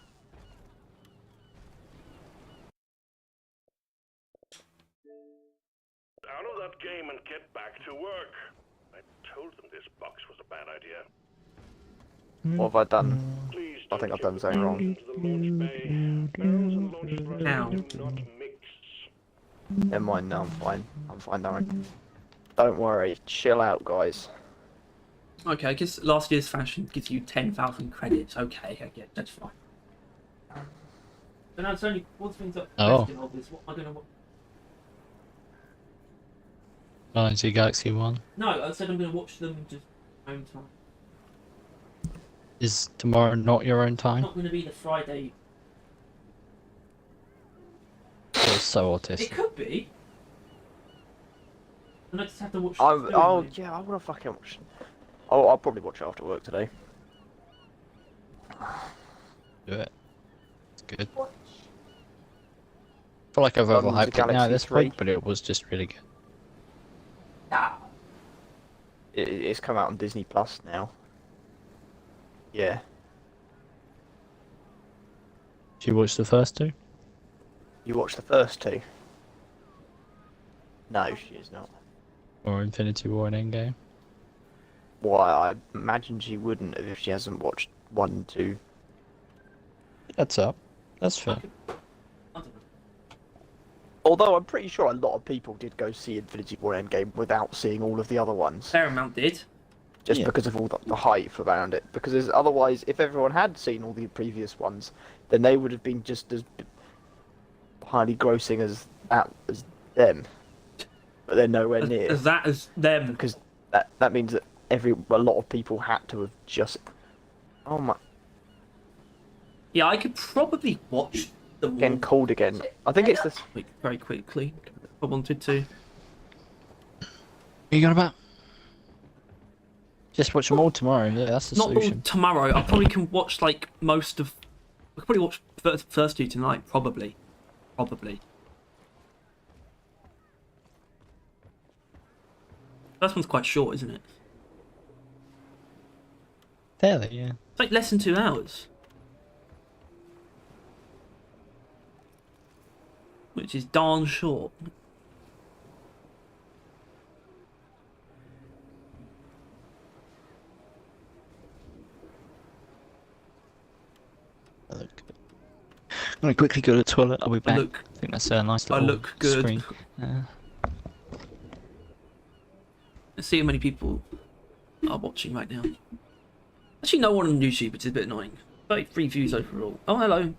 Out of that game and get back to work. I told them this box was a bad idea. What have I done? Please I think don't I've done give something the wrong. barrels to the launch bay. Barrels and launch brushes Ow. do not mix. Never mind. No, I'm fine. I'm fine, Darren. Don't worry. Chill out, guys. Okay, I guess last year's fashion gives you 10,000 credits. Okay, I get that's fine. But no, it's only one thing's up. Oh. I don't know what. Galaxy Galaxy 1. No, I said I'm going to watch them just my own time. Is tomorrow not your own It's time? not going to be the Friday. You're so It autistic. could be. And I just have to watch. the film, Oh mate. yeah, I want to fucking watch. Oh, I'll probably watch it after work today. Do it. It's good. I feel like I've Guardians of overhyped it now at Galaxy this 3. point, but it was just really good. It's come out on Disney Plus now. Yeah. Did you watch the first two? You watched the first two? No, she is not. Or Infinity War and Endgame? Why? I imagine she wouldn't have if she hasn't watched 1 and 2. That's up. That's fair. I don't know. Although I'm pretty sure a lot of people did go see Infinity War Endgame without seeing all of the other ones. Fair amount did. Just because of all the hype around it. Because otherwise, if everyone had seen all the previous ones, then they would have been just as highly grossing as them. But they're nowhere near. As them. Because that means that a lot of people had to have just... Oh my... Yeah, I could probably watch the Getting cold again. I think it's this... Wait, very quickly, if I wanted to. What are you going about? Just watch them all tomorrow. Yeah, that's the Not all solution. tomorrow. I probably can watch like most of. I could probably watch first two tonight. Probably. First one's quite short, isn't it? Fairly, yeah. It's like less than 2 hours. Which is darn short. I look good. I'm gonna quickly go to the toilet. I'll be back. I think that's a nice little look good. screen. Let's see how many people are watching right now. Actually, no one on YouTube, which is a bit annoying. 33 views overall. Oh, hello.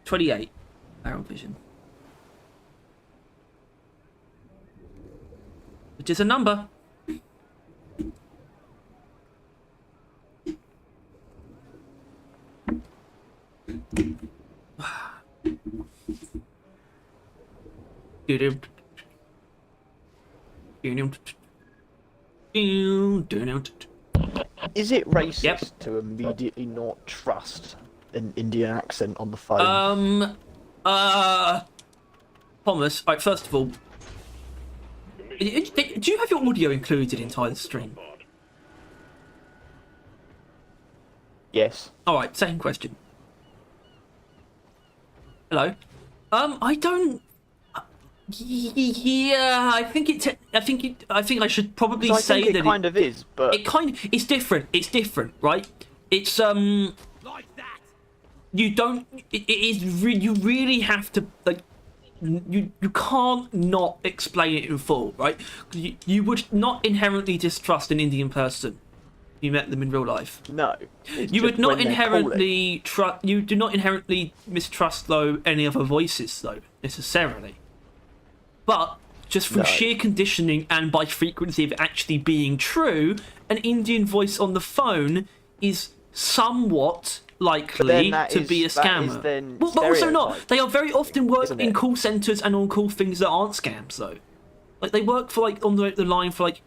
28. Arrow Vision. Which is a number. Is it racist Yep. to immediately not trust an Indian accent on the phone? Thomas, right, first of all, do you have your audio included inside the stream? Yes. Alright, second question. Hello? I don't... Yeah, I think I should probably say I think that it kind of is, but... it's different. It's different, right? It's, Like that. you don't... It is... You really have to, like... You can't not explain it in full, right? You would not inherently distrust an Indian person if you met them in real life. No. You would not inherently trust. You do not inherently mistrust, though, any other voices, though, necessarily. But just from sheer conditioning and by frequency of it actually being true, an Indian voice on the phone is somewhat likely to be a scammer. But also not. They are very often work in call centres and on call things that aren't scams, though. Like, they work for, like, on the line for, like,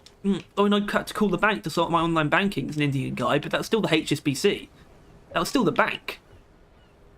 oh, and I had to call the bank to sort my online banking as an Indian guy, but that's still the HSBC. That was still the bank.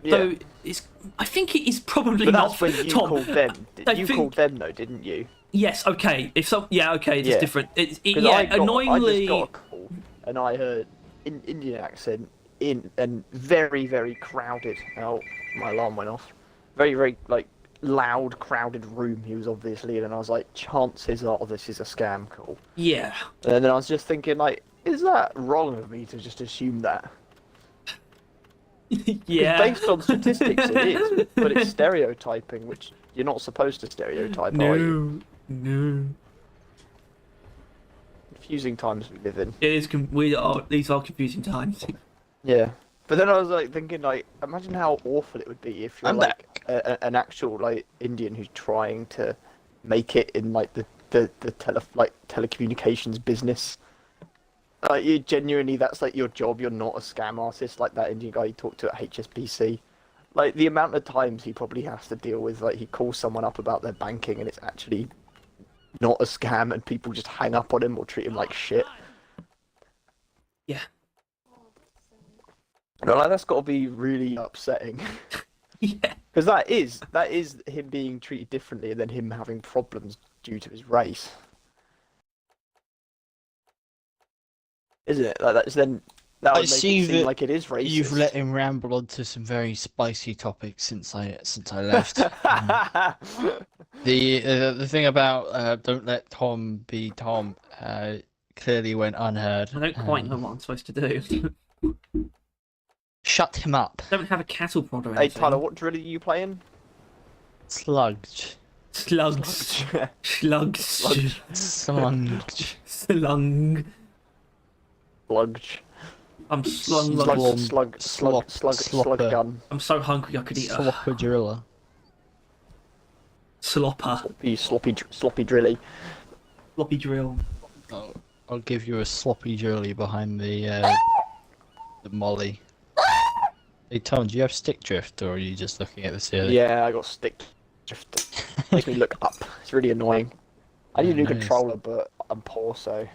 Yeah. So, I think it is probably but not... that's when you called them. You called them, though, didn't you? Yes, okay. Okay, it's different. I Annoyingly... just got a call, and I heard an Indian accent in a very, very crowded... Oh, my alarm went off. Very, very, like, loud, crowded room he was obviously in, and I was like, chances are this is a scam call. Yeah. And then I was just thinking, like, is that wrong of me to just assume that? Yeah. Based on statistics, it is, but it's stereotyping, which you're not supposed to stereotype, are you? No. Confusing times we live in. It is. These are confusing times. Yeah. But then I was like thinking, like, imagine how awful it would be if you're an actual like Indian who's trying to make it in like the telecommunications business. Like, you genuinely, that's like your job. You're not a scam artist like that Indian guy you talked to at HSBC. Like, the amount of times he probably has to deal with, like, he calls someone up about their banking and it's actually not a scam, and people just hang up on him or treat him like shit. Yeah. But, like, that's got to be really upsetting. Yeah. Because that is him being treated differently, and then him having problems due to his race. Isn't it? Like, that's then... That would make it seem like it is racist. You've let him ramble onto some very spicy topics since I left. The thing about don't let Tom be Tom clearly went unheard. I don't quite know what I'm supposed to do. Shut him up. Don't have a cattle prod or Hey anything. Tyler, what drill are you playing? Sludge. Slugs. Slugs. Sludge. Sludge. Slung. Sludge. I'm slung like Slug gun. I'm so hungry I could eat a Sloppadrilla. slopper. Sloppy drilly. Floppy drill. I'll give you a sloppy drilly behind the molly. Hey Tom, do you have stick drift or are you just looking at the ceiling? Yeah, I got stick drift. Makes me look up. It's really annoying. I need a new Nice. controller, but I'm poor, so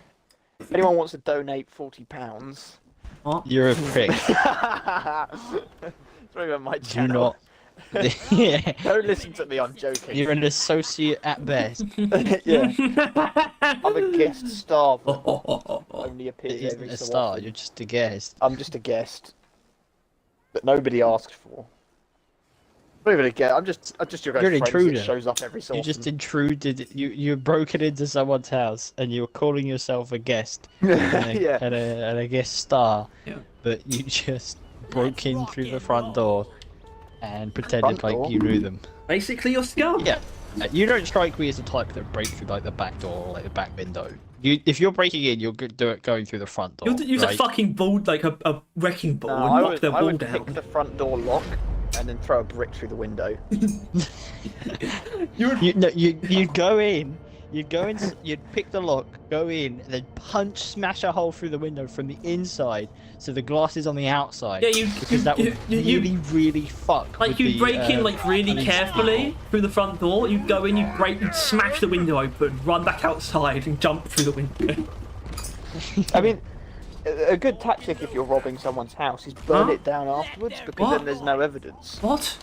if anyone wants to donate £40, What? You're a prick. throw on my Do channel. not. Yeah. Don't listen to me. I'm joking. You're an associate at best. Yeah, I'm a guest star. But Oh. only It appears isn't every a so star, often. you're just a guest. I'm just a guest that nobody asked for. Not even a guest. I'm just your guys' You're an friend intruder. that shows up every so You often. just intruded. You broke it into someone's house, and you're calling yourself a guest Yeah. and a guest star. Yeah. But you just broke in through the front door and pretended Front like door? you knew them. Basically you're scum. Yeah. You don't strike me as the type that break through like the back door or like the back window. If you're breaking in, you'll do it going through the front door. You'll use right? a fucking ball, like a wrecking ball, No, and I knock would, their I wall would down. pick the front door lock and then throw a brick through the window. You'd go in. You'd pick the lock, go in, and then smash a hole through the window from the inside, so the glass is on the outside. Yeah, because that would really fuck. Like with you the, break in like really police carefully through the front door. You go in, you'd smash the window open, run back outside, and jump through the window. I mean, a good tactic if you're robbing someone's house is burn Huh? it down afterwards, because What? then there's no evidence. What?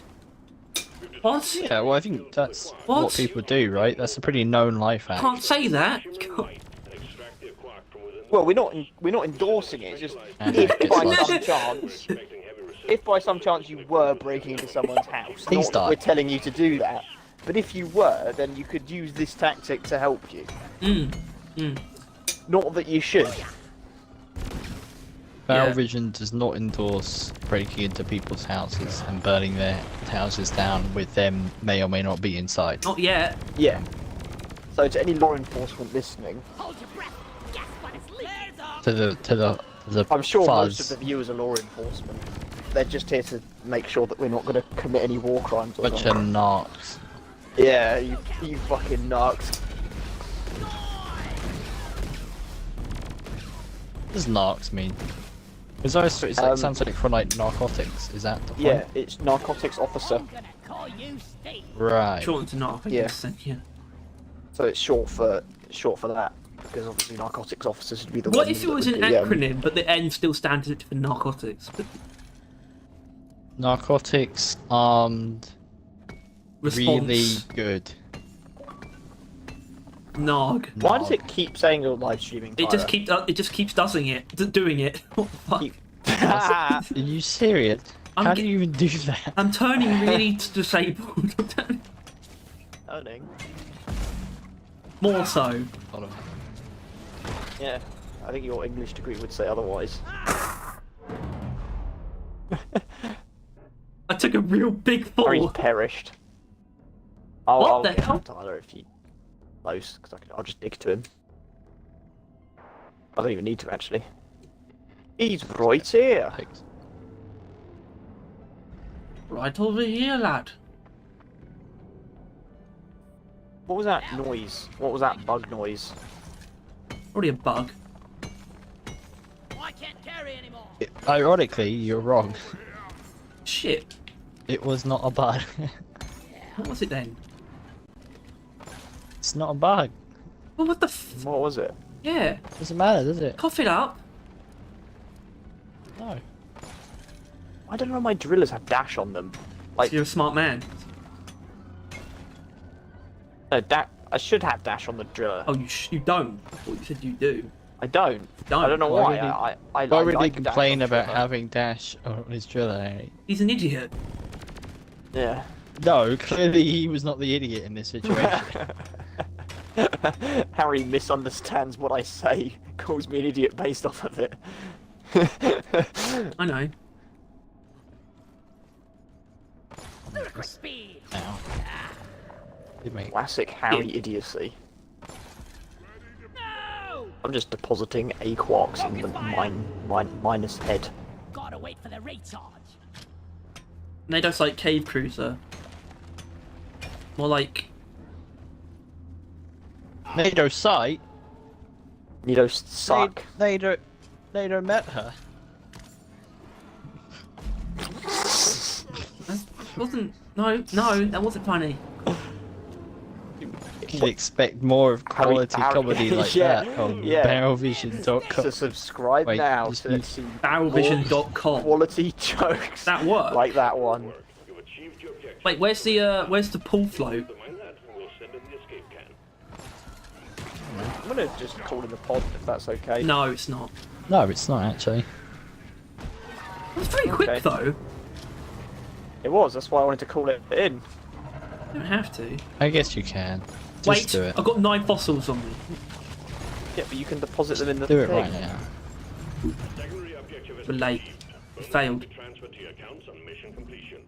What? Yeah, well, I think that's What? what people do, right? That's a pretty known life hack. Can't say that. You can't- Extract the quark from within the Well, we're not endorsing it. It's just And if it's by like- some chance, expecting heavy resistance. if by some chance you were breaking into someone's house, Please not that die. we're telling you to do that, but if you were, then you could use this tactic to help you. Not that you should. Battle Yeah. Vision does not endorse breaking into people's houses and burning their houses down with them may or may not be inside. Not yet. Yeah. So to any law enforcement listening, Hold your breath. Guess what it's leads off. To the I'm sure fuzz. most of the viewers are law enforcement. They're just here to make sure that we're not going to commit any war crimes or Bunch of something. narcs. Yeah, you fucking narcs. What does narcs mean? It sounds like from like narcotics. Is that the point? Yeah, it's narcotics officer. I'm gonna call you Steve. Right. Shortened to not. I Yeah. guess, yeah. So it's short for that, because obviously narcotics officers would be the What ones if it that was would an be, acronym, but the N still stands for narcotics? Narcotics armed. Response. Really good. Nog. Why does it keep saying you're live streaming? It just keeps doing it. What the fuck? Are you serious? I'm How ge- do you even do that? I'm turning really disabled. Earning. More so. Hold on. Yeah, I think your English degree would say otherwise. I took a real big Or he's fall. perished. What I'll the get hell? Tyler if you close, because I'll just dig to him. I don't even need to actually. He's right here. Thanks. Right over here, lad. What was that noise? What was that bug noise? Probably a bug. I can't carry anymore. Ironically, you're wrong. Shit. It was not a bug. What was it then? It's not a bug. Well, what the f... What was it? Yeah. Doesn't matter, does it? Cough it up. No. I don't know. My drillers have dash on them. Like You're a smart man. no, I should have dash on the driller. Oh, you don't. I thought you said you do. I don't. Don't. I don't know Why why. would he- I Why would he like dash complain on about driller. having dash on his driller? Eh? He's an idiot. Yeah. No, clearly he was not the idiot in this situation. Harry misunderstands what I say, calls me an idiot based off of it. I know. Ludicrous speed. Ow. Did make Classic Harry idiocy. No! I'm just depositing a quarks in the minus head. Gotta wait for the recharge. NATO's like cave cruiser. More like NATO site. NATO suck. NATO met her. that wasn't. No, that wasn't funny. You expect more of quality Harry- comedy like yeah, that on yeah. barrelvision.com. So subscribe Wait, now just to use see Barrelvision.com. quality jokes That worked. like that one. You've achieved your objective. Wait, where's the pull float? Mind that, and we'll send in the escape can. I'm gonna just call in the pod if that's okay. No, it's not. No, it's not actually. It's very quick Okay. though. It was. That's why I wanted to call it in. You don't have to. I guess you can. Just Wait, do it. I've got 9 fossils on me. Yeah, but you can deposit them in the Do it thing. right now. Secondary objective is We're late. achieved. We failed. Transfer to your accounts on mission completion.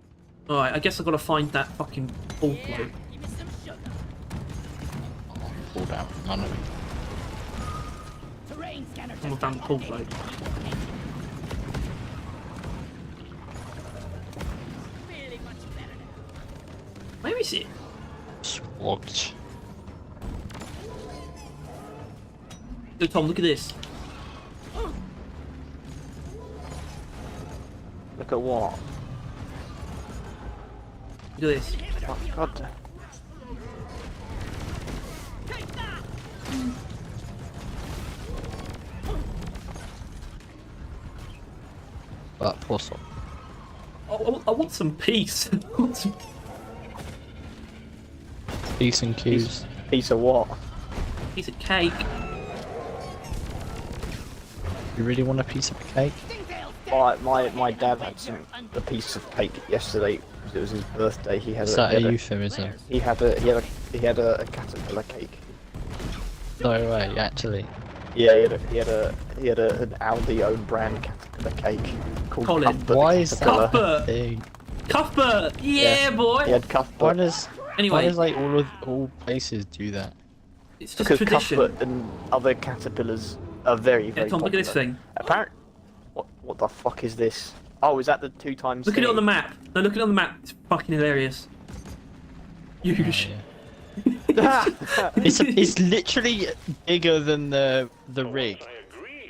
Alright, I guess I've got to find that fucking pull Yeah, float. give me some sugar. Pulled out. None of it. Terrain scanner. Someone found the pull float. Feeling much better now. Where is it? Swagged. Go Tom, look at this. Look at what? Look at this. Oh, God. Take that! But also, I want some peace. I want some P's and Q's. Piece of what? piece of cake. You really want a piece of cake? My dad had a piece of cake yesterday. It was his birthday. He had Is that a he had euphemism? he had a caterpillar cake. No way, actually. Yeah, he had an Aldi own brand caterpillar cake called Colin, Cuthbert the Why is Caterpillar. that Cuthbert. a thing? Cuthbert! Yeah, boy! He had Why Cuthbert does Anyway, like all places do that? it's just because tradition. Cuthbert and other caterpillars are very very Tom, look at this popular. thing. Apparently, what the fuck is this? Oh, is that the 2 times? Look at it on the map. No, look at it on the map. It's fucking hilarious. Huge. It's literally bigger than the rig.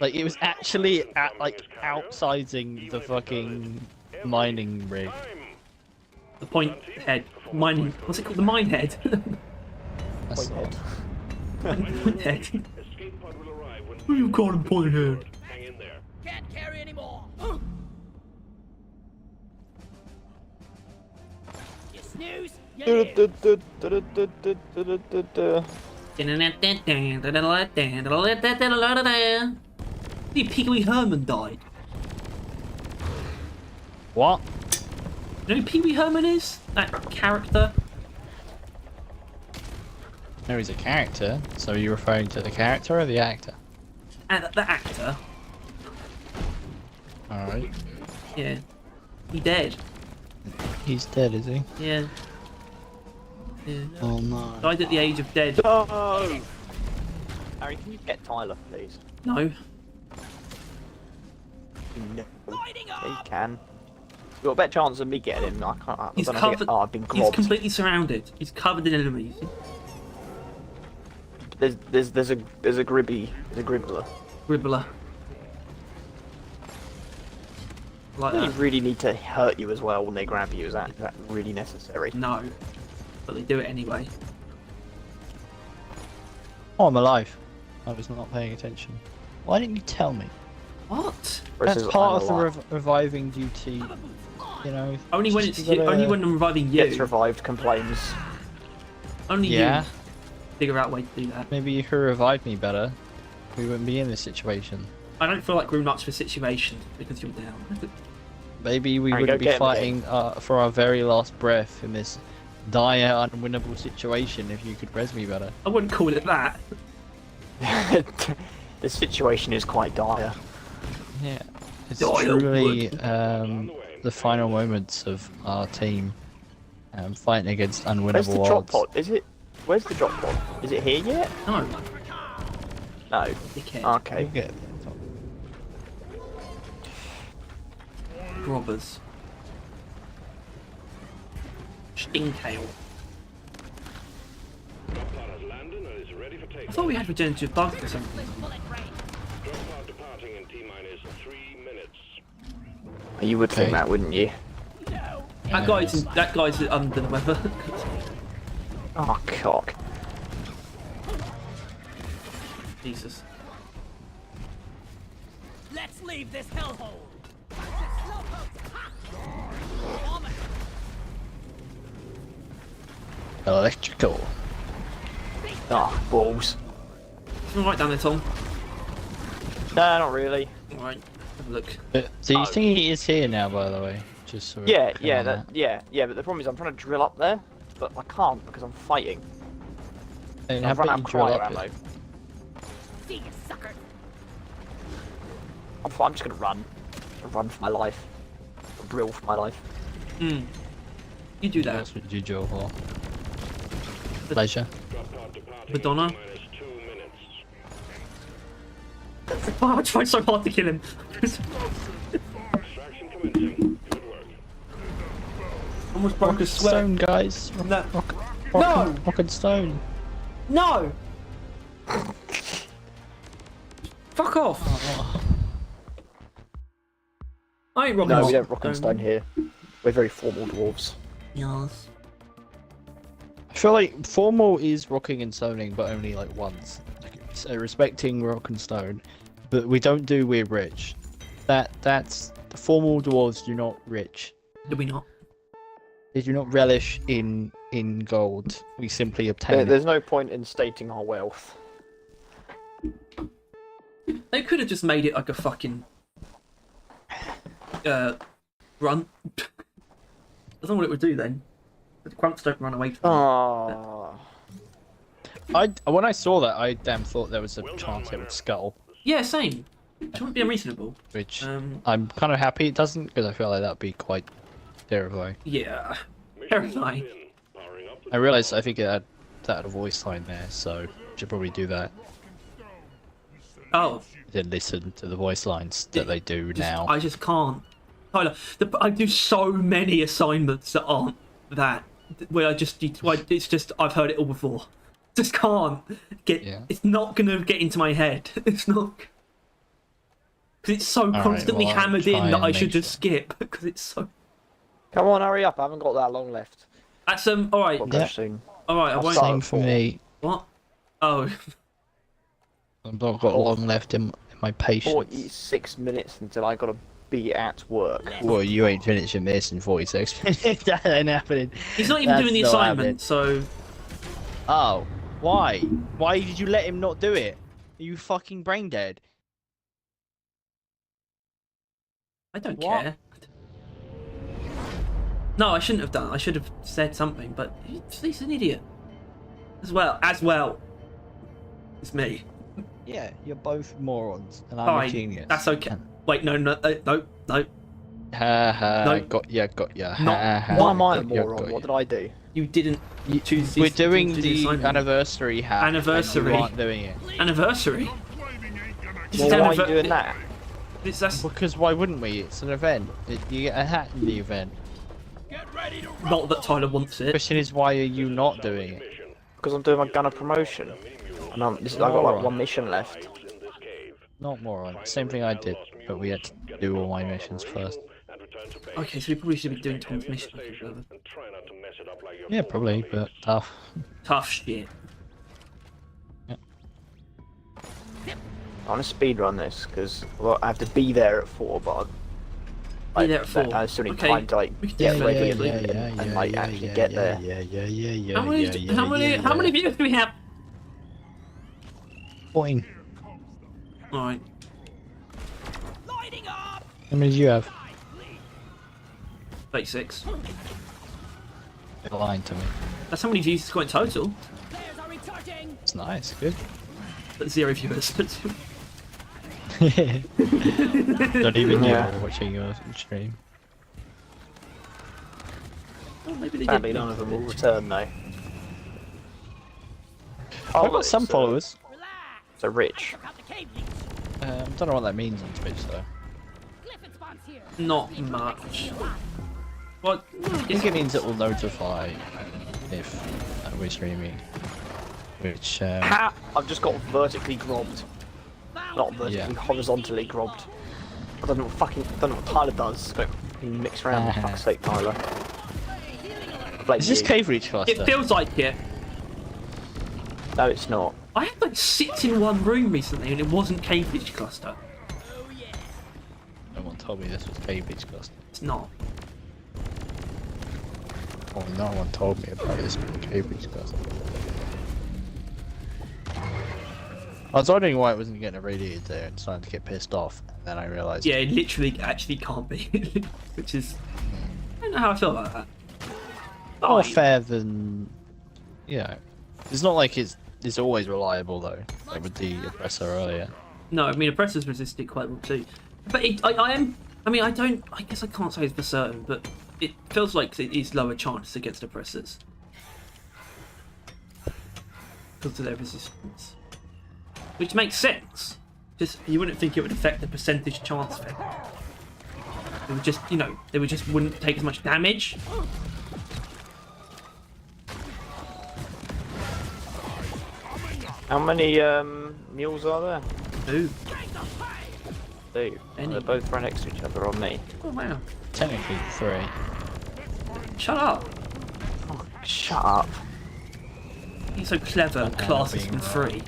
Like it was actually at like outsizing the fucking mining rig. The point head. Mining. What's it called? The mine head. That's Point Point head. Escape pod will arrive when What do you call him point head? hang in there. Can't carry anymore. You snooze, you live. See, Pee Wee Herman died. what? You know who Pee Wee Herman is? That character? No, he's a character. So are you referring to the character or the actor? And the actor. Alright. Yeah. He dead. He's dead, is he? Yeah. Yeah. Oh no. Died at the age of dead. No! Harry, can you get Tyler, please? No. No. Lighting Yeah, you up! can. You've got a better chance of me getting him. I can't. I He's don't know how to covered. get, oh, I've been He's grobbed. completely surrounded. He's covered in enemies. There's a gribby. There's a gribbler. Gribbler. Like They that. really need to hurt you as well when they grab you. Is that really necessary? No. But they do it anyway. Oh, I'm alive. I was not paying attention. Why didn't you tell me? What? Whereas That's I'm part of the alive. reviving duty. You know. Only when just it's you gotta- only when I'm reviving you. Gets revived, complains. Only Yeah. you figure out a way to do that. Maybe you could revive me better. We wouldn't be in this situation. I don't feel like we're nuts for situations because you're down. Maybe we Alright, go wouldn't be get him fighting for our very last breath in this dire, unwinnable situation if you could res me better. I wouldn't call it that. The situation is quite dire. Yeah. It's Dire truly wood. the final moments of our team. Fighting against unwinnable Where's the drop odds. pod? Is it? Where's the drop pod? Is it here yet? No, No. dickhead. Okay. You'll get Robbers. Stingtail. Drop pod has landed and is ready for I takeoff. thought we had regenerative bugs or something. Bullet range. Drop pod departing in T-minus 3 minutes. You would think Okay. that, wouldn't you? No. That guy's under the weather. Oh, cock. Jesus. Let's leave this hellhole. Slowpoke. Ha! Vomit. electrical. Oh, balls. Alright down there, Tom. No, not really. Alright, have a look. So you think he is here now, by the way? Just so we're Yeah, clear yeah, on that, yeah. But the problem is, I'm trying to drill up there, but I can't because I'm fighting. And I've how run out about of you drill cryo up ammo. it? See you, sucker. I'm just gonna run. Run for my life. Drill for my life. Hmm. You do What that. else would you drill for? Pleasure. Drop pod departing Madonna? in T-minus 2 minutes. Oh, I tried so hard to kill him. Extraction commencing. Good work. Almost broke a sweat. Stone, guys. No. Rock and stone. No! Fuck off! I ain't rocking No, we stone. don't rock and stone here. We're very formal dwarves. Yes. I feel like formal is rocking and stoning, but only like once. So respecting rock and stone, but we don't do we're rich. That's the formal dwarves do not rich. Do we not? They do not relish in gold. We simply obtain it. There's no point in stating our wealth. They could have just made it like a fucking run. I don't know what it would do then. The grunts don't run away from Oh. When I saw that, I damn thought there was a chance it would scuttle, Yeah, same. It wouldn't be unreasonable. which Um, I'm kind of happy it doesn't, because I feel like that'd be quite terrifying. yeah. Mission Terrifying. locked in. Powering up the I realised I think that had a voice line there, so should probably do that. Oh, Then listen to the voice lines that they do now. I just can't. Tyler, I do so many assignments that aren't that. Where it's just, I've heard it all before. Just can't get, Yeah. it's not going to get into my head. It's not. Because it's so right, constantly well, I'll hammered try in that and I should make just skip. Because it's so. Come on, hurry up. I haven't got that long left. That's, alright. Got Yeah. yeah. soon. Alright, I I'll won't. start. Same for me. What? Oh. I've not got long left in my patience. 46 minutes until I gotta be at work. Well, you ain't finishing this in 46 minutes. That ain't happening. He's not even That's doing the not assignment, so. Oh, why? Why did you let him not do it? Are you fucking brain dead? I don't What? care. No, I shouldn't have done. I should have said something, but he's an idiot. As well. It's me. Yeah, you're both morons, and I'm a Fine. genius. That's okay. Wait, no. Ha ha. No. Got ya. Not- Ha ha. Why am I a got ya, moron? got What ya. did I do? You didn't choose We're this- doing do the assignment. anniversary hat. and Anniversary. You aren't doing it. Anniversary? Claiming ain't gonna This Well, is why are anniver- you doing that? That's Because why wouldn't we? It's an event. You get a hat in the event. Get ready to not that Tyler wants it. Question is, why are you not doing it? mission. Because I'm doing my gunner promotion. And I've got like one mission left. In this cave. Not moron. Same thing I did, but we had to do all my missions first. And return to base. Okay, so we probably should be doing Tom's mission. I think, rather. And try not to mess it up like your Yeah, former probably, colleagues. but tough. Tough shit. I want to speedrun this because I have to be there at 4, but Be there at 4. I still need Okay, time to like we can do get that ready quickly. and like actually get there. How many videos do we have? Boing. Alright. Lighting up. How many do you have? 36. You're lying to me. That's how many views it's got in total. Players are recharging. It's nice, good. But 0 viewers. Not even you Yeah. are watching your stream. Oh, maybe they Sadly, did. none of them will return though. I've look, got some it's, followers. Relax. So rich. Check out the cave leech. Don't know what that means on Twitch though. Clifford spawns here. Not much. What? I think it means it will notify if we're streaming. Which, Ha! I've just got vertically grobbed. Not vertically, Yeah. horizontally grobbed. I don't know what Tyler does. But mix around, for fuck's sake, Tyler. is this cave reach cluster? It feels like it. No, it's not. I had like 6 in one room recently, and it wasn't cave beach cluster. No one told me this was cave reach cluster. It's not. Well, no one told me about this being cave reach cluster. I was wondering why it wasn't getting irradiated there and starting to get pissed off, and then I realised. Yeah, it literally actually can't be. Which is. I don't know how I feel about that. More Oh, fair than. You know. It's not like it's always reliable though, like with the oppressor earlier. No, I mean, oppressors resist it quite well too. But I mean, I guess I can't say it's for certain, but it feels like it is lower chance against oppressors. Because of their resistance. Which makes sense. Just, you wouldn't think it would affect the percentage chance thing. It would just, they would just wouldn't take as much damage. How many mules are there? Ooh. Two. Any. They're both right next to each other on me. Oh, wow. Technically 3. Shut up. Oh, shut up. He's so clever and classes being in 3.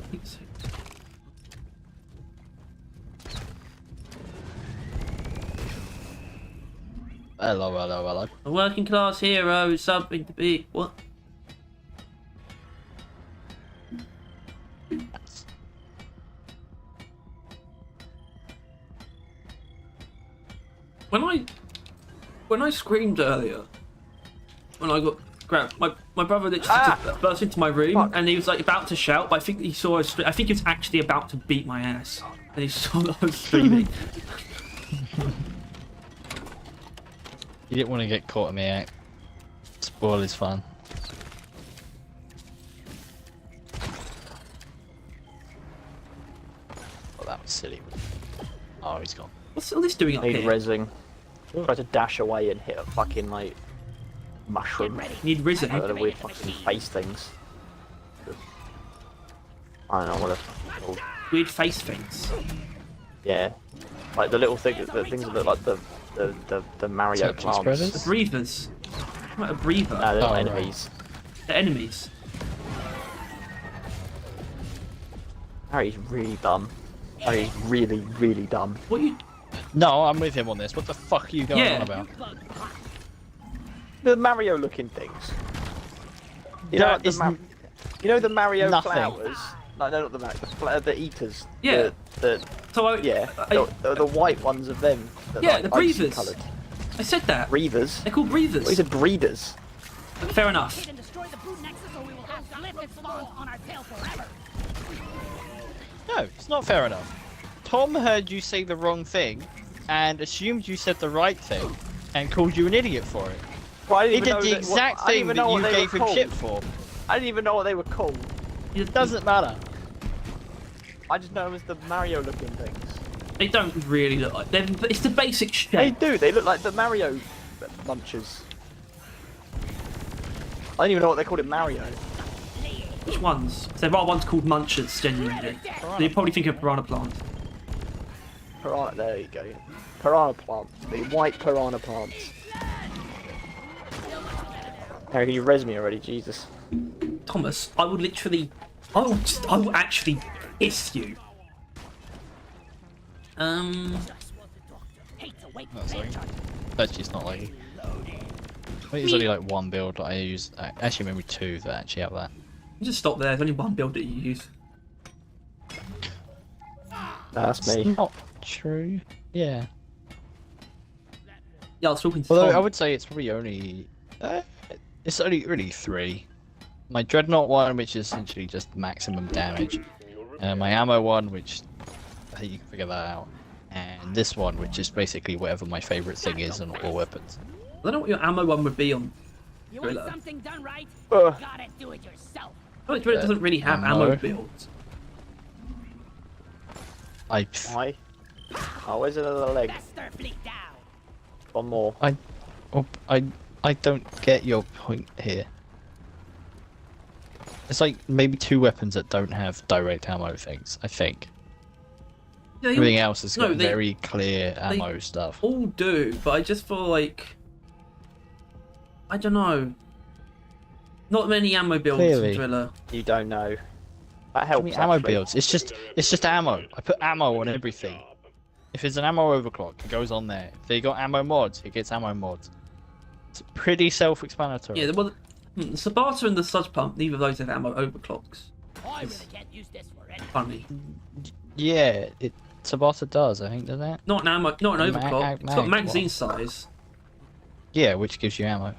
Hello. A working class hero is something to be. What? When I screamed earlier, when I got grabbed, my brother literally just burst into my room. Fuck. And he was like about to shout, but I think he saw us. I think he was actually about to beat my ass, and he saw that I was screaming. You didn't want to get caught in the act. Spoil is fun. Oh, that was silly. Oh, he's gone. What's all this doing up Need here? rezzing. Try to dash away and hit a fucking like mushroom. Need risen. The weird fucking face things. I don't know what they're called. Weird face things. Yeah, like the little things that look like the Mario Touch plants. spreaders? The breathers. What a breather? No, they're not Oh, right. enemies. The enemies. Harry's really dumb. Harry's really, really dumb. What you? No, I'm with him on this. What the fuck are you going Yeah. on about? The Mario looking things. You That know, like is you know the Mario nothing. flowers? No, they're not the Mario, the eaters. Yeah. The So the white ones of them. That Yeah, like the icy breathers. coloured. I said that. Breathers. They're called breathers. What is it? Breeders. Fair enough. Hit and destroy the boot nexus, or we will have Clifford spawns on our tail forever. No, it's not fair enough. Tom heard you say the wrong thing and assumed you said the right thing and called you an idiot for it. Well, I He didn't did even know the that- exact I didn't thing even that know what you they gave were him called. shit for. I didn't even know what they were called. It Doesn't matter. I just know it was the Mario looking things. They don't really look like. It's the basic They shape. do. They look like the Mario munchers. I didn't even know what they called it Mario. Which ones? There are ones called munchers, genuinely. So you probably think of piranha plant. Piranha. There you go. Piranha plants. The white piranha plants. Harry, you res me already, Jesus. Thomas, I would literally. I will actually piss you. No, sorry. Actually, it's not like. I think there's only like one build that I use. Actually, maybe 2 that actually have that. Just stop there. There's only one build that you use. That's It's me. not true. Yeah. Yeah, I was talking to Although Tom. I would say it's probably only. It's only really 3. My Dreadnought one, which is essentially just maximum damage. My ammo one, which I think you can figure that out. And this one, which is basically whatever my favourite thing is on all weapons. I don't know what your ammo one would be on. You want Driller. something done right? Ugh. Gotta do it yourself. I think Driller doesn't really have ammo builds. Why? Oh, where's another leg? Faster fleet down. One more. I don't get your point here. It's like maybe 2 weapons that don't have direct ammo things, I think. Yeah, they Everything all- else has no, got they- very clear ammo stuff. All do, but I just feel like I don't know. Not many ammo builds Clearly. for Driller. You don't know. That I helps. mean, ammo actually. builds. It's just ammo. I put ammo on everything. If there's an ammo overclock, it goes on there. If they got ammo mods, it gets ammo mods. It's pretty self-explanatory. Yeah, well, the Sabata and the Sludge Pump, neither of those have ammo overclocks. I really can't use this for anything. Funny. Yeah, Sabata does, I think, doesn't it? Not an ammo, not an A overclock. It's got mag magazine one. size. Yeah, which gives you ammo.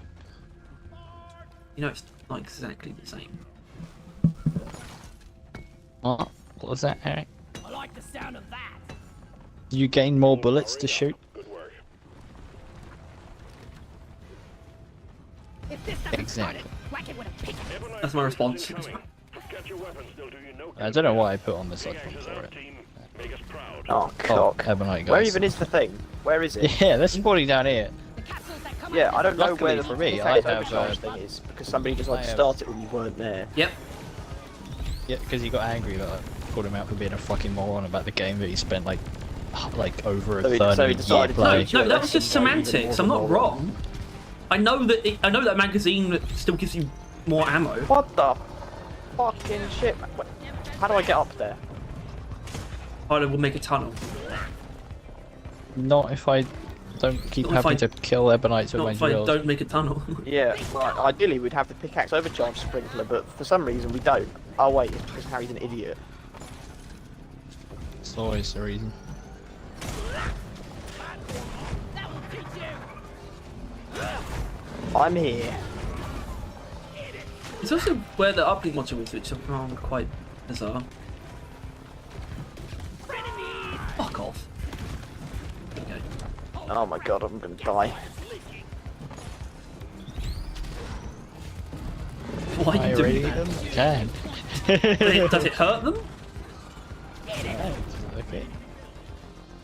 You know, it's not exactly the same. What was that, Eric? I like the sound of that. Do you gain more bullets to shoot? Good work. If this doesn't Exactly. start it, whack it with a pickaxe. That's my response. Get your weapons, they'll do you no I don't know why I put on the good. sludge pump Ashes for our it. team. Make us proud. Oh, Oh, cock. Ebonite guys. Where even is the thing? Where is it? Yeah, that's spawning down here. The capsules that come Yeah, out I don't know Luckily where the for me, effect I have, overcharge thing is because somebody just I like have- started when you weren't there. Yep. Yeah, because he got angry that I called him out for being a fucking moron about the game that he spent like over a So he- third so he of the decided year to- playing. No, that was just Lesson, even semantics. more I'm not than wrong. I know that I know that magazine still gives you more ammo. What the fucking shit? Man? How do I get up there? I will make a tunnel. Not if I don't keep Not if having I- to kill Ebonites with Not my if I drills. don't make a tunnel. Yeah, right. Ideally, we'd have the pickaxe overcharge sprinkler, but for some reason we don't. Oh wait, it's because Harry's an idiot. It's always the reason. That will teach you. I'm here. It's also where the uplink module is, which I found quite bizarre. Fuck off. Okay. Oh my god, I'm gonna die. Why are you doing that? Can. Does it hurt them? Okay.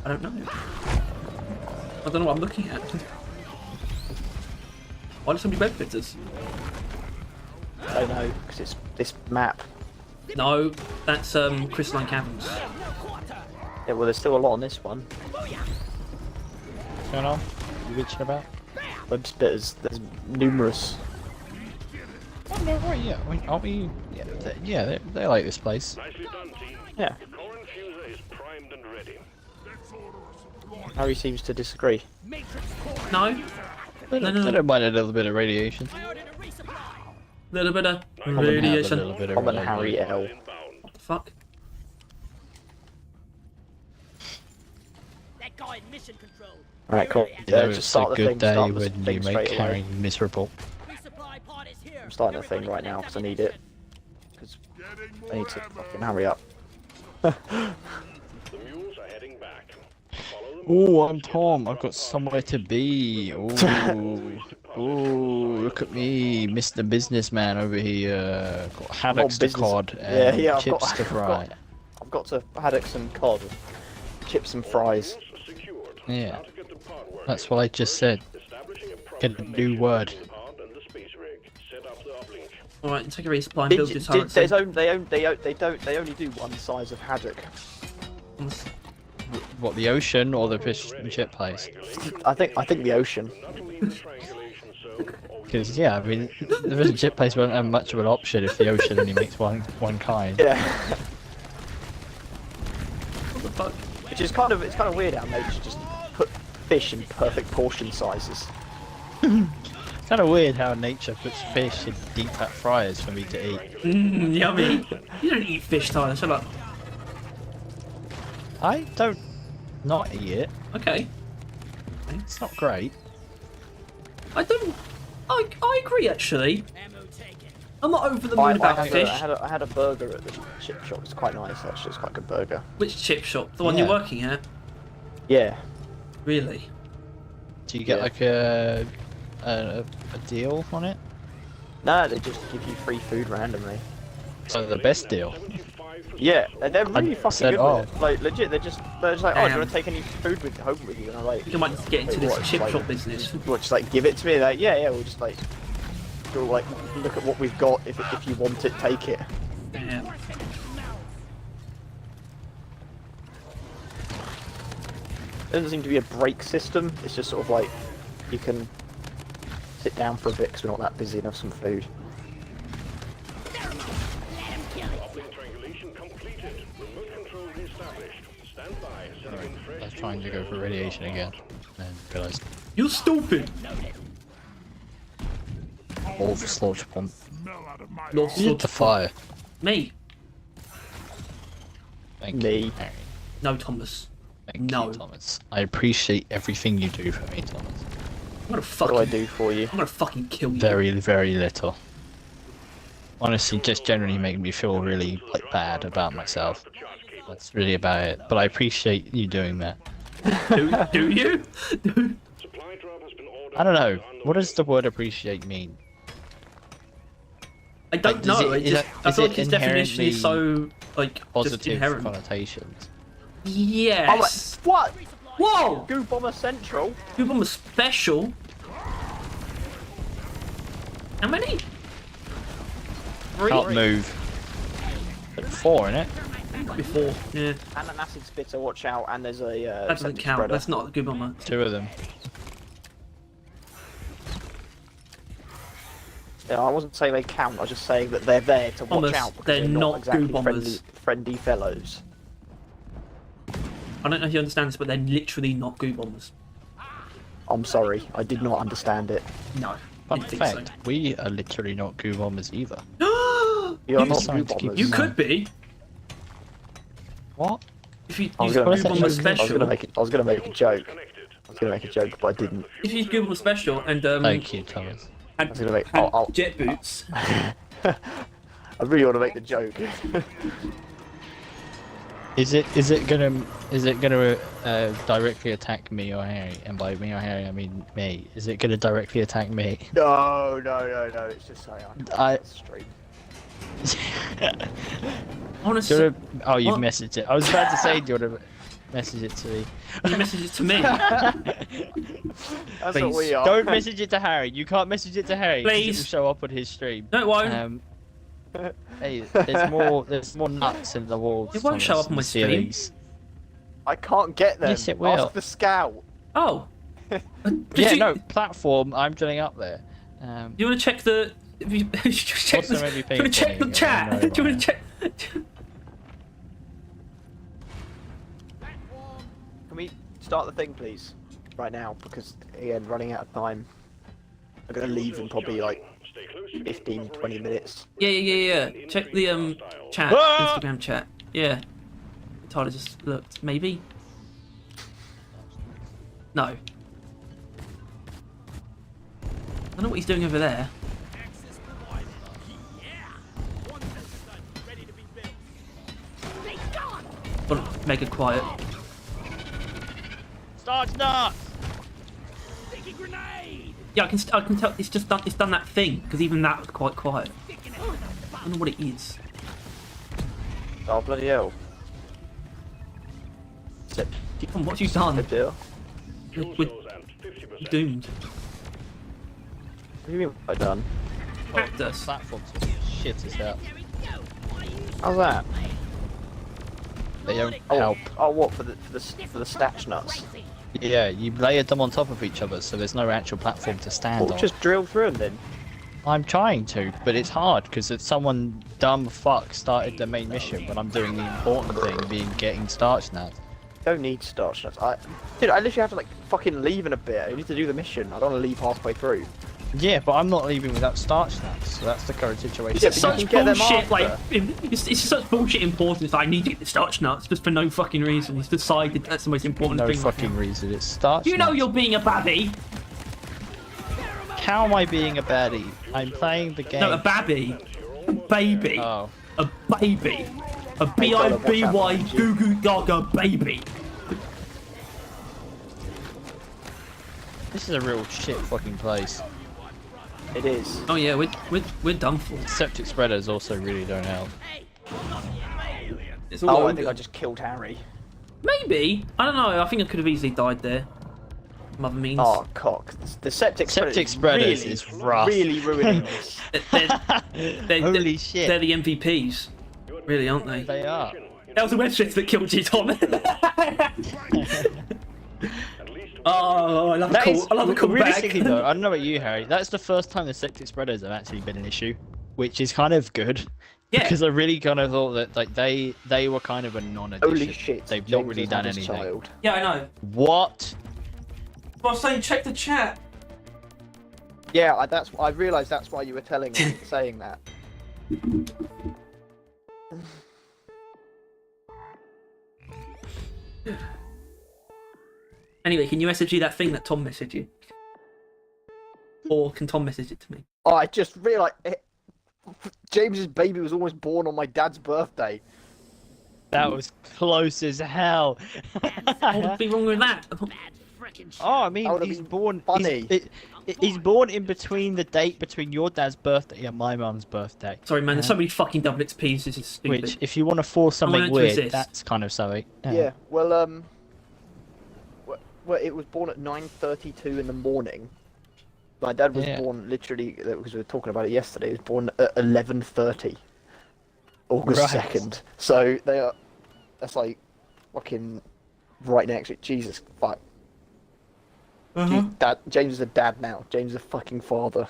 I don't know. I don't know what I'm looking at. Why do so many web fitters? I don't know, because it's this map. No, that's crystalline caverns. Yeah, well, there's still a lot on this one. What's going on? You bitching about? Web spitters, there's numerous. Oh no, right, yeah. I mean, aren't we? Yeah, they like this place. Nicely done, team. Yeah, Core infuser is primed and ready. Harry seems to disagree. Matrix core. No, They don't mind a little bit of radiation. I ordered a resupply. little bit of Have a radiation. little bit of Common radiation. Harry L. Inbound. What the fuck? That guy in mission control. Right, cool. You know, Just it's start a the good thing, day start the when you thing make straight away. Harry miserable. Resupply pod is here. I'm starting the thing right now because I need it. Because I need to fucking hurry up. The mules are heading back. Follow them. Oh, I'm Tom. I've got somewhere to be. Oh, look at me, Mr. Businessman over here. Got haddocks to business- cod Yeah, and yeah, I've chips got- to fry. I've got to haddocks and cod, chips and fries. Mules secured. Yeah, Now to get the pod working. that's what I just said. Establishing a Get a new word. pod and the space rig. Set up the uplink. Alright, take a resupply and build your turret. There's they only do one size of haddock. What, the ocean or the fish and chip place? I think the ocean. Nothing needs triangulation, so Because yeah, I mean, the fish and chip place won't have much of an option if the ocean only makes one kind. Yeah. What the fuck? Which is kind of weird how nature just put fish in perfect portion sizes. It's kind of weird how nature puts fish in deep fat fryers for me to eat. Yummy. You don't eat fish, Tyler. Shut up. I don't not eat it. Okay. It's not great. I don't. I agree actually. Ammo taken. I'm not over the moon about fish. I had a burger at the chip shop. It's quite nice actually. It's quite a good burger. Which chip shop? The one Yeah. you're working at? Yeah. Really? Do you get Yeah. like a deal on it? No, they just give you free food randomly. So the best deal. Yeah, they're really fucking said, good with it. Like legit, they're just like, oh, do you want to Damn. take any food with home with you? And I'm like, I think I might just get into wait, this what? chip Like, shop business. What, just like give it to me? Like, yeah, we'll just like, go like look at what we've got. If you want it, take it. Yeah. There doesn't seem to be a break system. It's just sort of like you can sit down for a bit because we're not that busy and have some food. Uplink triangulation completed. Remote control reestablished. Stand by. Sending in fresh I was trying to go for radiation again, and realised You're stupid. all for slaughter pump. Smell out of my Lost Who did the fire? Me. Thank Me. you, Harry. No, Thomas. Thank No. you, Thomas. I appreciate everything you do for me, Thomas. I'm gonna What fucking. do I do for you? I'm gonna fucking kill you. Very, very little. Honestly, just generally make me feel really like bad about myself. That's really about it. But I appreciate you doing that. Do you? supply drop has been ordered. I don't know. What does the word appreciate mean? I don't does know. it- It is just, it- I is feel it like its definition is so like just Positive inherent. connotations. Yes. I'm like, what? Whoa! Goo Bomber Central? Goo Bomber special. How many? Can't move. But 4 in it. Before. Yeah. And an acid spitter, watch out, and there's a That doesn't sentence count. spreader. That's not a Goo Bomber. 2 of them. Yeah, I wasn't saying they count, I was just saying that they're there to watch Bombers, out because they're they're not not exactly Goo Bombers. friendly fellows. I don't know if you understand this, but they're literally not Goo Bombers. I'm sorry, I did not understand it. No. Fun didn't think fact, we are literally not goo bombers either. so. You're You- not Sorry Goo to keep Bombers. You No. could be. What? If you I was use gonna Goo make Bomber I was special. gonna make a joke. I was gonna make a joke, but I didn't. If you use Goo Bomber special and Thank you, Thomas. and, was gonna make- and I'll- jet boots. I really want to make the joke. Is it gonna directly attack me or Harry? And by me or Harry, I mean me. Is it gonna directly attack me? No. It's just saying. That's straight. Honestly, Do you wanna... Oh, you've What? messaged it. I was about to say, do you want to message it to me? you message it to me. That's what we are. Don't message it to Harry. You can't message it to Harry. 'Cause Please. It will show up on his stream. No, it won't. Hey, there's more nuts in the walls. It won't show Thomas, up on my and stream. ceilings. I can't get them. Yes, it will. Ask the scout. Oh. Yeah, you, no, platform. I'm doing up there. You want to check the? If you, check Also the, maybe do you want to check the ping-ponging, chat? I know, Do you want to right. check? Can we start the thing, please? Right now, because again, running out of time. I'm gonna leave in probably like 15, 20 minutes. Yeah. Check the chat, Ah! Instagram chat. Yeah. Tyler just looked. Maybe. No. I don't know what he's doing over there. Access provided. Yeah. One exercise ready to be built. Stay gone. But make it quiet. Starch nuts! Sticky grenade. Yeah, I can tell it's just done. It's done that thing because even that was quite quiet. Sticking it with a I don't know what it is. Oh bloody hell! Is it- Come on, what have you done? Good deal. We're doomed. What do you mean I done? Hacked us. Platforms are shit as hell. How's that? They don't Oh, help. oh, what for the stats nuts? Yeah, you layered them on top of each other, so there's no actual platform to stand Well, on. just drill through them then. I'm trying to, but it's hard because it's someone dumb fuck started the main mission when I'm doing the important thing, being getting starch nuts. Don't need starch nuts. Dude, I literally have to like fucking leave in a bit. I need to do the mission. I don't want to leave halfway through. Yeah, but I'm not leaving without starch nuts, so that's the current situation. Yeah, It's but you such can get them bullshit. after. Like it's such bullshit importance. Like, I need to get the starch nuts just for no fucking reason. He's decided that's the most important No thing. fucking reason, it's starch You know nuts. you're being a baddie. How am I being a baddie? I'm playing the game. No, a babby. A baby. Oh. A baby. A B-I-B-Y goo goo gaga baby. This is a real shit fucking place. It is. Oh yeah, we're done for. Septic spreaders also really don't help. It's all Oh, I over. think I just killed Harry. Maybe. I don't know. I think I could have easily died there. Some other means. Oh, cock. The septic Spreaders really, is rough. really ruining this. Holy shit. They're the MVPs. Really, aren't they? They are. That was the web that killed you, Tom. Oh, I love the call. I love the call realistically back. though, I don't know about you, Harry. That's the first time the septic spreaders have actually been an issue, which is kind of good. Yeah. Because I really kind of thought that like they were kind of a non-addition. Holy shit. They've James not really has done had his anything. child. Yeah, I know. What? I was saying, check the chat. Yeah, I realised that's why you were saying that. Anyway, can you message you that thing that Tom messaged you? Or can Tom message it to me? Oh, I just realised James's baby was almost born on my dad's birthday. That was close as hell. What would be wrong with that? Bad frickin' shit. Oh, I mean, That would've he's been born. funny. He's born in between the date between your dad's birthday and my mum's birthday. Sorry, man. There's so many fucking double XPs. This is stupid. Which, if you want to force something meant to weird, resist. that's kind of something. Yeah, well, it was born at 9:32 in the morning. My dad was Yeah. born literally, because we were talking about it yesterday, he was born at 11:30. August Right. 2nd. So that's like fucking right next to it. Jesus, fuck. Dad, James is a dad now. James is a fucking father.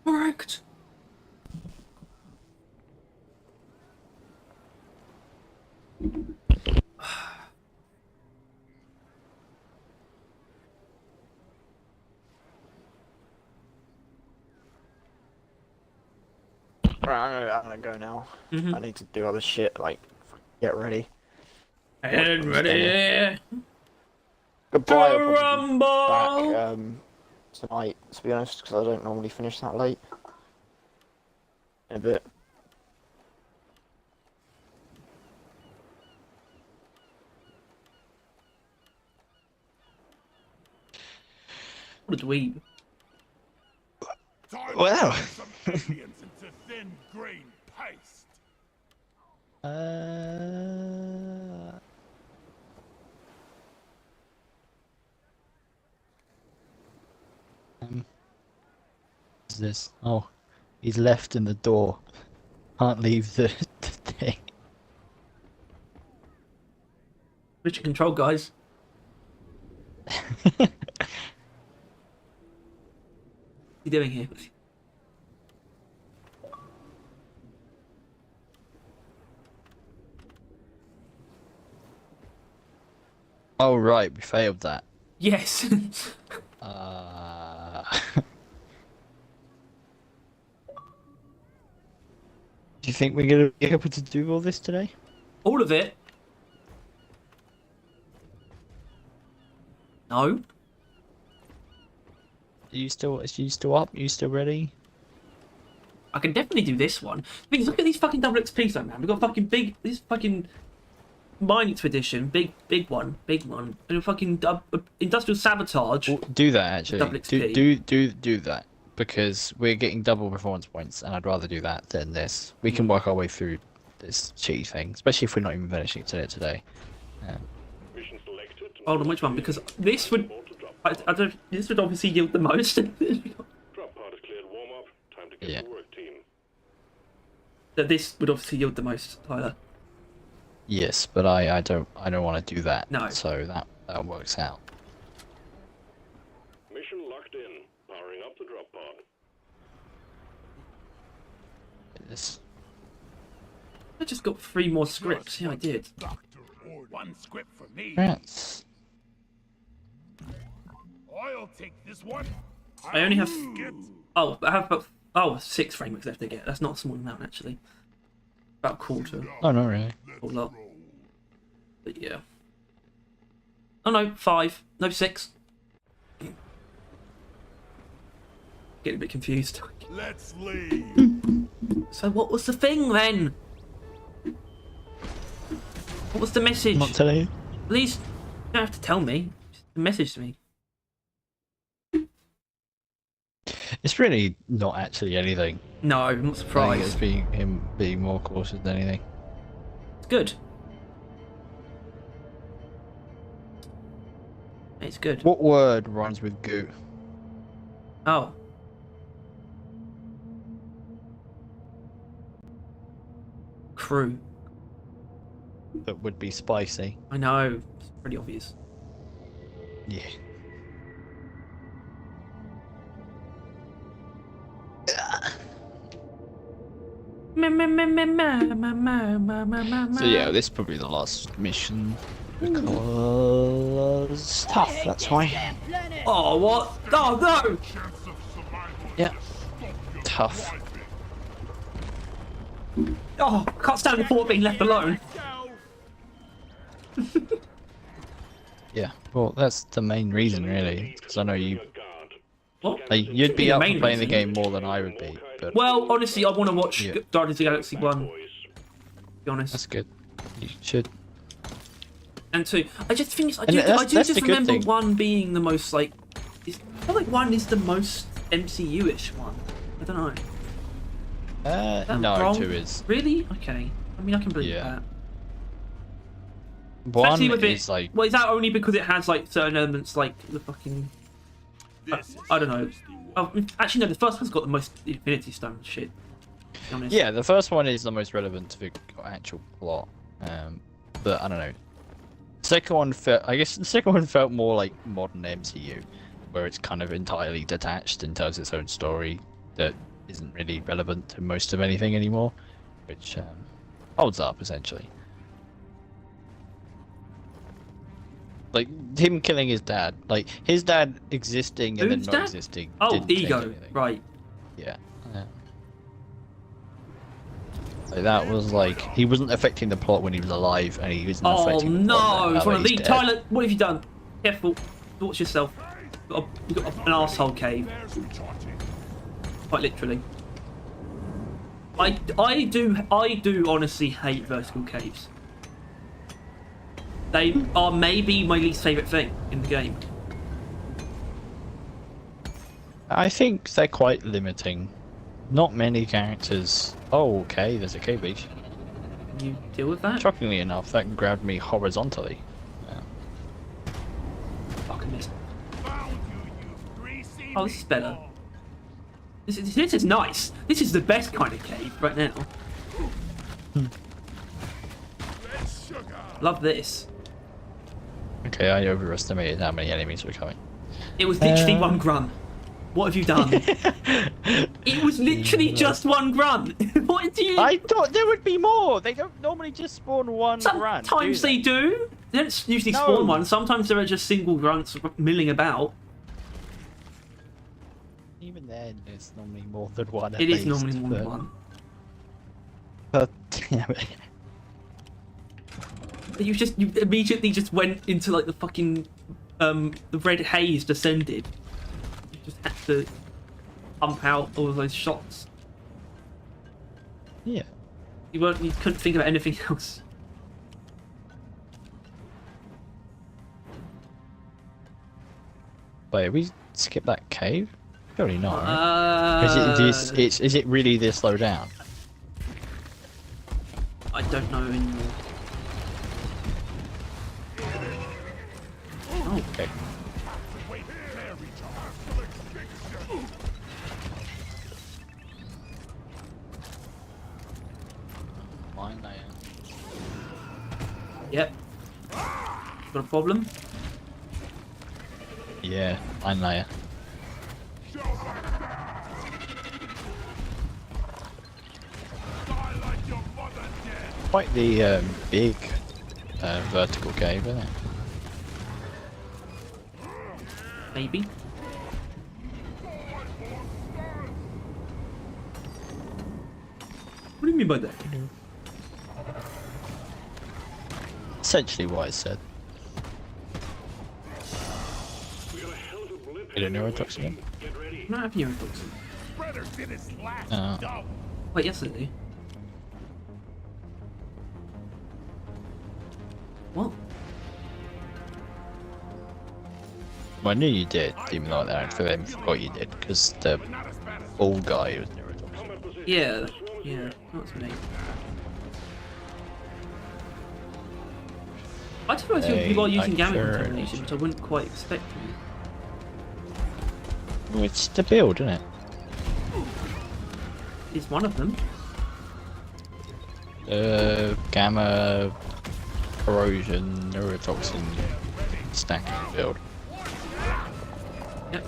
Correct. Right, I'm gonna go now. Mhm. I need to do other shit, like get ready. And ready Goodbye. to I'll probably be rumble. back tonight, to be honest, because I don't normally finish that late. In a bit. What a dweeb. Time Wow. to turn some aliens into thin green paste. What's this? Oh, he's left in the door. Can't leave the thing. Richard control, guys. What are you doing here? Oh right, we failed that. Yes. Do you think we're gonna be able to do all this today? All of it? No. Are you still up? Are you still ready? I can definitely do this one. Because look at these fucking double XPs, though, man. We've got fucking big. This fucking mine expedition, big one. And a fucking industrial sabotage. Well, do that actually. Double XP. Do that because we're getting double performance points, and I'd rather do that than this. We can work our way through this cheaty thing, especially if we're not even finishing today. Yeah. Mission selected. Hold on, which one? Because this would. I don't. This would obviously yield the most. Drop pod is cleared. Warm up. Time to get Yeah. to work, team. That this would obviously yield the most, Tyler. Yes, but I don't want to do that. No. So that works out. Mission locked in. Powering up the drop pod. This. I just got 3 more scripts. Yeah, I did. Doctor ordered. One script for me. Rats. I'll take this one. I only have. Get Oh, I have about 6 frameworks left to get. That's not a small amount actually. About a quarter. Oh, not really. A lot. But yeah. Oh no, 5. No, 6. Getting a bit confused. Let's leave. So what was the thing then? What was the message? Not telling you. Please, you don't have to tell me. Just message me. It's really not actually anything. No, I'm not I think it's surprised. him being more cautious than anything. It's good. It's good. What word rhymes with goo? Oh. Crew. That would be spicy. I know. It's pretty obvious. Yeah. So yeah, this is probably the last mission because it's tough. That's why. Oh, what? Oh, no! Yeah. Tough. Oh, I can't stand the thought of being left alone. Yeah. Well, that's the main reason, really, because I know you. What? Like, you'd Shouldn't be the up main for playing the reason. game more than I would be. But Well, honestly, I want to watch Yeah. Guardians of the Galaxy 1. To be honest. that's good. You should. And 2. I just think I And do that's just the good remember thing. 1 being the most, like... I feel like 1 is the most MCU-ish one. I don't know. Is that No, wrong? 2 is. Really? Okay. I mean, I can believe Yeah. that. 1 Especially with is it, like. well, is that only because it has like certain elements like the fucking I don't know. Oh, actually, no. The first one's got the most Infinity Stone shit. To be honest. Yeah, the first one is the most relevant to the actual plot. But I don't know. Second one I guess the second one felt more like modern MCU, where it's kind of entirely detached and tells its own story that isn't really relevant to most of anything anymore, which holds up essentially. Like him killing his dad, like his dad existing and Whose then not dad? existing. Oh, didn't change Ego. anything. Right. Yeah. Like that was like he wasn't affecting the plot when he was alive, and he wasn't Oh affecting the plot no! now It's one that of he's the dead. Tyler. What have you done? Careful. Watch yourself. You've got an asshole cave. Quite literally. I do honestly hate vertical caves. They are maybe my least favourite thing in the game. I think they're quite limiting. Not many characters. Oh, okay, there's a cave beach. Can you deal with that? Shockingly enough, that grabbed me horizontally. Fucking missed. Found you, you greasy Oh, this is better. meatball. This is nice. This is the best kind of cave right now. Red sugar. Love this. Okay, I overestimated how many enemies were coming. It was literally one grunt. What have you done? It was literally just one grunt. What do you? I thought there would be more. They don't normally just spawn one grunt. Sometimes they do. They don't usually spawn one. Sometimes there are just single grunts milling about. Even then, it's normally more than one. It is normally more than one. But damn it. But you immediately just went into like the fucking the red haze descended. You just had to pump out all of those shots. Yeah. You couldn't think about anything else. Wait, we skip that cave? Surely not. Right? Is it really this low down? I don't know anymore. Oh, Okay. Wait, there we go. Mine layer. yep. Got a problem? Yeah, mine layer. Die like your mother dead. Quite the big vertical cave, isn't it? Maybe. What do you mean by that? Essentially what I said. You don't know what I'm talking about? I'm not having your books. Spreader did his last Oh. dump. Wait, yes I do. What? Well, I knew you did, even though I for them forgot you did, because the old guy was neurotoxin. Yeah, yeah, that's me. I just realised people are using gamma contamination, which I wouldn't quite expect. Well, it's the build, isn't it? It's one of them. Gamma, corrosion, neurotoxin, stacking build. Yep.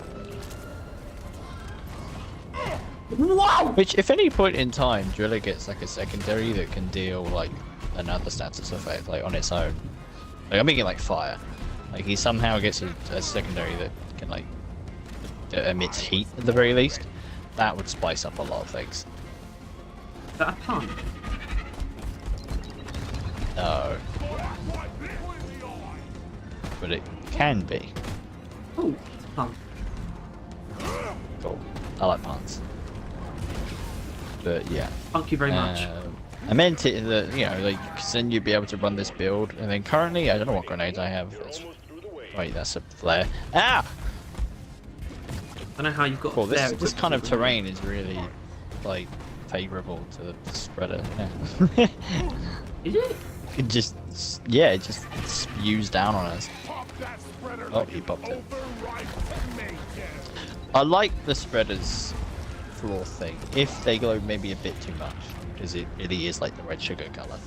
Wow! Which, if any point in time, Driller gets like a secondary that can deal like another status effect, like on its own. Like I'm thinking like fire. Like he somehow gets a secondary that can like that emits heat at the very least. That would spice up a lot of things. Is that a pun? No. But it can be. Oh, it's a pun. Cool. I like puns. But yeah. Thank you very much. I meant it that, you know, like, 'cause then you'd be able to run this build, and then currently, I don't know what grenades I have. Wait, that's a flare. Ah! I don't know how you've got Cool, there. this kind of terrain is really, like, favourable to the spreader. Yeah. Is it? It just, yeah, it just spews down on us. Oh, he popped it. I like the spreader's floor thing, if they glow maybe a bit too much, because it really is like the red sugar colour.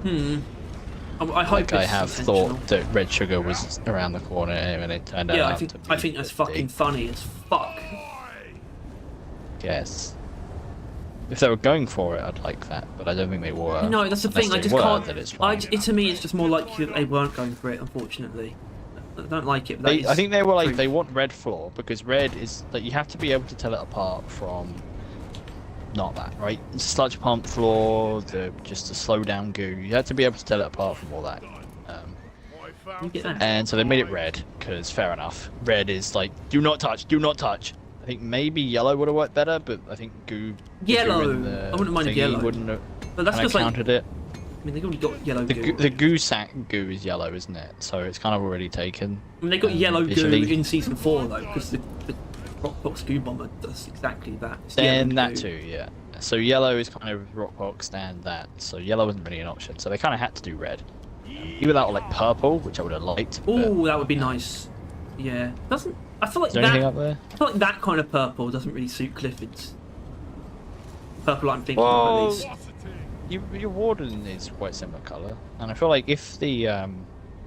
I hope Like I it's have intentional. thought that red sugar was around the corner and it turned Yeah, out I think that's fucking funny as fuck. Yes. If they were going for it, I'd like that, but I don't think they were. No, that's the Unless thing. I they just were, can't. then it's fine. To me, it's just more likely that they weren't going for it. Unfortunately, I don't like it. But I think they were like true. they want red floor because red is like you have to be able to tell it apart from not that, right? Sludge pump floor, just the slow down goo. You have to be able to tell it apart from all that. You get that? And so they made it red because fair enough. Red is like do not touch, do not touch. I think maybe yellow would have worked better, but I think goo. Yellow. In the I wouldn't mind thingy yellow. Wouldn't have But that's kinda just like. countered it. I mean, they've already got yellow goo. The goo sack goo is yellow, isn't it? So it's kind of already taken. I mean, they got yellow visually. goo in season 4 though, because the Rockbox Goo Bomber does exactly that. It's Then yellow that goo. too, yeah. So yellow is kind of Rockbox and that. So yellow wasn't really an option. So they kind of had to do red. Either that or like purple, which I would have liked. Oh, that would be nice. Yeah, doesn't. I feel like Is there anything that. up there? I feel like that kind of purple doesn't really suit Clifford's. Purple, I'm thinking Well, of at least. Your warden is quite similar colour, and I feel like if the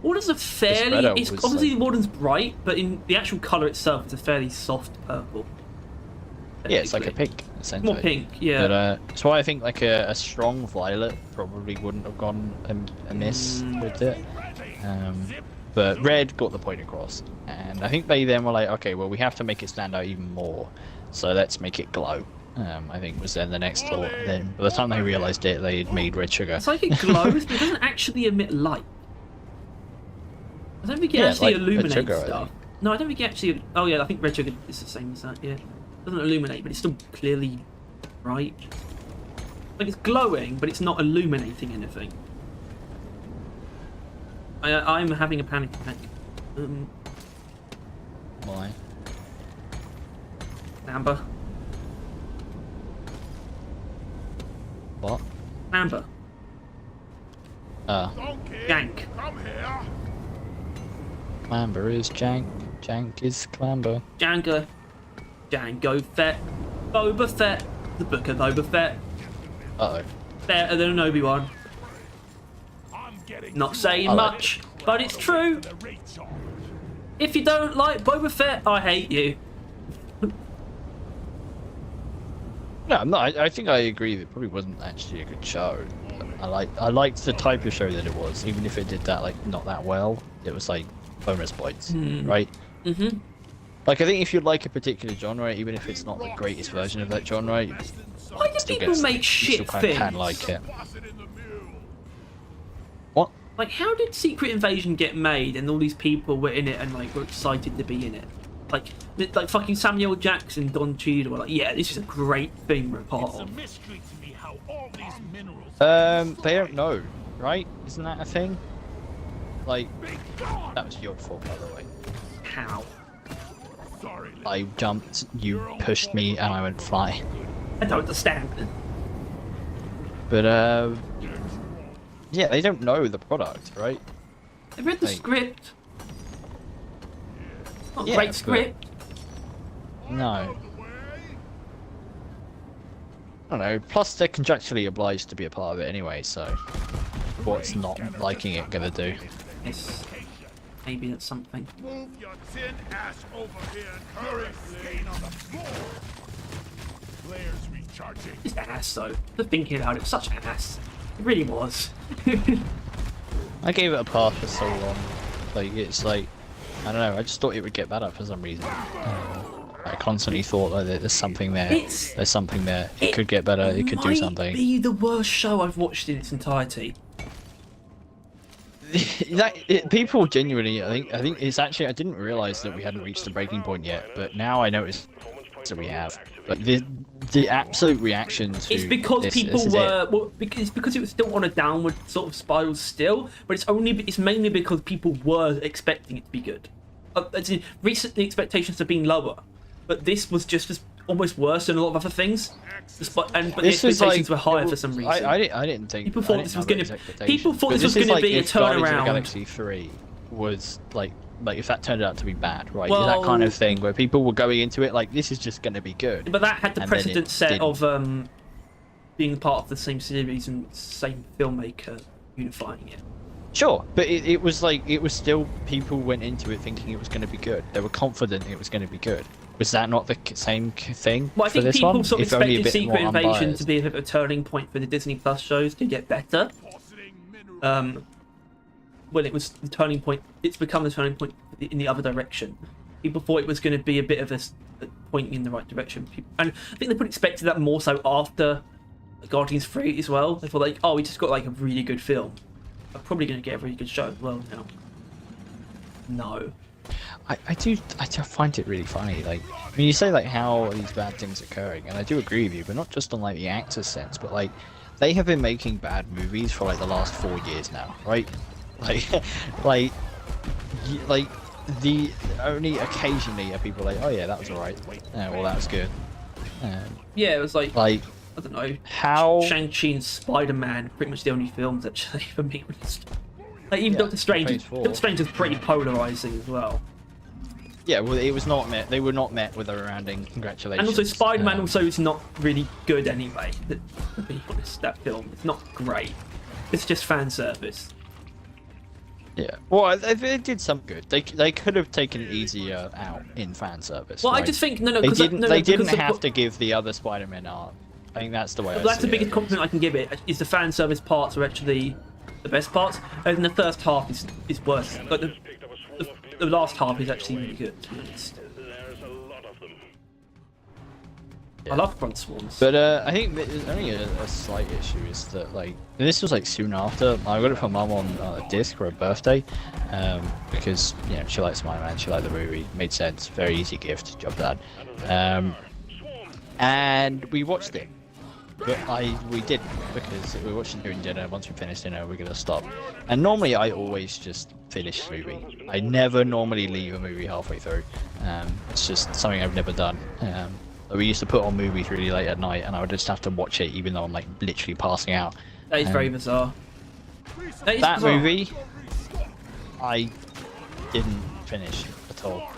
Warden's a fairly. spreader It's was, obviously like- the Warden's bright, but in the actual colour itself, it's a fairly soft purple. yeah, it's like a technically. pink essentially. More pink, yeah. But that's why I think like a strong violet probably wouldn't have gone amiss with it. But red got the point across, and I think they then were like, okay, well we have to make it stand out even more, so let's make it glow. I think was then the next thought. And then by the time they realised it, they had made red sugar. It's like it glows, but it doesn't actually emit light. I don't think it Yeah, actually like red illuminates sugar, I stuff. think. No, I don't think it actually. Oh yeah, I think red sugar is the same as that. Yeah, it doesn't illuminate, but it's still clearly bright. Like it's glowing, but it's not illuminating anything. I'm having a panic attack. Why? Amber. What? Amber. Donkey, Gank. come here. Clamber is jank. Jank is clamber. Django Fett. Boba Fett. The Book of Boba Fett. Uh oh. Better than an Obi-Wan. I'm getting Not saying I like much, but it's true. the recharge. If you don't like Boba Fett, I hate you. No, I'm not. I think I agree. That it probably wasn't actually a good show. I liked the type of show that it was, even if it did that like not that well. It was like bonus points, right? Mm-hmm. Like I think if you like a particular genre, even if it's not the greatest version of that genre, you Why do still people get make you shit still kind of things? can like it. Toss it in the mule. What? Like, how did Secret Invasion get made and all these people were in it and like were excited to be in it? Like fucking Samuel Jackson, Don Cheadle were like, yeah, this is a great thing we're a part It's a of. mystery to me how all these minerals. They don't know, right? Isn't that a thing? like, that was your fault, by the way. How? Sorry, I jumped, you pushed me, and I went flying. I don't understand. But, yeah, they don't know the product, right? I read the Like- script. Not a Yeah, great but- script. No. I don't know, plus they're contractually obliged to be a part of it anyway, so what's not liking it gonna do? Yes. Maybe that's something. move your tin ass over here and hurry, laying on the floor. Flares recharging. It's ass though. Just thinking about it, such ass. It really was. I gave it a pass for so long. Like, it's like, I don't know, I just thought it would get better for some reason. I constantly thought that there's something there. It's- There's something there. It could get better, it could do might something. be the worst show I've watched in its entirety. People genuinely, I think it's actually, I didn't realise that we hadn't reached the breaking point yet, but now I notice that we have. But the absolute reaction to It's because this, people this is were, it. well, because it was still on a downward sort of spiral still, but it's mainly because people were expecting it to be good. As in, recently expectations have been lower, but this was just as almost worse than a lot of other things. But the This was expectations like, were higher for some reason. I didn't think People thought I this didn't was have gonna- those expectations. people thought But this was is gonna like be a if Guardians of the turnaround. Galaxy 3 was like if that turned out to be bad, right? Well- that kind of thing where people were going into it like this is just going to be good. But that had the And then it precedent set didn't. of being part of the same series and same filmmaker unifying it. Sure, but it was like it was still people went into it thinking it was going to be good. They were confident it was going to be good. Was that not the same thing Well, I for think this people one? sort of If only a expected bit Secret more Invasion unbiased. to be a bit of a turning point for the Disney Plus shows to get better. Well, it was the turning point. It's become the turning point in the other direction. People thought it was going to be a bit of a point in the right direction, and I think they probably expected that more so after Guardians 3 as well. They thought like, oh, we just got like a really good film. We're probably going to get a really good show as well now. No. I do find it really funny. Like, I mean, you say like how are these bad things occurring, and I do agree with you, but not just on like the actor's sense, but like they have been making bad movies for like the last 4 years now, right? Like, like the only occasionally are people like, oh yeah, that was alright. Well, that was good. Yeah, it was like Like I don't know. how Shang-Chi and Spider-Man, pretty much the only films actually for me. Like even Yeah, Doctor Strange, Phase 4. Doctor Strange is pretty polarizing as well. Yeah, well, it was not met. They were not met with a resounding congratulations. And also Spider-Man Um, also is not really good anyway. To be honest, that film it's not great. It's just fan service. Yeah. Well, they did some good. They could have taken it easier out in fan service. Well, I right? just think no, They because didn't. no, They because didn't the- have to give the other Spider-Man art. I think that's the way. That's the biggest it. compliment I can give it. Is the fan service parts are actually the best parts, and the first half is worse. Like the last half is actually really good. To be honest. There's a lot of them. I love Grunt Swarms. But I think there's only a slight issue is that like and this was like soon after I got it for Mum on a disc for her birthday, because you know she likes Spider-Man, she liked the movie, made sense, very easy gift, job done, and we watched it. But we didn't because we were watching during dinner. Once we finished dinner, we're gonna stop. And normally I always just finish the movie. I never normally leave a movie halfway through. It's just something I've never done. We used to put on movies really late at night, and I would just have to watch it even though I'm like literally passing out. That is very bizarre. That is That bizarre. movie, I didn't finish at all.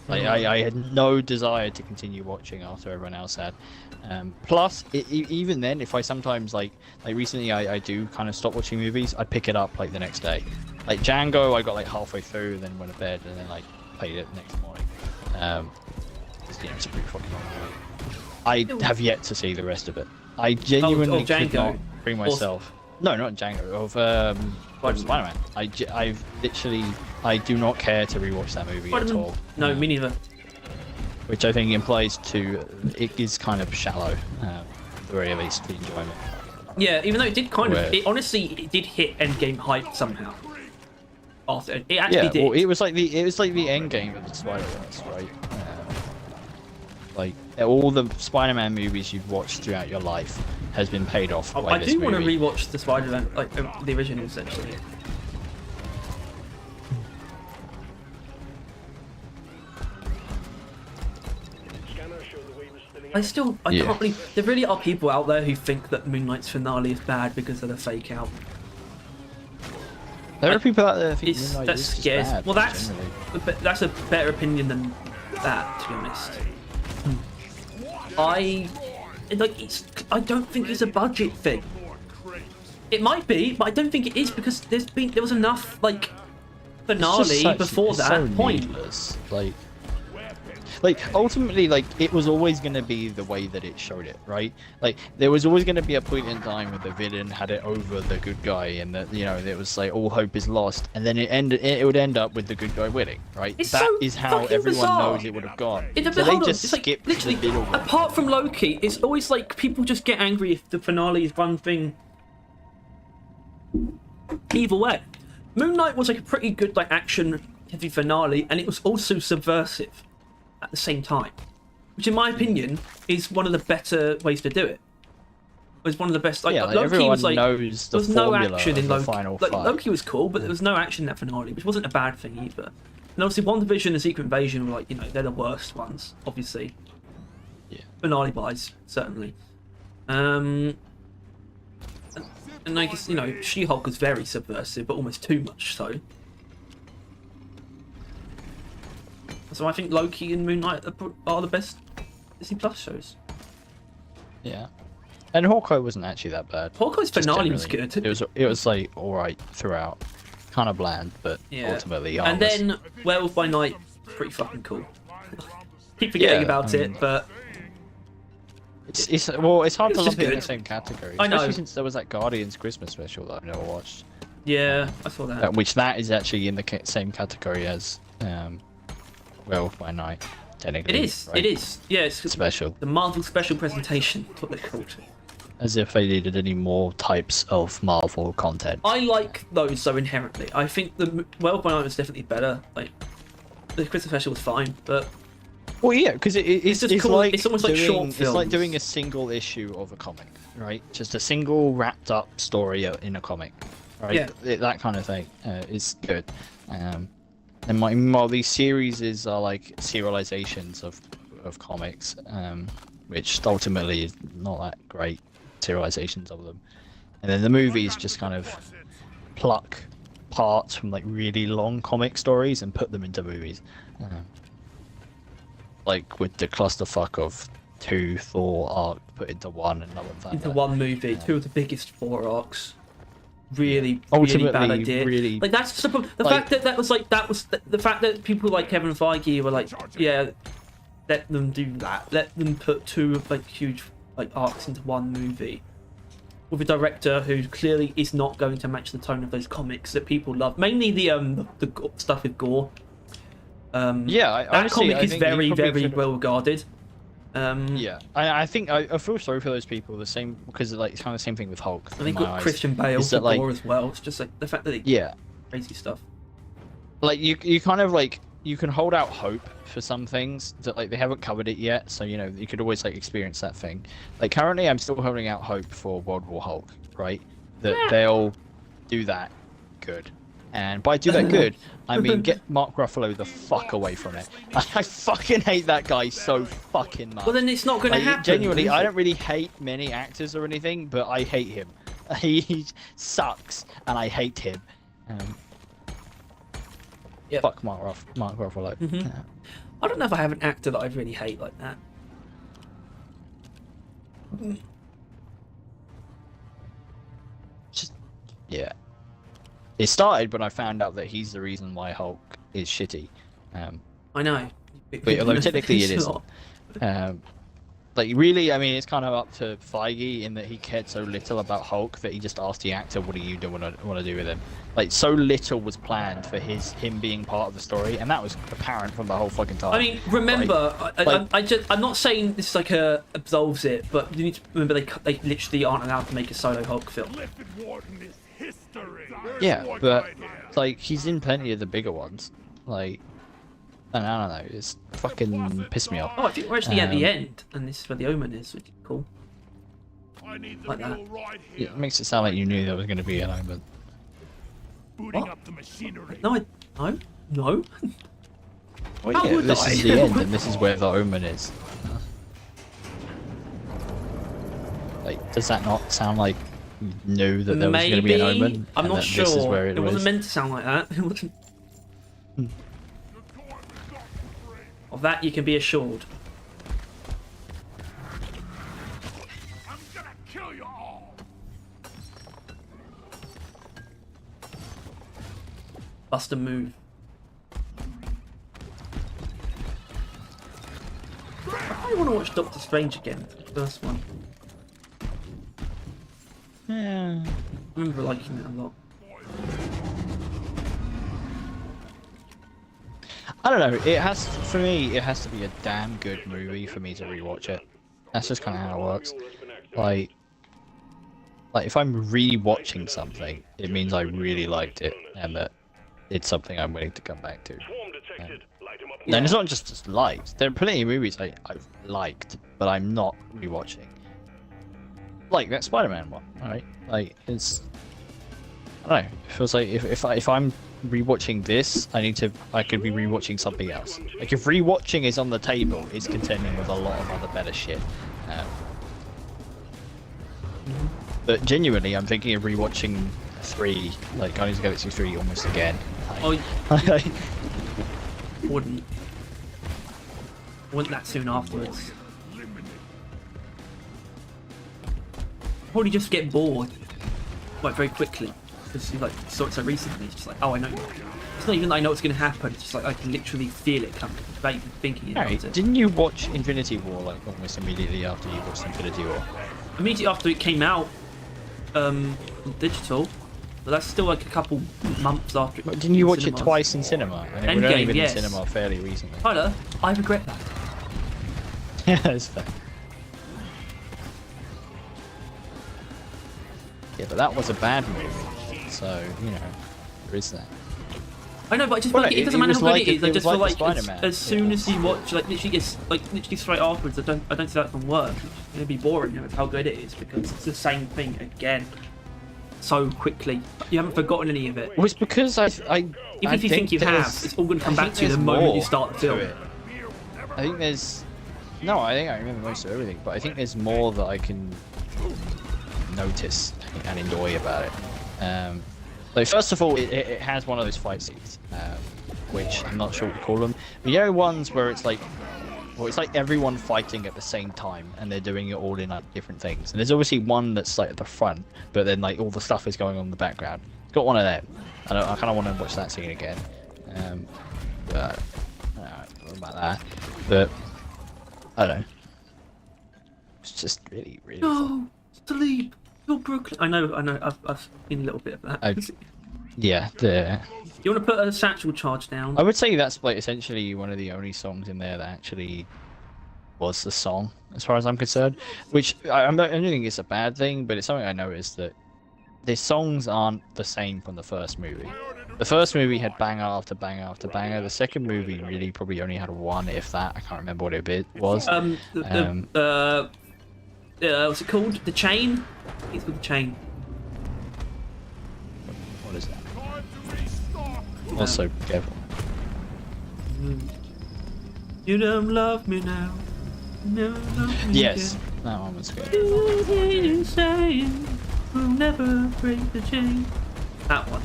Like I had no desire to continue watching after everyone else had. Plus, even then, if I sometimes like recently, I do kind of stop watching movies. I pick it up like the next day. Like Django, I got like halfway through, then went to bed, and then like played it next morning. It's a pretty fucking long movie. I have yet to see the rest of it. I genuinely could Django. not bring myself. No, not Django. Of Spider-Man. I've literally, I do not care to rewatch that movie at Spider-Man- all. No, me neither. Which I think implies it is kind of shallow, at the very least, the enjoyment. Yeah, even though it did kind Where- of, it honestly did hit Endgame hype somehow. After it actually Yeah, did. well, it was like the end game of the Spider-Verse, right? Like all the Spider-Man movies you've watched throughout your life has been paid off by I this do want to movie. rewatch the Spider-Man, like the originals actually. I can't believe there really are people out there who think that Moon Knight's finale is bad because of the fake out. There are people out there that think Moon Knight that is just scares. bad, Well, generally. that's a better opinion than that, to be honest. I don't think it's a budget thing. It might be, but I don't think it is because there was enough like finale before that point. Needless. Like ultimately, like it was always going to be the way that it showed it, right? Like there was always going to be a point in time where the villain had it over the good guy, and that it was like all hope is lost, and then it would end up with the good guy winning, right? That is how everyone knows it would have gone. So they just skipped the middle. Apart from Loki, it's always like people just get angry if the finale is one thing. Either way, Moon Knight was like a pretty good like action-heavy finale, and it was also subversive at the same time, which in my opinion is one of the better ways to do it. It was one of the best. Like, yeah, like Loki everyone was like knows the there was no formula action in of the Loki. final Like fight. Loki was cool, but there was no action in that finale, which wasn't a bad thing either. And obviously, WandaVision and Secret Invasion were like they're the worst ones, obviously. Yeah. Finale wise, certainly. And I guess She-Hulk was very subversive, but almost too much so. So I think Loki and Moon Knight are the best Disney Plus shows. Yeah, and Hawkeye wasn't actually that bad. Hawkeye's Just finale was generally. good. It was like alright throughout, kind of bland, but ultimately. And then Werewolf by Night, pretty fucking cool. Keep forgetting about it, but it's hard to just lump it in good. the same category. I know. Especially since there was that Guardians Christmas special that I've never watched. yeah, I saw that. Which is actually in the same category as Werewolf by Night. Technically, It is. right? It is. Yeah, it's Special. the Marvel special presentation. That's what they're called. As if they needed any more types of Marvel content. I like those though inherently. I think the Werewolf by Night was definitely better. Like the Christmas special was fine, but Well, yeah, because it's just cool. like It's almost like doing, short It's like films. doing a single issue of a comic, right? Just a single wrapped up story in a comic, right? Yeah. That kind of thing is good. And while these series are like serializations of comics, which ultimately is not that great serializations of them, and then the movies just kind of pluck parts from like really long comic stories and put them into movies. Like with the clusterfuck of 2 Thor arc put into one and another that. into one movie, 2 of the biggest 4 arcs. Really bad Ultimately, idea. really, like that's the fact that was the fact that people like Kevin Feige were like, yeah, let them do that. Let them put 2 like huge like arcs into one movie with a director who clearly is not going to match the tone of those comics that people love. Mainly the stuff with gore. yeah, that comic is very well regarded. Yeah, I think I feel sorry for those people. The same because like it's kind of the same thing with Hulk. I think got Christian Bale for like, gore as well. It's just like the fact that crazy stuff. Like you kind of like you can hold out hope for some things that like they haven't covered it yet. So you could always like experience that thing. Like currently, I'm still holding out hope for World War Hulk, right? That they'll do that good. And by do that good, I mean get Mark Ruffalo the fuck away from it. I fucking hate that guy so fucking much. Well, then it's not going to happen. Genuinely, I don't really hate many actors or anything, but I hate him. He sucks, and I hate him. Fuck Mark Ruffalo. I don't know if I have an actor that I really hate like that. Just yeah. It started when I found out that he's the reason why Hulk is shitty. I know. But although technically it isn't. Like really, I mean, it's kind of up to Feige in that he cared so little about Hulk that he just asked the actor, "What do you want to do with him?" Like so little was planned for him being part of the story, and that was apparent from the whole fucking time. I mean, remember, I'm not saying this like absolves it, but you need to remember they literally aren't allowed to make a solo Hulk film. Yeah, but like he's in plenty of the bigger ones. Like, I don't know, it's fucking pissed me off. Oh, I think we're actually at the end, and this is where the Omen is, which is cool. Like that. It makes it sound like you knew there was going to be an Omen. Booting up the machinery. No. Well, How yeah, would this I? is the end, and this is where the Omen is. Like, does that not sound like you knew that there was going to be an omen? I'm and not that sure. This is where it wasn't was? meant to sound like that. It wasn't. Of that you can be assured. I'm gonna kill you all. Bust a move. I want to watch Doctor Strange again. The first one. Yeah. I remember liking it a lot. I don't know. It has, for me, it has to be a damn good movie for me to rewatch it. That's just kind of how it works. Like if I'm rewatching something, it means I really liked it and that it's something I'm willing to come back to. And it's not just liked. There are plenty of movies I've liked, but I'm not rewatching. Like that Spider-Man one, alright? Like it's, I don't know. It feels like if I'm rewatching this, I could be rewatching something else. Like if rewatching is on the table, it's contending with a lot of other better shit. But genuinely, I'm thinking of rewatching 3, like Guardians of the Galaxy 3 almost again. Like, Wouldn't that soon afterwards. Probably just get bored, like very quickly, because you like saw it so recently. It's just like, oh, I know. It's not even that I know what's going to happen. It's just like I can literally feel it coming without even thinking about it. Didn't you watch Infinity War like almost immediately after you watched Infinity War? Immediately after it came out, digital, but that's still like a couple months after. But didn't you watch it twice in cinema? And it would only been in cinema fairly recently. Tyler, I regret that. Yeah, that's fair. Yeah, but that was a bad movie, so you know there is that. I know, but I just Well, like it doesn't matter how good it is. I just feel like Spider-Man. as soon as you watch, like literally straight afterwards, I don't see that from work. It's gonna be boring with how good it is because it's the same thing again, so quickly. You haven't forgotten any of it. Well, it's because Even if you think you have, it's all gonna come back to you the moment you start the film. I think there's no. I think I remember most of everything, but I think there's more that I can notice and enjoy about it. Like first of all, it has one of those fight scenes, which I'm not sure what to call them. But you know, ones where it's like, well, it's like everyone fighting at the same time, and they're doing it all in like different things. And there's obviously one that's like at the front, but then like all the stuff is going on in the background. It's got one of them. I kind of want to watch that scene again. But I don't know about that. But I don't know. It's just really, really. No, sleep. You're Brooklyn. I know. I've seen a little bit of that. Yeah. You want to put a satchel charge down? I would say that's like essentially one of the only songs in there that actually was the song, as far as I'm concerned. Which I don't think it's a bad thing, but it's something I noticed that the songs aren't the same from the first movie. The first movie had banger after banger after banger. The second movie really probably only had one, if that. I can't remember what it was. What's it called? The Chain? I think it's called The Chain. What is that? Also, careful. You don't love me now. No, love me Yes, again. that one was good. You saying we'll never break the chain. That one.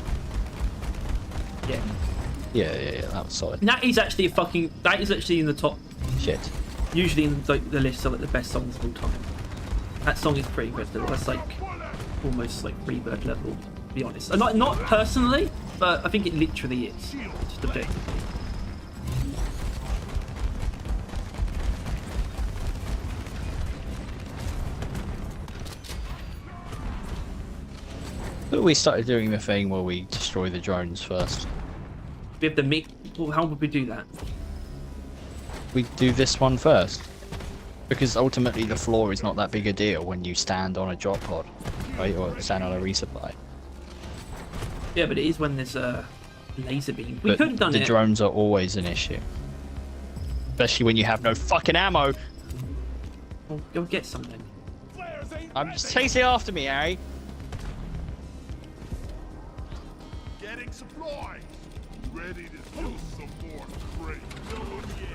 Yeah. Yeah, that was solid. That is actually that is actually in the top. Shit. Usually in like the list of like the best songs of all time. That song is pretty good. That's like almost like Freebird level, to be honest. Not personally, but I think it literally is. Just a bit. But we started doing the thing where we destroy the drones first. We have the meat. Well, how would we do that? We do this one first. Because ultimately the floor is not that big a deal when you stand on a drop pod, right? Or stand on a resupply. Yeah, but it is when there's a laser beam. We could have done it. The drones are always an issue. Especially when you have no fucking ammo. Well, go get something. I'm just chasing after me, Harry. Getting supplies. Ready to do some more great. Oh, yeah.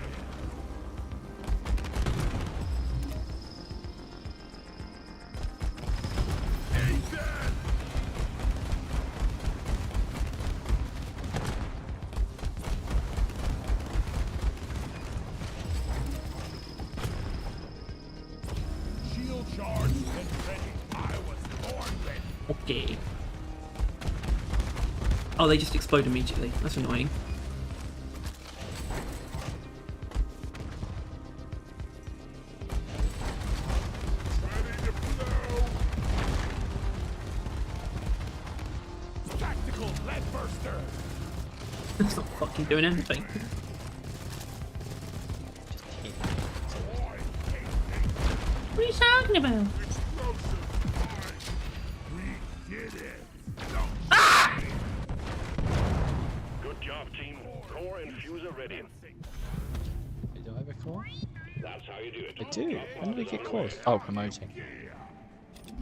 charged and ready. I was born ready. Okay. Oh, they just explode immediately. That's annoying. Ready to blow. Tactical lead burster. It's not fucking doing anything. What are you talking about? We did it. Good job, team. Core and fuser ready. Do I have a core? That's how you do it. I do. When did I get cores? Oh, promoting.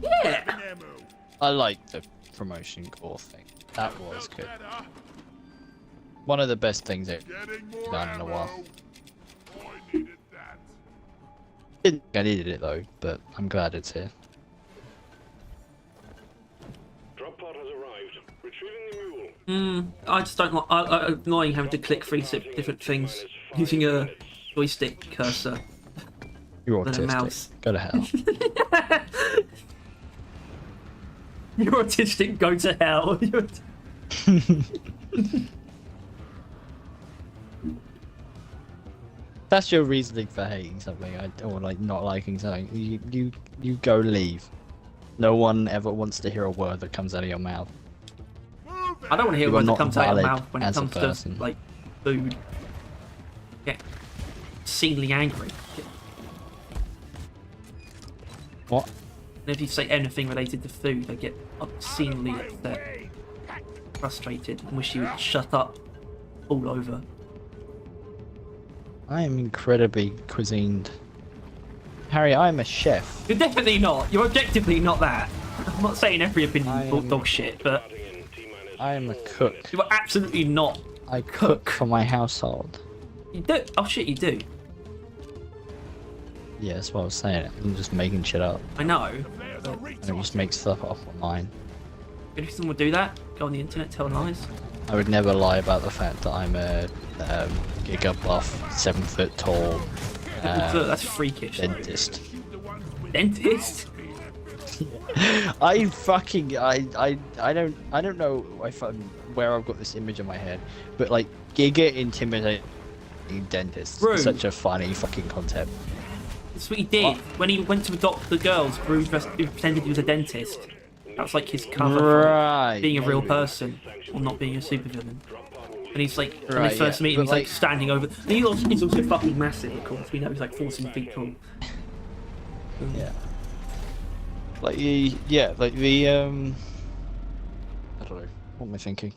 Yeah. Nemu. I like the promotion core thing. That was good. Better. One of the best things they've Getting more done in a while. ammo. I needed that. Didn't think I needed it though, but I'm glad it's here. Drop pod has arrived. Retrieving the mule. I just don't like. I'm annoying having to click three different things using a joystick cursor. You're Than a mouse. autistic. Go to hell. You're autistic. Go to hell. That's your reasoning for hating something, or like not liking something. You go leave. No one ever wants to hear a word that comes out of your mouth. I don't want to hear You are words that not comes out of your valid mouth when it as a comes to person. like food. Get obscenely angry. What? And if you say anything related to food, I get obscenely upset, frustrated, and wish you would shut up all over. I am incredibly cuisined. Harry, I am a chef. You're definitely not. You're objectively not that. I'm not saying every opinion I is am- dog shit, but I am a cook. you are absolutely not. I cook for my household. You do. Oh shit, you do. Yeah, that's what I was saying. I'm just making shit up. I know. There's a I don't resource. just make stuff up online. If someone would do that, go on the internet, tell lies. I would never lie about the fact that I'm a giga buff, 7 foot tall Look, that's freakish. dentist. Dentist? I don't know if where I've got this image in my head, but like giga intimidating dentist Bro. is such a funny fucking concept. That's what he did. When he went to adopt the girls, Brew pretended he was a dentist. That was like his cover Right. for being a real person, or not being a supervillain. And he's like, when Right, they first yeah, meet him, but he's like like- standing over. And he's also fucking massive, of course. We know he's like 14 feet tall. Yeah. Like yeah, like the I don't know. What am I thinking?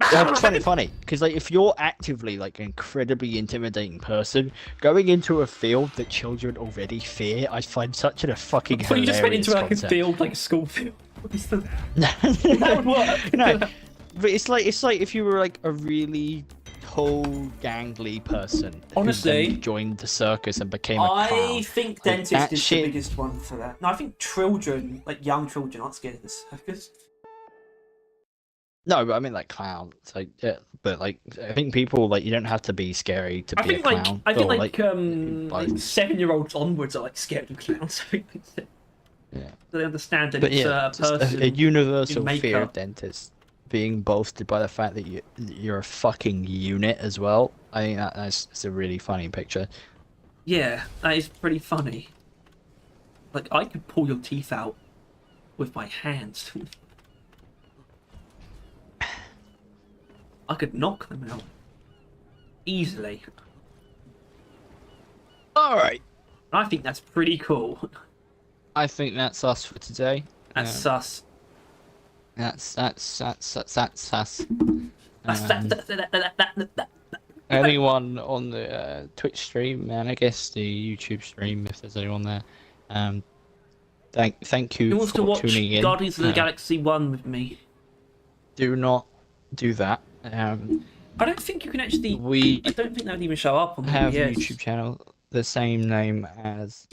I find it funny because like if you're actively like an incredibly intimidating person going into a field that children already fear, I find such a fucking So you hilarious just went into like a concept. field, like a school field. What is that? that would work. No, but it's like if you were like a really tall, gangly person who Honestly, then joined the circus and became a I clown. think Like, dentist that is shit- the biggest one for that. No, I think children, like young children, aren't scared of the circus. No, but I mean like clown. It's like yeah, but like I think people like you don't have to be scary to I be a think clown. I think or, like both. 7-year-olds onwards are like scared of clowns. I think Yeah. they understand that But it's yeah, a just person. a universal in fear of makeup. dentists being bolstered by the fact that you're a fucking unit as well. I think that's a really funny picture. Yeah, that is pretty funny. Like I could pull your teeth out with my hands. I could knock them out easily. All right. I think that's pretty cool. I think that's us for today. That's sus. That's us. Anyone on the Twitch stream and I guess the YouTube stream if there's anyone there. Thank you Who wants for to watch tuning in. Guardians of the Galaxy 1 with me? Do not do that. I don't think you can actually. We I don't think that would even show up on the have a OBS. YouTube channel the same name as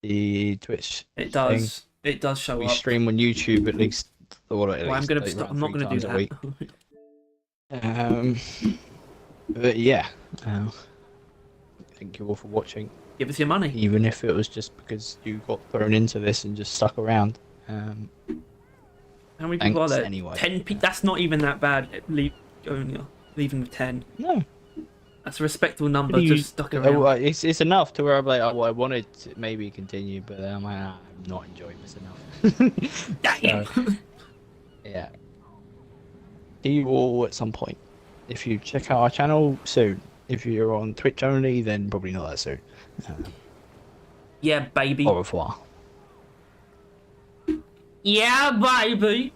the Twitch. It does. It does show We up. stream on YouTube at least. Well, at Well, I'm least, gonna. like, Stop. around I'm not 3 gonna do times a week. that. But yeah, thank you all for watching. Give us your money. Even if it was just because you got thrown into this and just stuck around. How many people are Thanks there? anyway. 10 people. That's not even that bad. Leaving with 10. No. That's a respectable number. You- Just stuck around. It's enough to where I'm like, oh, I wanted to maybe continue, but I'm like, I'm not enjoying this enough. Damn. So, yeah. See you all at some point. If you check out our channel, soon. If you're on Twitch only, then probably not that soon. Yeah, baby. Au revoir. Yeah, baby.